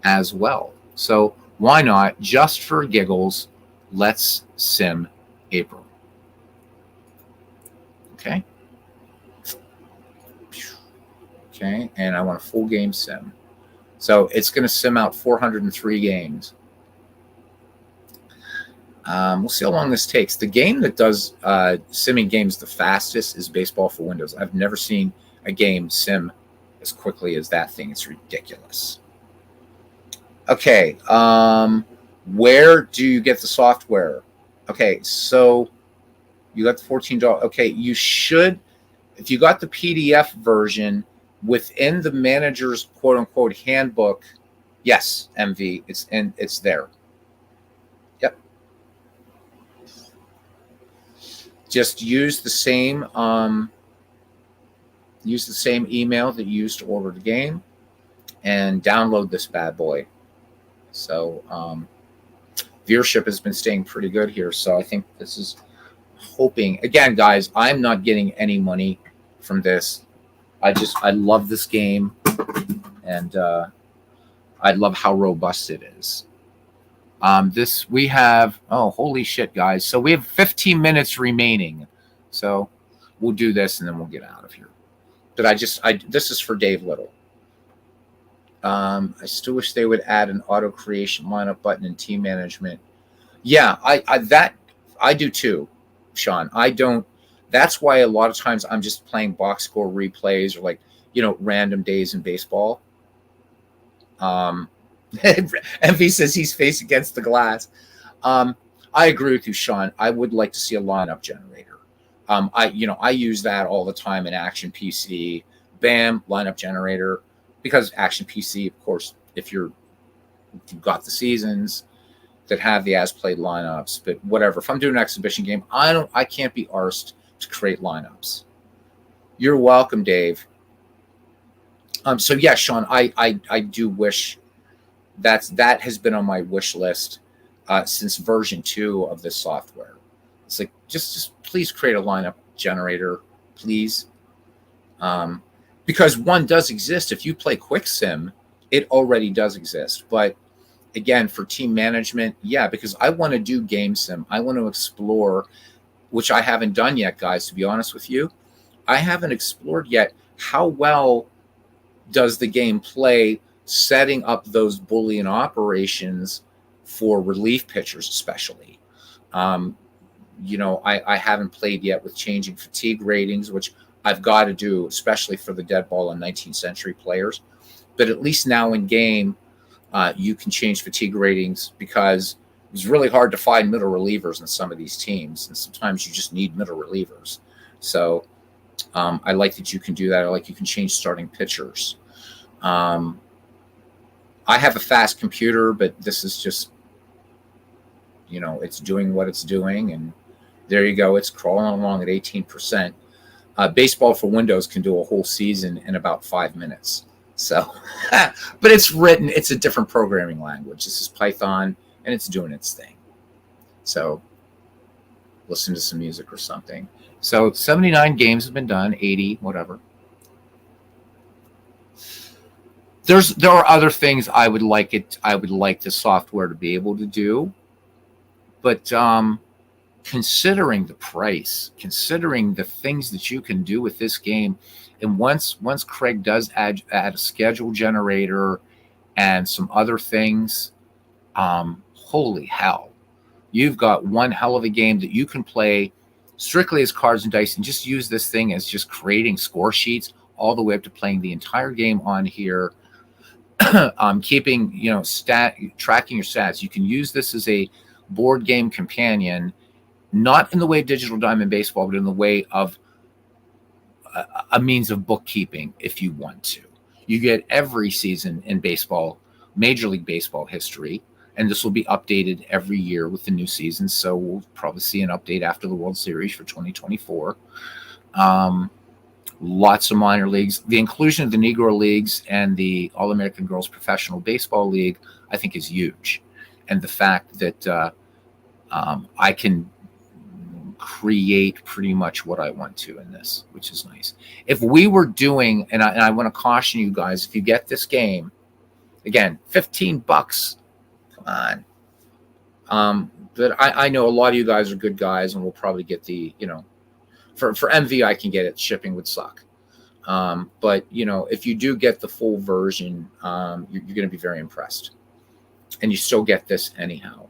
as well. So why not, just for giggles, let's sim April. Okay. Okay, and I want a full game sim. So it's going to sim out 403 games. We'll see how long this takes. The game that does simming games the fastest is Baseball for Windows. I've never seen a game sim as quickly as that thing. It's ridiculous. Okay. Where do you get the software? Okay, so you got the $14. Okay, you should, if you got the PDF version within the manager's quote unquote handbook. Yes, MV, it's there. Yep. Just use the same email that you used to order the game, and download this bad boy. So viewership has been staying pretty good here. So I think this is hoping, again, guys, I'm not getting any money from this. I love this game, and I love how robust it is. This we have. Oh, holy shit, guys! So we have 15 minutes remaining. So we'll do this, and then we'll get out of here. But this is for Dave Little. I still wish they would add an auto creation lineup button in team management. Yeah, I do too, Sean. I don't. That's why a lot of times I'm just playing box score replays or like, random days in baseball. MV says he's face against the glass. I agree with you, Sean. I would like to see a lineup generator. I use that all the time in Action PC. Bam, lineup generator. Because Action PC, of course, if you've got the seasons that have the as played lineups, but whatever. If I'm doing an exhibition game, I can't be arsed to create lineups. You're welcome, Dave. So yeah, Sean, I do wish that has been on my wish list since version 2 of this software. It's like just please create a lineup generator, please. Because one does exist. If you play QuickSim, it already does exist. But again, for team management, yeah, because I want to do game sim. I want to explore, which I haven't done yet, guys, to be honest with you. I haven't explored yet how well does the game play setting up those Boolean operations for relief pitchers, especially. I haven't played yet with changing fatigue ratings, which I've got to do, especially for the dead ball and 19th century players. But at least now in game, you can change fatigue ratings, because it was really hard to find middle relievers in some of these teams. And sometimes you just need middle relievers. So I like that you can do that. I like you can change starting pitchers. I have a fast computer, but this is just, it's doing what it's doing. And there you go. It's crawling along at 18%. Baseball for Windows can do a whole season in about 5 minutes. So, but it's a different programming language. This is Python, and it's doing its thing. So listen to some music or something. So 79 games have been done, 80, whatever. There are other things I would like the software to be able to do. But considering the price, considering the things that you can do with this game, and once Craig does add a schedule generator and some other things, holy hell, you've got one hell of a game that you can play strictly as cards and dice, and just use this thing as just creating score sheets all the way up to playing the entire game on here. Keeping, tracking your stats. You can use this as a board game companion, not in the way of Digital Diamond Baseball, but in the way of a means of bookkeeping if you want to. You get every season in baseball, Major League Baseball history, and this will be updated every year with the new season. So we'll probably see an update after the World Series for 2024. Lots of minor leagues. The inclusion of the Negro Leagues and the All-American Girls Professional Baseball League, I think, is huge. And the fact that I can create pretty much what I want to in this, which is nice. If we were doing, and I want to caution you guys, if you get this game, again, $15, come on. But I know a lot of you guys are good guys, and we'll probably get the, for MV, I can get it. Shipping would suck. But, if you do get the full version, you're going to be very impressed. And you still get this anyhow.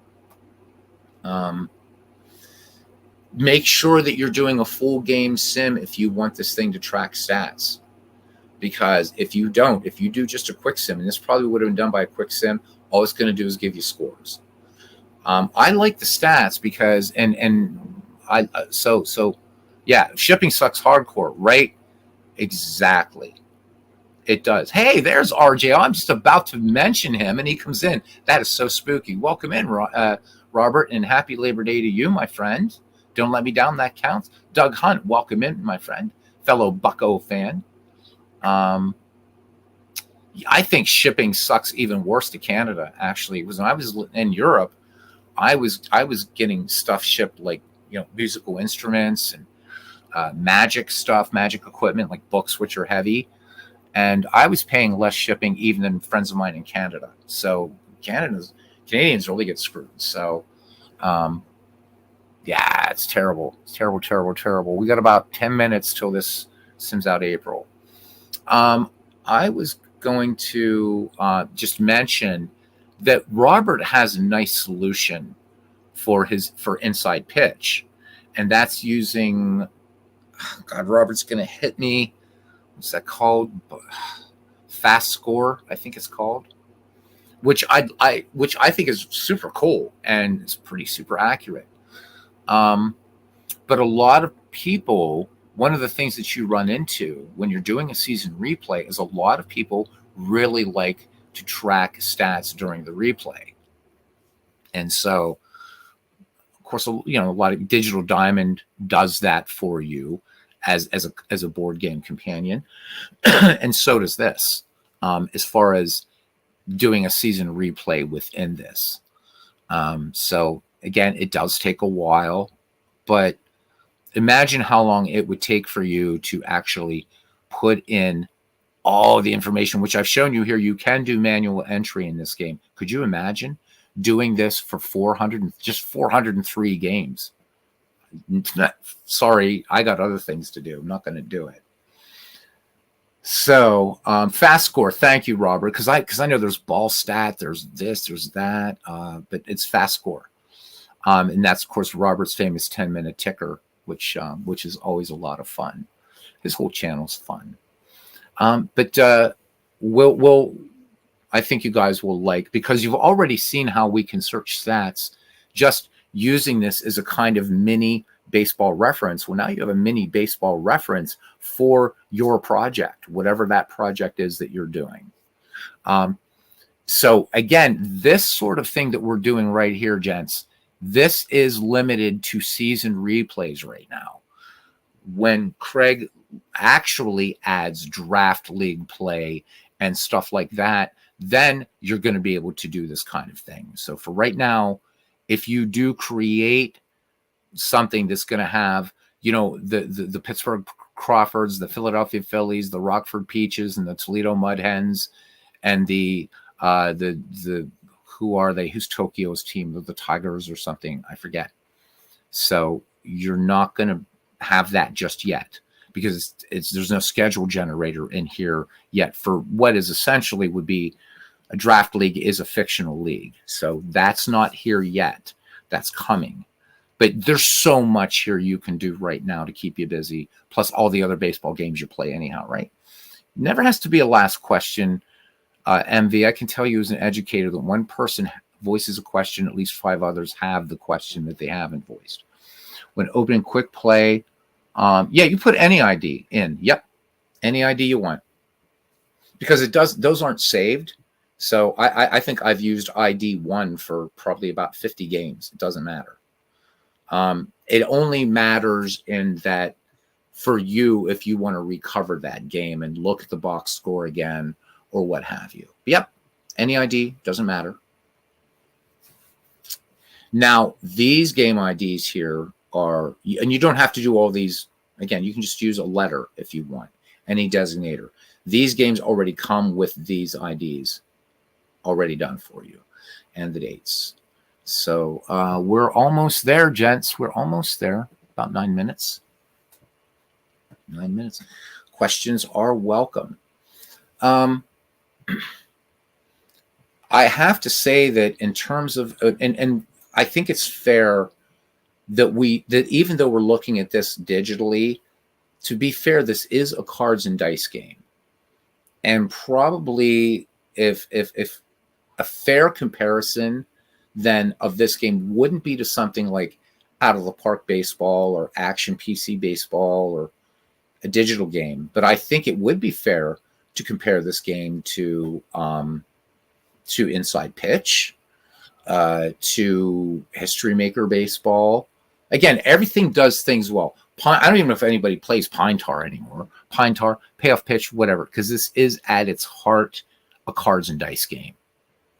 Make sure that you're doing a full game sim if you want this thing to track stats. because if you do just a quick sim, and this probably would have been done by a quick sim, all it's going to do is give you scores. I like the stats because yeah, shipping sucks hardcore, right? Exactly. It does. Hey, there's RJ. I'm just about to mention him, and he comes in. That is so spooky. Welcome in, Robert, and happy Labor Day to you, my friend. Don't let me down. That counts. Doug Hunt, welcome in, my friend, fellow Bucko fan. I think shipping sucks even worse to Canada. Actually, when I was in Europe, I was getting stuff shipped like musical instruments and magic stuff, magic equipment like books, which are heavy. And I was paying less shipping even than friends of mine in Canada. So Canadians really get screwed. So, yeah, it's terrible. It's terrible, terrible, terrible. We got about 10 minutes till this sim's out April. I was going to just mention that Robert has a nice solution for inside pitch, and that's using. God, Robert's going to hit me. What's that called? Fast Score, I think it's called, which I think is super cool and it's pretty super accurate. But a lot of people, one of the things that you run into when you're doing a season replay is a lot of people really like to track stats during the replay, and so of course a lot of Digital Diamond does that for you as a board game companion, and so does this. As far as doing a season replay within this. So again, it does take a while, but imagine how long it would take for you to actually put in all the information, which I've shown you here. You can do manual entry in this game. Could you imagine doing this for 403 games? Sorry, I got other things to do. I'm not going to do it. So Fast Score, thank you, Robert, because I know there's ball stat, there's this, there's that, but it's Fast Score, and that's of course Robert's famous 10-minute ticker, which is always a lot of fun. His whole channel's fun, but I think you guys will like, because you've already seen how we can search stats just using this as a kind of mini baseball reference. Well, now you have a mini baseball reference for your project, whatever that project is that you're doing. So again, this sort of thing that we're doing right here, gents, this is limited to season replays right now. When Craig actually adds draft league play and stuff like that, then you're going to be able to do this kind of thing. So for right now, if you do create something that's going to have, the Pittsburgh Crawfords, the Philadelphia Phillies, the Rockford Peaches, and the Toledo Mud Hens, and the who are they? Who's Tokyo's team? The Tigers or something? I forget. So you're not going to have that just yet, because there's no schedule generator in here yet for what is essentially would be a draft league is a fictional league. So that's not here yet. That's coming. But there's so much here you can do right now to keep you busy, plus all the other baseball games you play anyhow, right? Never has to be a last question, MV. I can tell you as an educator that one person voices a question, at least 5 others have the question that they haven't voiced. When opening quick play, yeah, you put any ID in. Yep, any ID you want. Because those aren't saved. So I think I've used ID 1 for probably about 50 games. It doesn't matter. It only matters in that for you if you want to recover that game and look at the box score again or what have you. Yep, any ID, doesn't matter. Now, these game IDs here are, and you don't have to do all these. Again, you can just use a letter if you want, any designator. These games already come with these IDs already done for you and the dates. So we're almost there, gents. We're almost there. About 9 minutes. 9 minutes. Questions are welcome. I have to say that in terms of, and I think it's fair that even though we're looking at this digitally, to be fair, this is a cards and dice game. And probably if a fair comparison then of this game wouldn't be to something like Out of the Park Baseball or Action PC Baseball or a digital game, but I think it would be fair to compare this game to Inside Pitch, to History Maker Baseball. Again, everything does things well. I don't even know if anybody plays Pine Tar anymore. Pine Tar, Payoff Pitch, whatever, because this is at its heart a cards and dice game.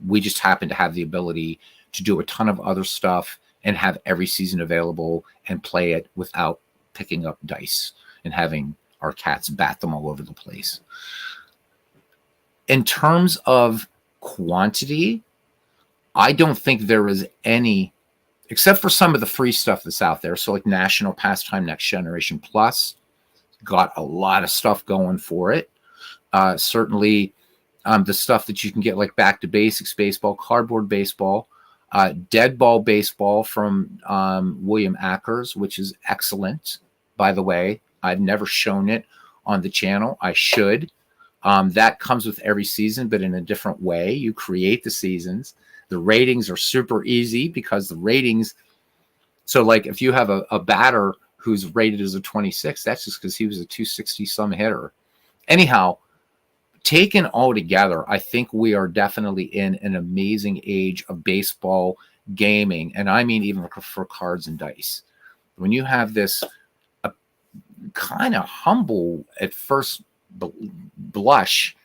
We just happen to have the ability to do a ton of other stuff and have every season available and play it without picking up dice and having our cats bat them all over the place. In terms of quantity, I don't think there is any, except for some of the free stuff that's out there. So like National Pastime Next Generation Plus got a lot of stuff going for it. Certainly the stuff that you can get like Back to Basics Baseball, Cardboard Baseball, Dead Ball Baseball from William Ackers, which is excellent, by the way. I've never shown it on the channel. I should. That comes with every season, but in a different way. You create the seasons. The ratings are super easy because the ratings. So, like, if you have a batter who's rated as a 26, that's just because he was a 260 some hitter. Anyhow, taken all together, I think we are definitely in an amazing age of baseball gaming, and I mean even for cards and dice. When you have this kind of humble at first blush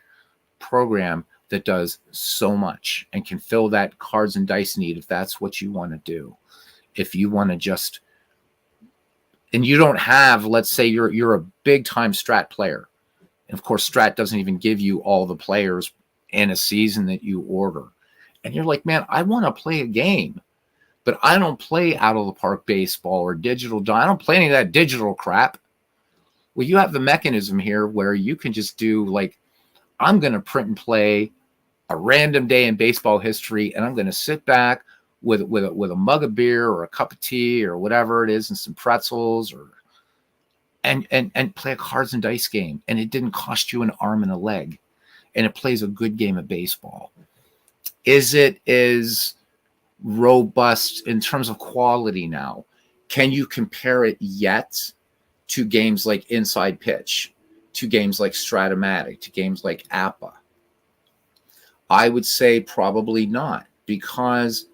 program that does so much and can fill that cards and dice need if that's what you want to do. If you want to just, and you don't have, let's say you're a big time Strat player. And of course, Strat doesn't even give you all the players in a season that you order. And you're like, man, I want to play a game, but I don't play Out of the Park Baseball or digital. I don't play any of that digital crap. Well, you have the mechanism here where you can just do like, I'm going to print and play a random day in baseball history, and I'm going to sit back with a mug of beer or a cup of tea or whatever it is and some pretzels and play a cards and dice game. And it didn't cost you an arm and a leg. And it plays a good game of baseball. Is it as robust in terms of quality now? Can you compare it yet to games like Inside Pitch, to games like Stratomatic, to games like APA? I would say probably not, because,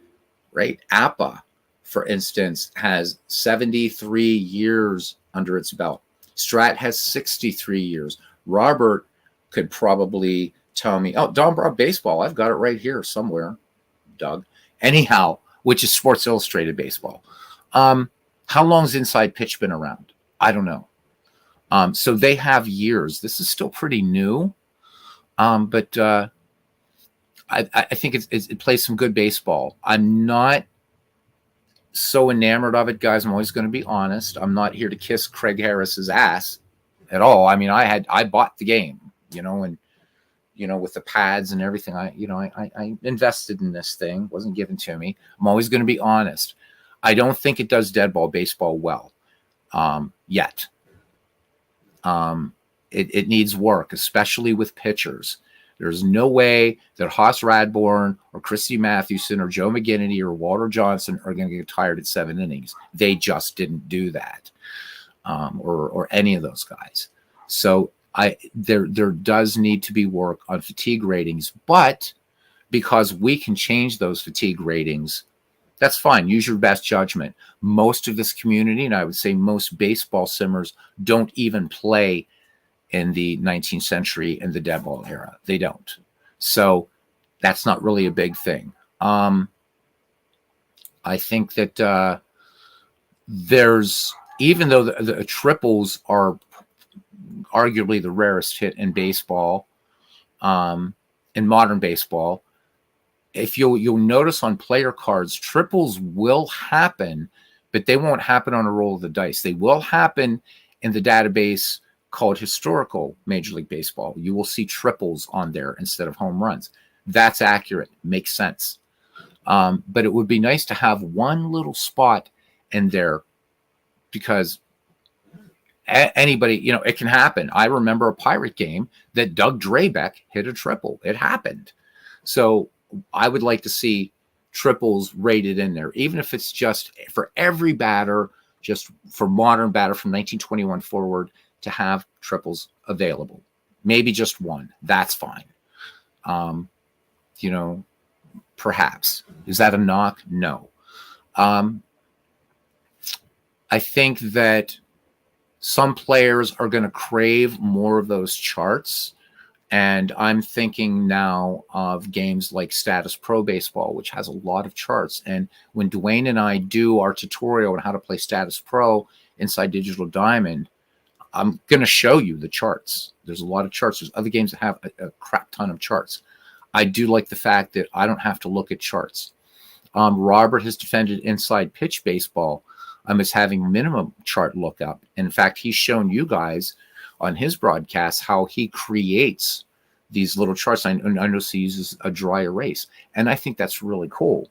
right, APA, for instance, has 73 years under its belt. Strat has 63 years. Robert could probably tell me, oh, Don Broad Baseball, I've got it right here somewhere, Doug. Anyhow, which is Sports Illustrated Baseball. How long's Inside Pitch been around? I don't know. So they have years. This is still pretty new, but I think it plays some good baseball. I'm not so enamored of it, guys. I'm always going to be honest. I'm not here to kiss Craig Harris's ass at all. I mean, I bought the game, and with the pads and everything. I invested in this thing. It wasn't given to me. I'm always going to be honest. I don't think it does dead ball baseball well yet. It needs work, especially with pitchers. There's no way that Hoss Radbourn or Christy Mathewson or Joe McGinnity or Walter Johnson are going to get tired at 7 innings. They just didn't do that, or any of those guys. So there does need to be work on fatigue ratings, but because we can change those fatigue ratings, that's fine. Use your best judgment. Most of this community, and I would say most baseball simmers, don't even play in the 19th century and the dead ball era. They don't. So that's not really a big thing. I think that there's, even though the triples are arguably the rarest hit in baseball, in modern baseball, if you'll notice on player cards, triples will happen, but they won't happen on a roll of the dice. They will happen in the database called Historical Major League Baseball. You will see triples on there instead of home runs. That's accurate. Makes sense. But it would be nice to have one little spot in there, because Anybody, it can happen. I remember a Pirate game that Doug Drabeck hit a triple. It happened. So I would like to see triples rated in there, even if it's just for every batter, just for modern batter from 1921 forward, to have triples available. Maybe just one. That's fine. Perhaps. Is that a knock? No. I think that some players are going to crave more of those charts. And I'm thinking now of games like Status Pro Baseball, which has a lot of charts. And when Dwayne and I do our tutorial on how to play Status Pro inside Digital Diamond, I'm going to show you the charts. There's a lot of charts. There's other games that have a crap ton of charts. I do like the fact that I don't have to look at charts. Robert has defended Inside Pitch Baseball as having minimum chart lookup. In fact, he's shown you guys on his broadcast how he creates these little charts. I notice he uses a dry erase, and I think that's really cool.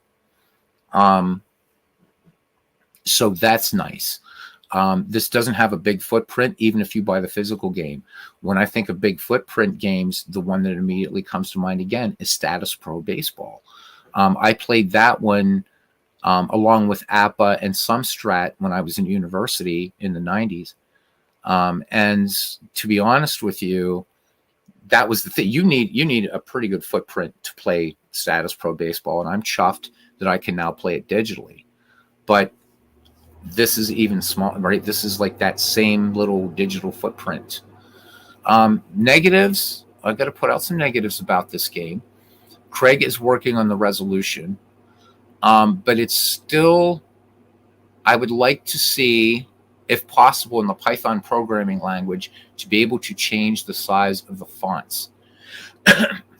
So that's nice. This doesn't have a big footprint, even if you buy the physical game. When I think of big footprint games, the one that immediately comes to mind again is Status Pro Baseball. I played that one along with APA and some Strat when I was in university in the 90s. And to be honest with you, that was the thing. You need a pretty good footprint to play Status Pro Baseball, and I'm chuffed that I can now play it digitally. But this is even small, right? This is like that same little digital footprint. Negatives, I've got to put out some negatives about this game. Craig is working on the resolution, but it's still, I would like to see, if possible, in the Python programming language, to be able to change the size of the fonts.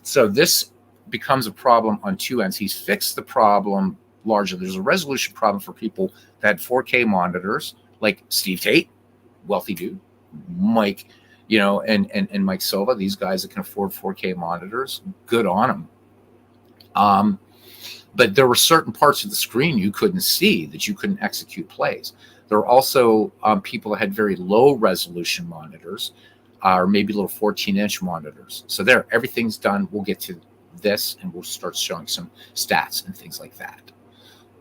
So this becomes a problem on two ends. He's fixed the problem largely. There's a resolution problem for people that had 4K monitors, like Steve Tate, wealthy dude, Mike, and Mike Silva, these guys that can afford 4K monitors, good on them. But there were certain parts of the screen you couldn't see, that you couldn't execute plays. There were also people that had very low resolution monitors, or maybe little 14-inch monitors. So there, everything's done. We'll get to this, and we'll start showing some stats and things like that.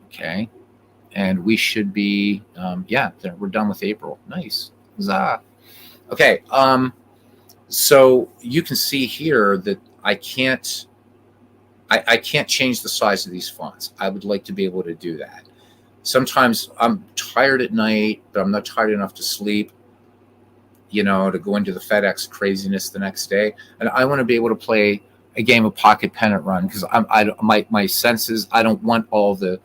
Okay, and we should be, we're done with April. Nice. Huzzah. Okay, so you can see here that I can't change the size of these fonts. I would like to be able to do that. Sometimes I'm tired at night, but I'm not tired enough to sleep, to go into the FedEx craziness the next day. And I want to be able to play a game of Pocket Pennant Run, because my senses, I don't want all the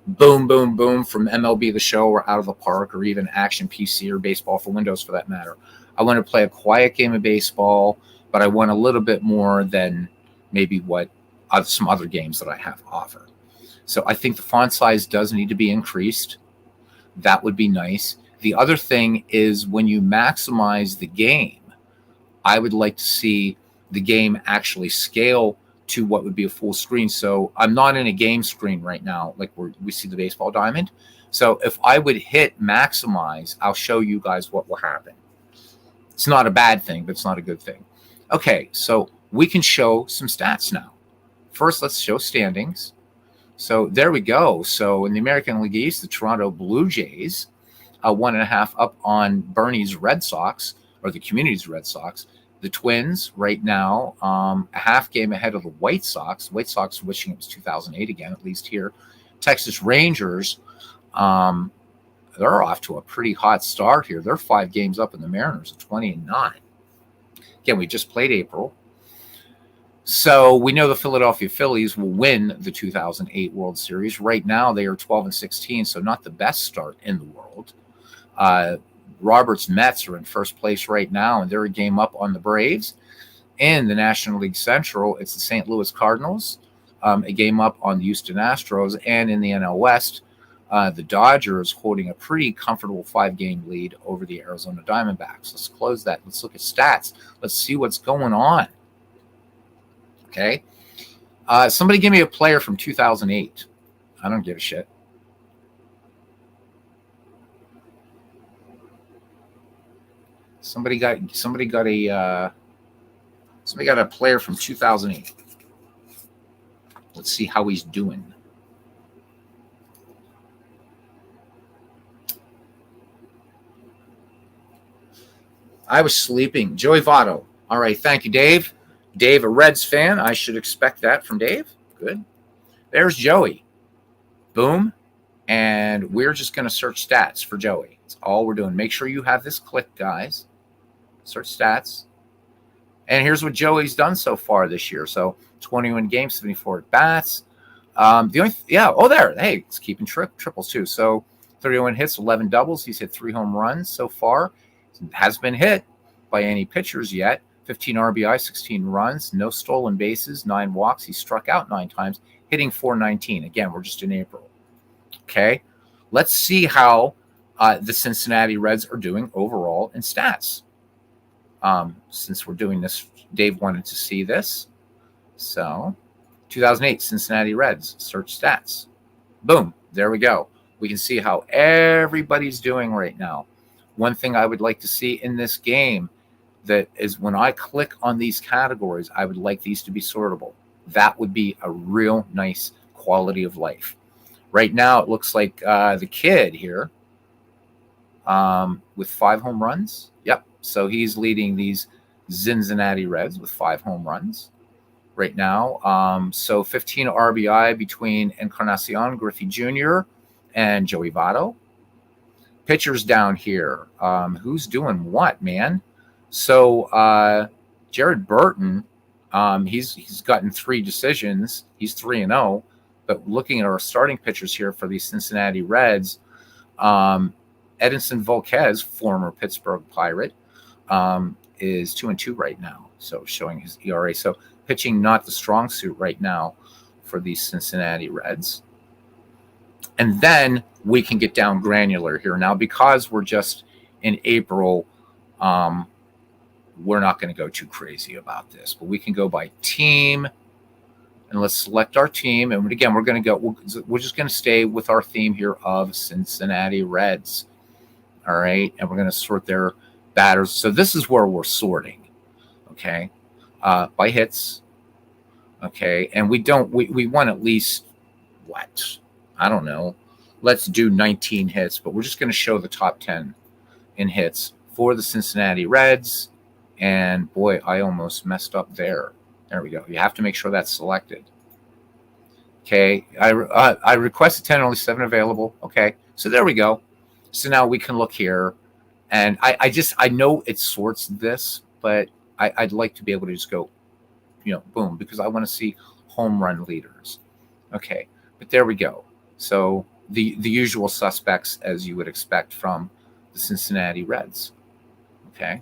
boom, boom, boom from MLB The Show or Out of the Park, or even Action PC or Baseball for Windows for that matter. I want to play a quiet game of baseball, but I want a little bit more than maybe what some other games that I have offer. So I think the font size does need to be increased. That would be nice. The other thing is, when you maximize the game, I would like to see the game actually scale to what would be a full screen. So I'm not in a game screen right now, like we see the baseball diamond. So if I would hit maximize, I'll show you guys what will happen. It's not a bad thing, but it's not a good thing. Okay, so we can show some stats now. First, let's show standings. So there we go. So in the American League East, the Toronto Blue Jays, 1.5 up on Bernie's Red Sox, or the Community's Red Sox. The Twins right now, a half game ahead of the White Sox. White Sox wishing it was 2008 again, at least here. Texas Rangers, they're off to a pretty hot start here. They're 5 games up in the Mariners at 20-9. Again, we just played April. So we know the Philadelphia Phillies will win the 2008 World Series. Right now, they are 12-16, so not the best start in the world. Robert's Mets are in first place right now, and they're a game up on the Braves. In the National League Central, it's the St. Louis Cardinals, a game up on the Houston Astros. And in the NL West, the Dodgers holding a pretty comfortable 5-game lead over the Arizona Diamondbacks. Let's close that. Let's look at stats. Let's see what's going on. Okay. Somebody give me a player from 2008. I don't give a shit. Somebody got a player from 2008. Let's see how he's doing. I was sleeping. Joey Votto. All right, thank you, Dave. Dave, a Reds fan. I should expect that from Dave. Good. There's Joey. Boom. And we're just going to search stats for Joey. That's all we're doing. Make sure you have this clicked, guys. Search stats. And here's what Joey's done so far this year. So 21 games, 74 at bats. There. Hey, it's keeping triples too. So 31 hits, 11 doubles. He's hit 3 home runs so far. Hasn't been hit by any pitchers yet. 15 RBI, 16 runs, no stolen bases, 9 walks. He struck out 9 times, hitting .419. Again, we're just in April. Okay, let's see how the Cincinnati Reds are doing overall in stats. Since we're doing this, Dave wanted to see this. So 2008 Cincinnati Reds, search stats. Boom, there we go. We can see how everybody's doing right now. One thing I would like to see in this game that is when I click on these categories, I would like these to be sortable. That would be a real nice quality of life. Right now, it looks like the kid here with 5 home runs. Yep. So he's leading these Cincinnati Reds with 5 home runs right now. So 15 RBI between Encarnacion Griffey Jr. and Joey Votto. Pitchers down here. Who's doing what, man? So Jared Burton, he's gotten 3 decisions. He's 3-0. But looking at our starting pitchers here for the Cincinnati Reds, Edinson Volquez, former Pittsburgh Pirate, is 2-2 right now. So showing his ERA. So pitching not the strong suit right now for the Cincinnati Reds. And then we can get down granular here. Now, because we're just in April, we're not going to go too crazy about this. But we can go by team. And let's select our team. And again, we're going to go. We're just going to stay with our theme here of Cincinnati Reds. All right. And we're going to sort their batters. So this is where we're sorting. Okay. By hits. Okay. And we want at least what? I don't know. Let's do 19 hits, but we're just going to show the top 10 in hits for the Cincinnati Reds. And boy, I almost messed up there. There we go. You have to make sure that's selected. Okay. I requested 10, only 7 available. Okay. So there we go. So now we can look here. And I know it sorts this, but I'd like to be able to just go, boom, because I want to see home run leaders. Okay. But there we go. So the usual suspects, as you would expect from the Cincinnati Reds. Okay.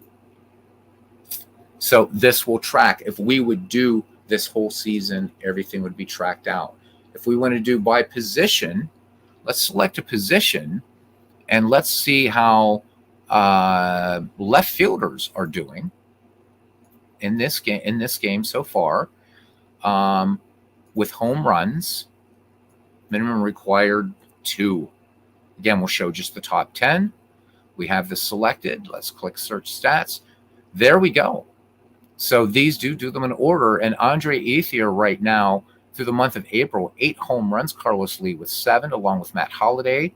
So this will track. If we would do this whole season, everything would be tracked out. If we want to do by position, let's select a position and let's see how left fielders are doing in this game so far, with home runs. Minimum required 2. Again, we'll show just the top 10. We have this selected. Let's click search stats. There we go. So these do them in order. And Andre Ethier right now, through the month of April, 8 home runs. Carlos Lee with 7, along with Matt Holliday.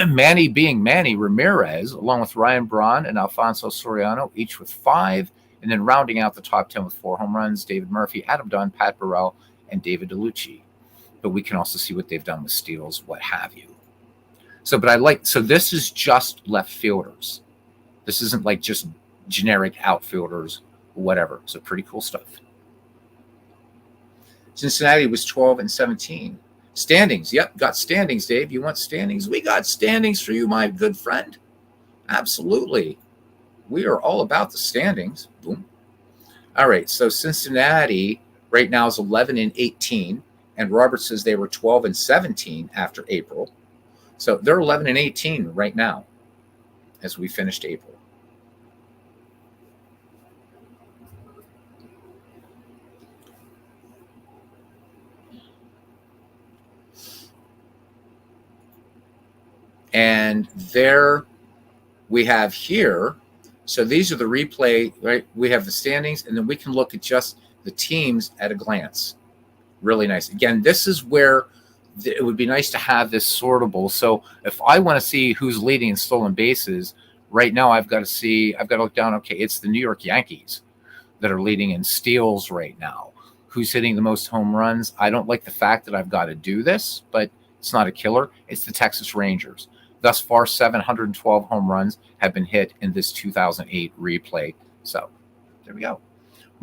Manny Ramirez, along with Ryan Braun and Alfonso Soriano, each with 5. And then rounding out the top 10 with 4 home runs, David Murphy, Adam Dunn, Pat Burrell, and David DeLucci. But we can also see what they've done with steals, what have you. So this is just left fielders. This isn't like just generic outfielders, whatever. So pretty cool stuff. Cincinnati was 12-17. Standings. Yep, got standings, Dave. You want standings? We got standings for you, my good friend. Absolutely. We are all about the standings. Boom. All right, so Cincinnati right now is 11-18. And Robert says they were 12-17 after April. So they're 11-18 right now as we finished April. And there we have here. So these are the replay, right? We have the standings, and then we can look at just the teams at a glance. Really nice. Again, this is where it would be nice to have this sortable. So if I want to see who's leading in stolen bases, right now I've got to look down, okay, it's the New York Yankees that are leading in steals right now. Who's hitting the most home runs? I don't like the fact that I've got to do this, but it's not a killer. It's the Texas Rangers. Thus far, 712 home runs have been hit in this 2008 replay. So there we go.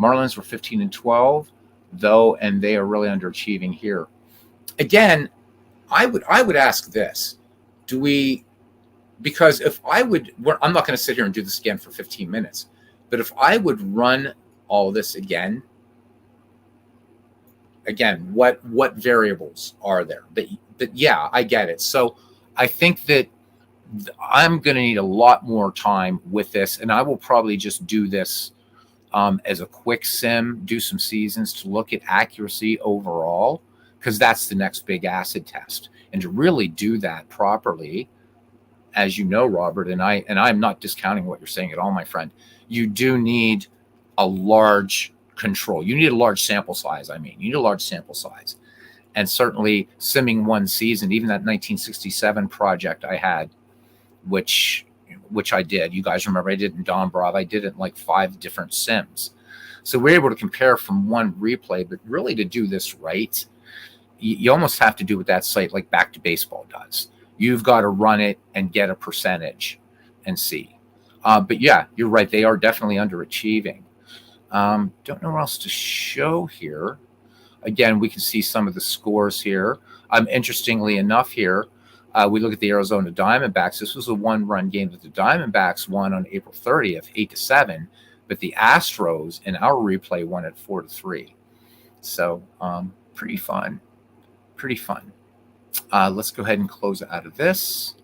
Marlins were 15-12, though, and they are really underachieving here. Again, I would ask this: do we? Because if I would, I'm not going to sit here and do this again for 15 minutes. But if I would run all this again, what variables are there? But yeah, I get it. So I think that I'm going to need a lot more time with this, and I will probably just do this as a quick sim, do some seasons to look at accuracy overall, because that's the next big acid test. And to really do that properly, as you know, Robert, and I'm not discounting what you're saying at all, my friend, you do need a large control. You need a large sample size. You need a large sample size. And certainly simming one season, even that 1967 project I had, which I did. You guys remember I did in Dombrov. I did it in like 5 different sims. So we're able to compare from one replay, but really to do this right, you almost have to do what that site like Back to Baseball does. You've got to run it and get a percentage and see. But yeah, you're right. They are definitely underachieving. Don't know what else to show here. Again, we can see some of the scores here. Interestingly enough here, we look at the Arizona Diamondbacks. This was a 1-run game that the Diamondbacks won on April 30th, 8-7. But the Astros in our replay won at 4-3. So pretty fun. Pretty fun. Let's go ahead and close out of this.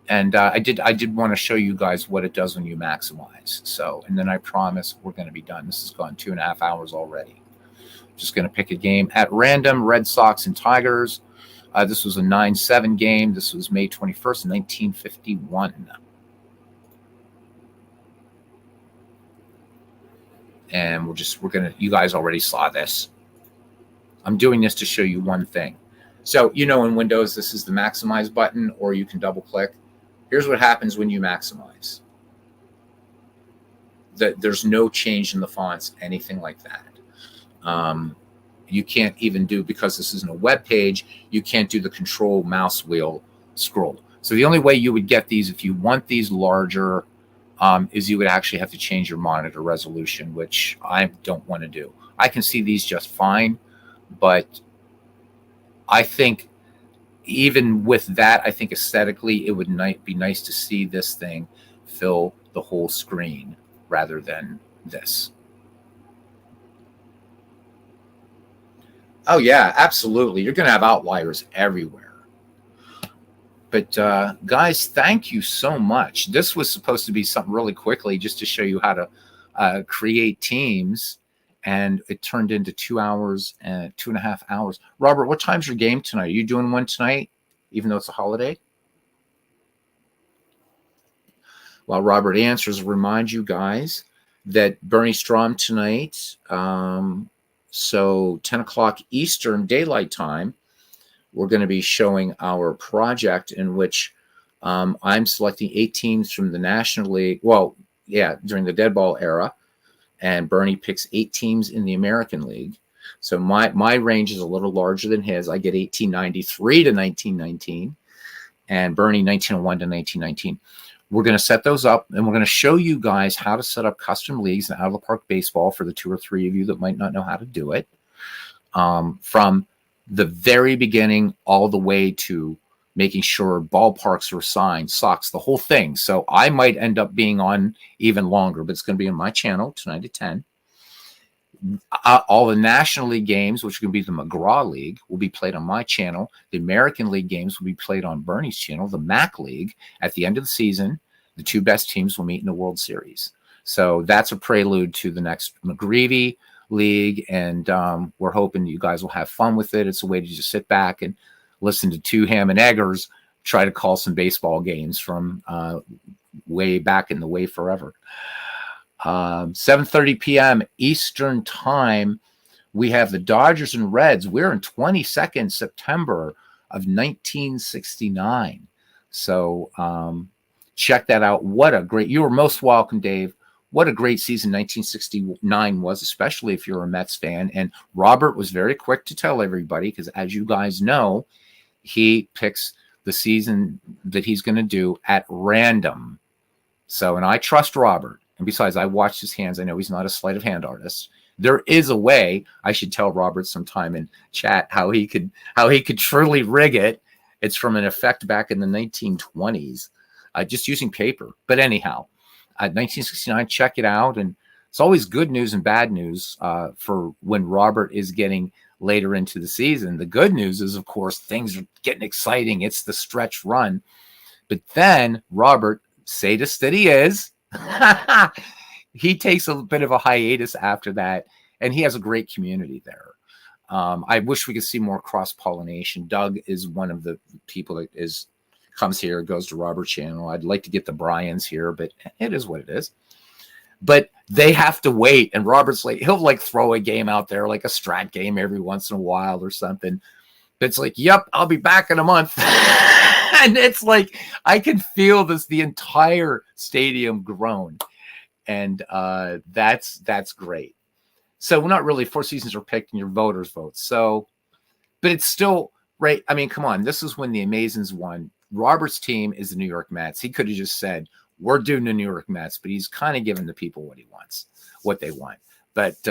And I did want to show you guys what it does when you maximize. So, and then I promise we're going to be done. This has gone 2.5 hours already. Just going to pick a game at random. Red Sox and Tigers. This was a 9-7 game. This was May 21st, 1951. And you guys already saw this. I'm doing this to show you one thing. So, in Windows, this is the maximize button, or you can double click. Here's what happens when you maximize. There's no change in the fonts, anything like that. You can't even do, because this isn't a web page, you can't do the control mouse wheel scroll. So the only way you would get these, if you want these larger, is you would actually have to change your monitor resolution, which I don't want to do. I can see these just fine, but I think even with that, I think aesthetically it would be nice to see this thing fill the whole screen rather than this. Oh, yeah, absolutely. You're going to have outliers everywhere. But guys, thank you so much. This was supposed to be something really quickly just to show you how to create teams. And it turned into 2 hours and 2.5 hours. Robert, what time's your game tonight? Are you doing one tonight, even though it's a holiday? Well, Robert answers, remind you guys that Bernie Strom tonight, so 10 o'clock Eastern Daylight Time, we're going to be showing our project in which I'm selecting 8 teams from the National League. Well, yeah, during the dead ball era. And Bernie picks 8 teams in the American League. So my range is a little larger than his. I get 1893 to 1919, and Bernie 1901 to 1919. We're going to set those up, and we're going to show you guys how to set up custom leagues in out-of-the-park baseball for the 2 or 3 of you that might not know how to do it. From the very beginning all the way to making sure ballparks are assigned, socks, the whole thing. So I might end up being on even longer, but it's going to be on my channel tonight at 10. All the National League games, which are going to be the McGraw League, will be played on my channel. The American League games will be played on Bernie's channel. The MAC League, at the end of the season, the 2 best teams will meet in the World Series. So that's a prelude to the next McGreevy League, and we're hoping you guys will have fun with it. It's a way to just sit back and listen to 2 ham and eggers try to call some baseball games from way back in the way forever. 7:30 p.m. Eastern time. We have the Dodgers and Reds. We're in 22nd September of 1969. So check that out. What a great, you were most welcome, Dave. What a great season 1969 was, especially if you're a Mets fan. And Robert was very quick to tell everybody, because as you guys know, he picks the season that he's going to do at random. So, and I trust Robert. And besides, I watched his hands. I know he's not a sleight of hand artist. There is a way. I should tell Robert sometime in chat how he could truly rig it. It's from an effect back in the 1920s, just using paper. But anyhow, 1969, check it out. And it's always good news and bad news for when Robert is getting later into the season. The good news is, of course, things are getting exciting. It's the stretch run. But then Robert, sadist that he is, he takes a bit of a hiatus after that, and he has a great community there. I wish we could see more cross-pollination. Doug is one of the people that comes here, goes to Robert's channel. I'd like to get the Bryans here, but it is what it is. But they have to wait, and Robert's like, he'll like throw a game out there, like a strat game every once in a while or something. But it's like, yep, I'll be back in a month. And it's like, I can feel the entire stadium groan. And that's great. So we're not really, 4 seasons are picked and your voters vote. So, but it's still right. I mean, come on. This is when the Amazins won. Robert's team is the New York Mets. He could have just said, we're doing the New York Mets, but he's kind of giving the people what they want. But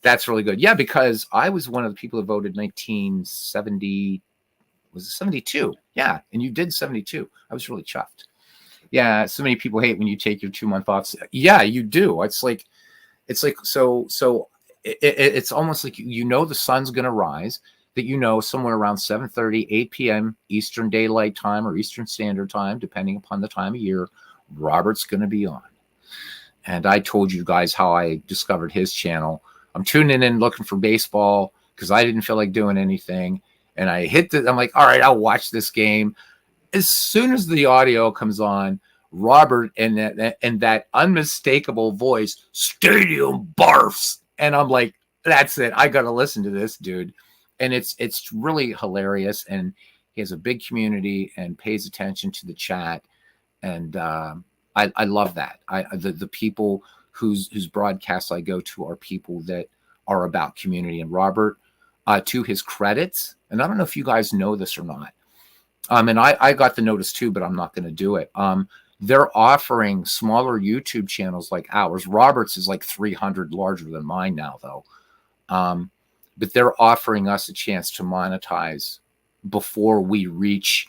that's really good. Yeah, because I was one of the people who voted 1970. Was it 72? Yeah, and you did 72. I was really chuffed. Yeah, so many people hate when you take your 2-month off. Yeah, you do. It's like so it's almost like the sun's going to rise, that somewhere around 7:30, 8 p.m. Eastern Daylight Time or Eastern Standard Time, depending upon the time of year, Robert's going to be on. And I told you guys how I discovered his channel. I'm tuning in looking for baseball because I didn't feel like doing anything. And I I'm like, all right, I'll watch this game. As soon as the audio comes on, Robert and that unmistakable voice, stadium barfs. And I'm like, that's it. I got to listen to this dude. And it's really hilarious. And he has a big community and pays attention to the chat. And I love that. The people whose broadcasts I go to are people that are about community. And Robert, to his credits, and I don't know if you guys know this or not, and I got the notice too, but I'm not going to do it. They're offering smaller YouTube channels like ours. Robert's is like 300 larger than mine now, though. But they're offering us a chance to monetize before we reach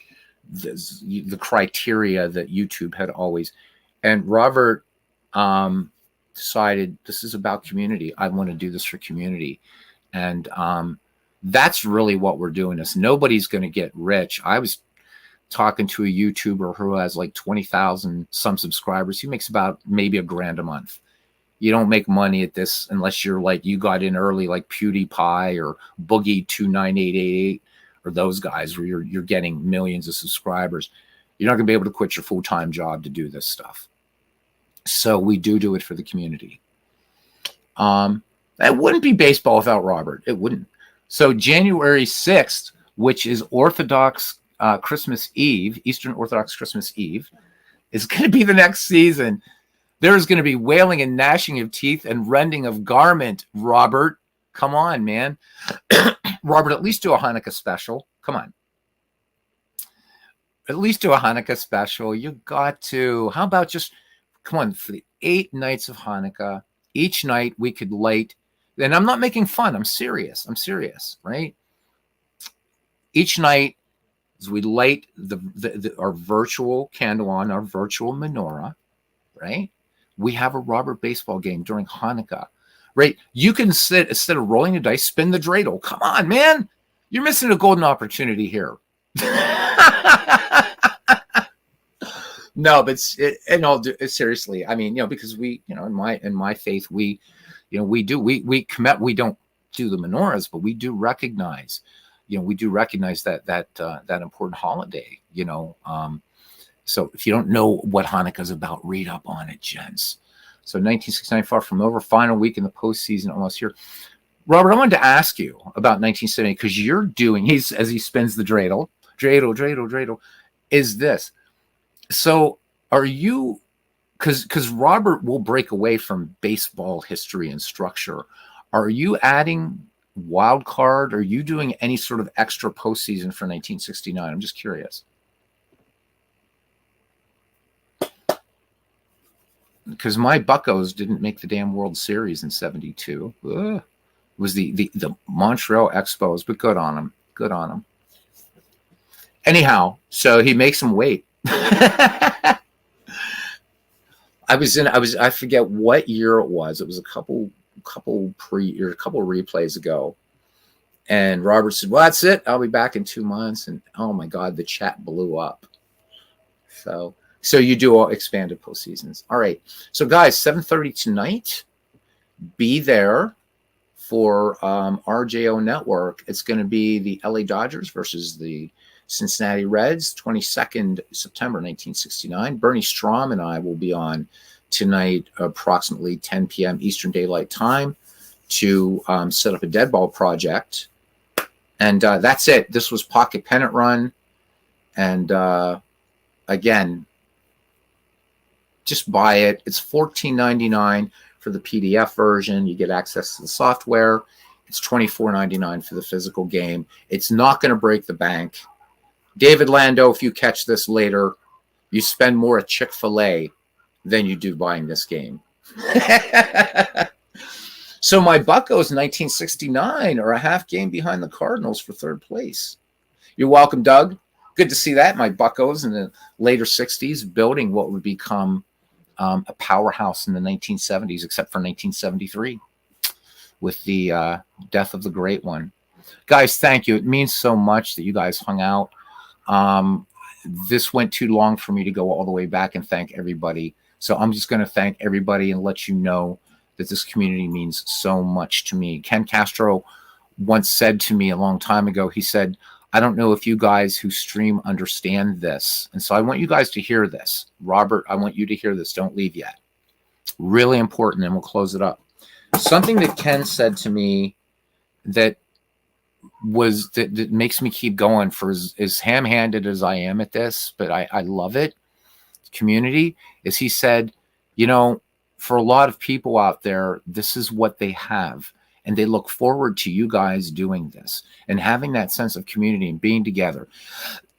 the criteria that YouTube had always. And Robert decided, this is about community. I want to do this for community. And that's really what we're doing. Nobody's going to get rich. I was talking to a YouTuber who has like 20,000 some subscribers. He makes about maybe $1,000 a month. You don't make money at this unless you're like, you got in early, like PewDiePie or Boogie29888 or those guys where you're getting millions of subscribers. You're not going to be able to quit your full-time job to do this stuff. So we do it for the community. It wouldn't be baseball without Robert. It wouldn't. So January 6th, which is Orthodox Christmas Eve, Eastern Orthodox Christmas Eve, is going to be the next season. There's going to be wailing and gnashing of teeth and rending of garment, Robert. Come on, man. Robert, at least do a Hanukkah special. Come on. At least do a Hanukkah special. You got to. How about just, come on, for the 8 nights of Hanukkah, each night we could light, and I'm not making fun. I'm serious, right? Each night, as we light our virtual candle on our virtual menorah, right? We have a Robert baseball game during Hanukkah, right? You can sit, instead of rolling the dice, spin the dreidel. Come on, man. You're missing a golden opportunity here. No, but seriously, I mean, because we, in my faith, we commit, we don't do the menorahs, but we do recognize, that important holiday, So if you don't know what Hanukkah's about, read up on it, gents. So 1969, far from over, final week in the postseason, almost here. Robert, I wanted to ask you about 1970 because you're doing, as he spins the dreidel, is this. So are you, because Robert will break away from baseball history and structure. Are you adding wild card? Are you doing any sort of extra postseason for 1969? I'm just curious. Because my Buccos didn't make the damn World Series in 72. Ugh. It was the Montreal Expos, but good on them. Good on them. Anyhow, so he makes them wait. I forget what year it was. It was a couple replays ago. And Robert said, well, that's it. I'll be back in 2 months. And oh my God, the chat blew up. So you do all expanded postseasons. All right. So guys, 7:30 tonight, be there for RJO Network. It's going to be the LA Dodgers versus the Cincinnati Reds, 22nd September 1969. Bernie Strom and I will be on tonight, approximately 10 p.m. Eastern Daylight Time, to set up a dead ball project. And that's it. This was Pocket Pennant Run. And again, just buy it. It's $14.99 for the PDF version. You get access to the software. It's $24.99 for the physical game. It's not going to break the bank. David Lando, if you catch this later, you spend more at Chick-fil-A than you do buying this game. So my Buccos 1969 are a half game behind the Cardinals for third place. You're welcome, Doug. Good to see that. My Buccos in the later 60s building what would become a powerhouse in the 1970s, except for 1973 with the death of the great one. Guys, thank you. It means so much that you guys hung out. This went too long for me to go all the way back and thank everybody. So I'm just going to thank everybody and let you know that this community means so much to me. Ken Castro once said to me a long time ago, he said, I don't know if you guys who stream understand this. And so I want you guys to hear this. Robert, I want you to hear this. Don't leave yet. Really important, and we'll close it up. Something that Ken said to me that makes me keep going for as ham-handed as I am at this, but I love it. Community, is he said, you know, for a lot of people out there, this is what they have. And they look forward to you guys doing this and having that sense of community and being together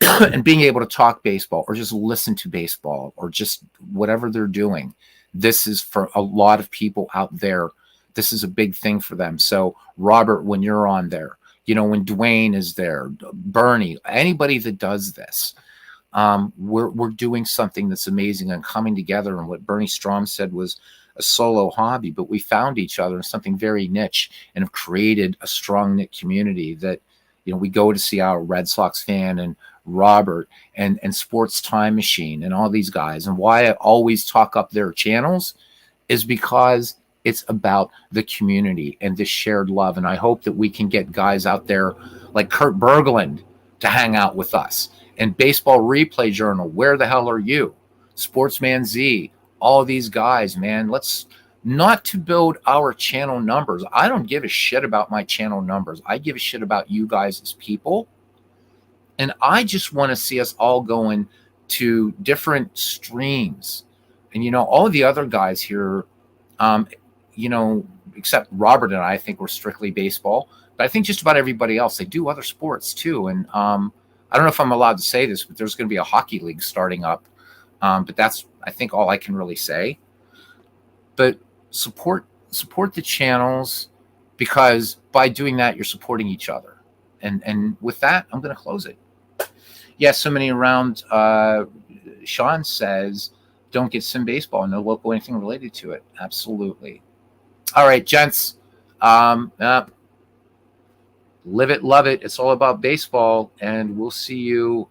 and being able to talk baseball or just listen to baseball or just whatever they're doing. This is for a lot of people out there. This is a big thing for them. So Robert, when you're on there, you know, when Dwayne is there, Bernie, anybody that does this, we're doing something that's amazing and coming together. And what Bernie Strom said was a solo hobby, but we found each other in something very niche and have created a strong knit community that, you know, we go to see our Red Sox fan and Robert and Sports Time Machine and all these guys. And why I always talk up their channels is because it's about the community and this shared love. And I hope that we can get guys out there like Kurt Berglund to hang out with us. And Baseball Replay Journal, where the hell are you? Sportsman Z, all these guys, man. Let's not to build our channel numbers. I don't give a shit about my channel numbers. I give a shit about you guys as people. And I just want to see us all going to different streams. And, you know, all of the other guys here, you know, except Robert and I think we're strictly baseball. But I think just about everybody else, they do other sports too. And I don't know if I'm allowed to say this, but there's going to be a hockey league starting up. But that's, I think, all I can really say. But support the channels, because by doing that, you're supporting each other. And with that, I'm going to close it. Yes, so many around. Sean says, don't get sim baseball, no local anything related to it. Absolutely. All right, gents. Live it, love it. It's all about baseball. And we'll see you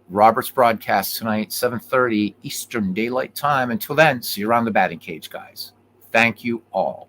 Robert's broadcast tonight, 7:30 Eastern Daylight Time. Until then, see you around the batting cage, guys. Thank you all.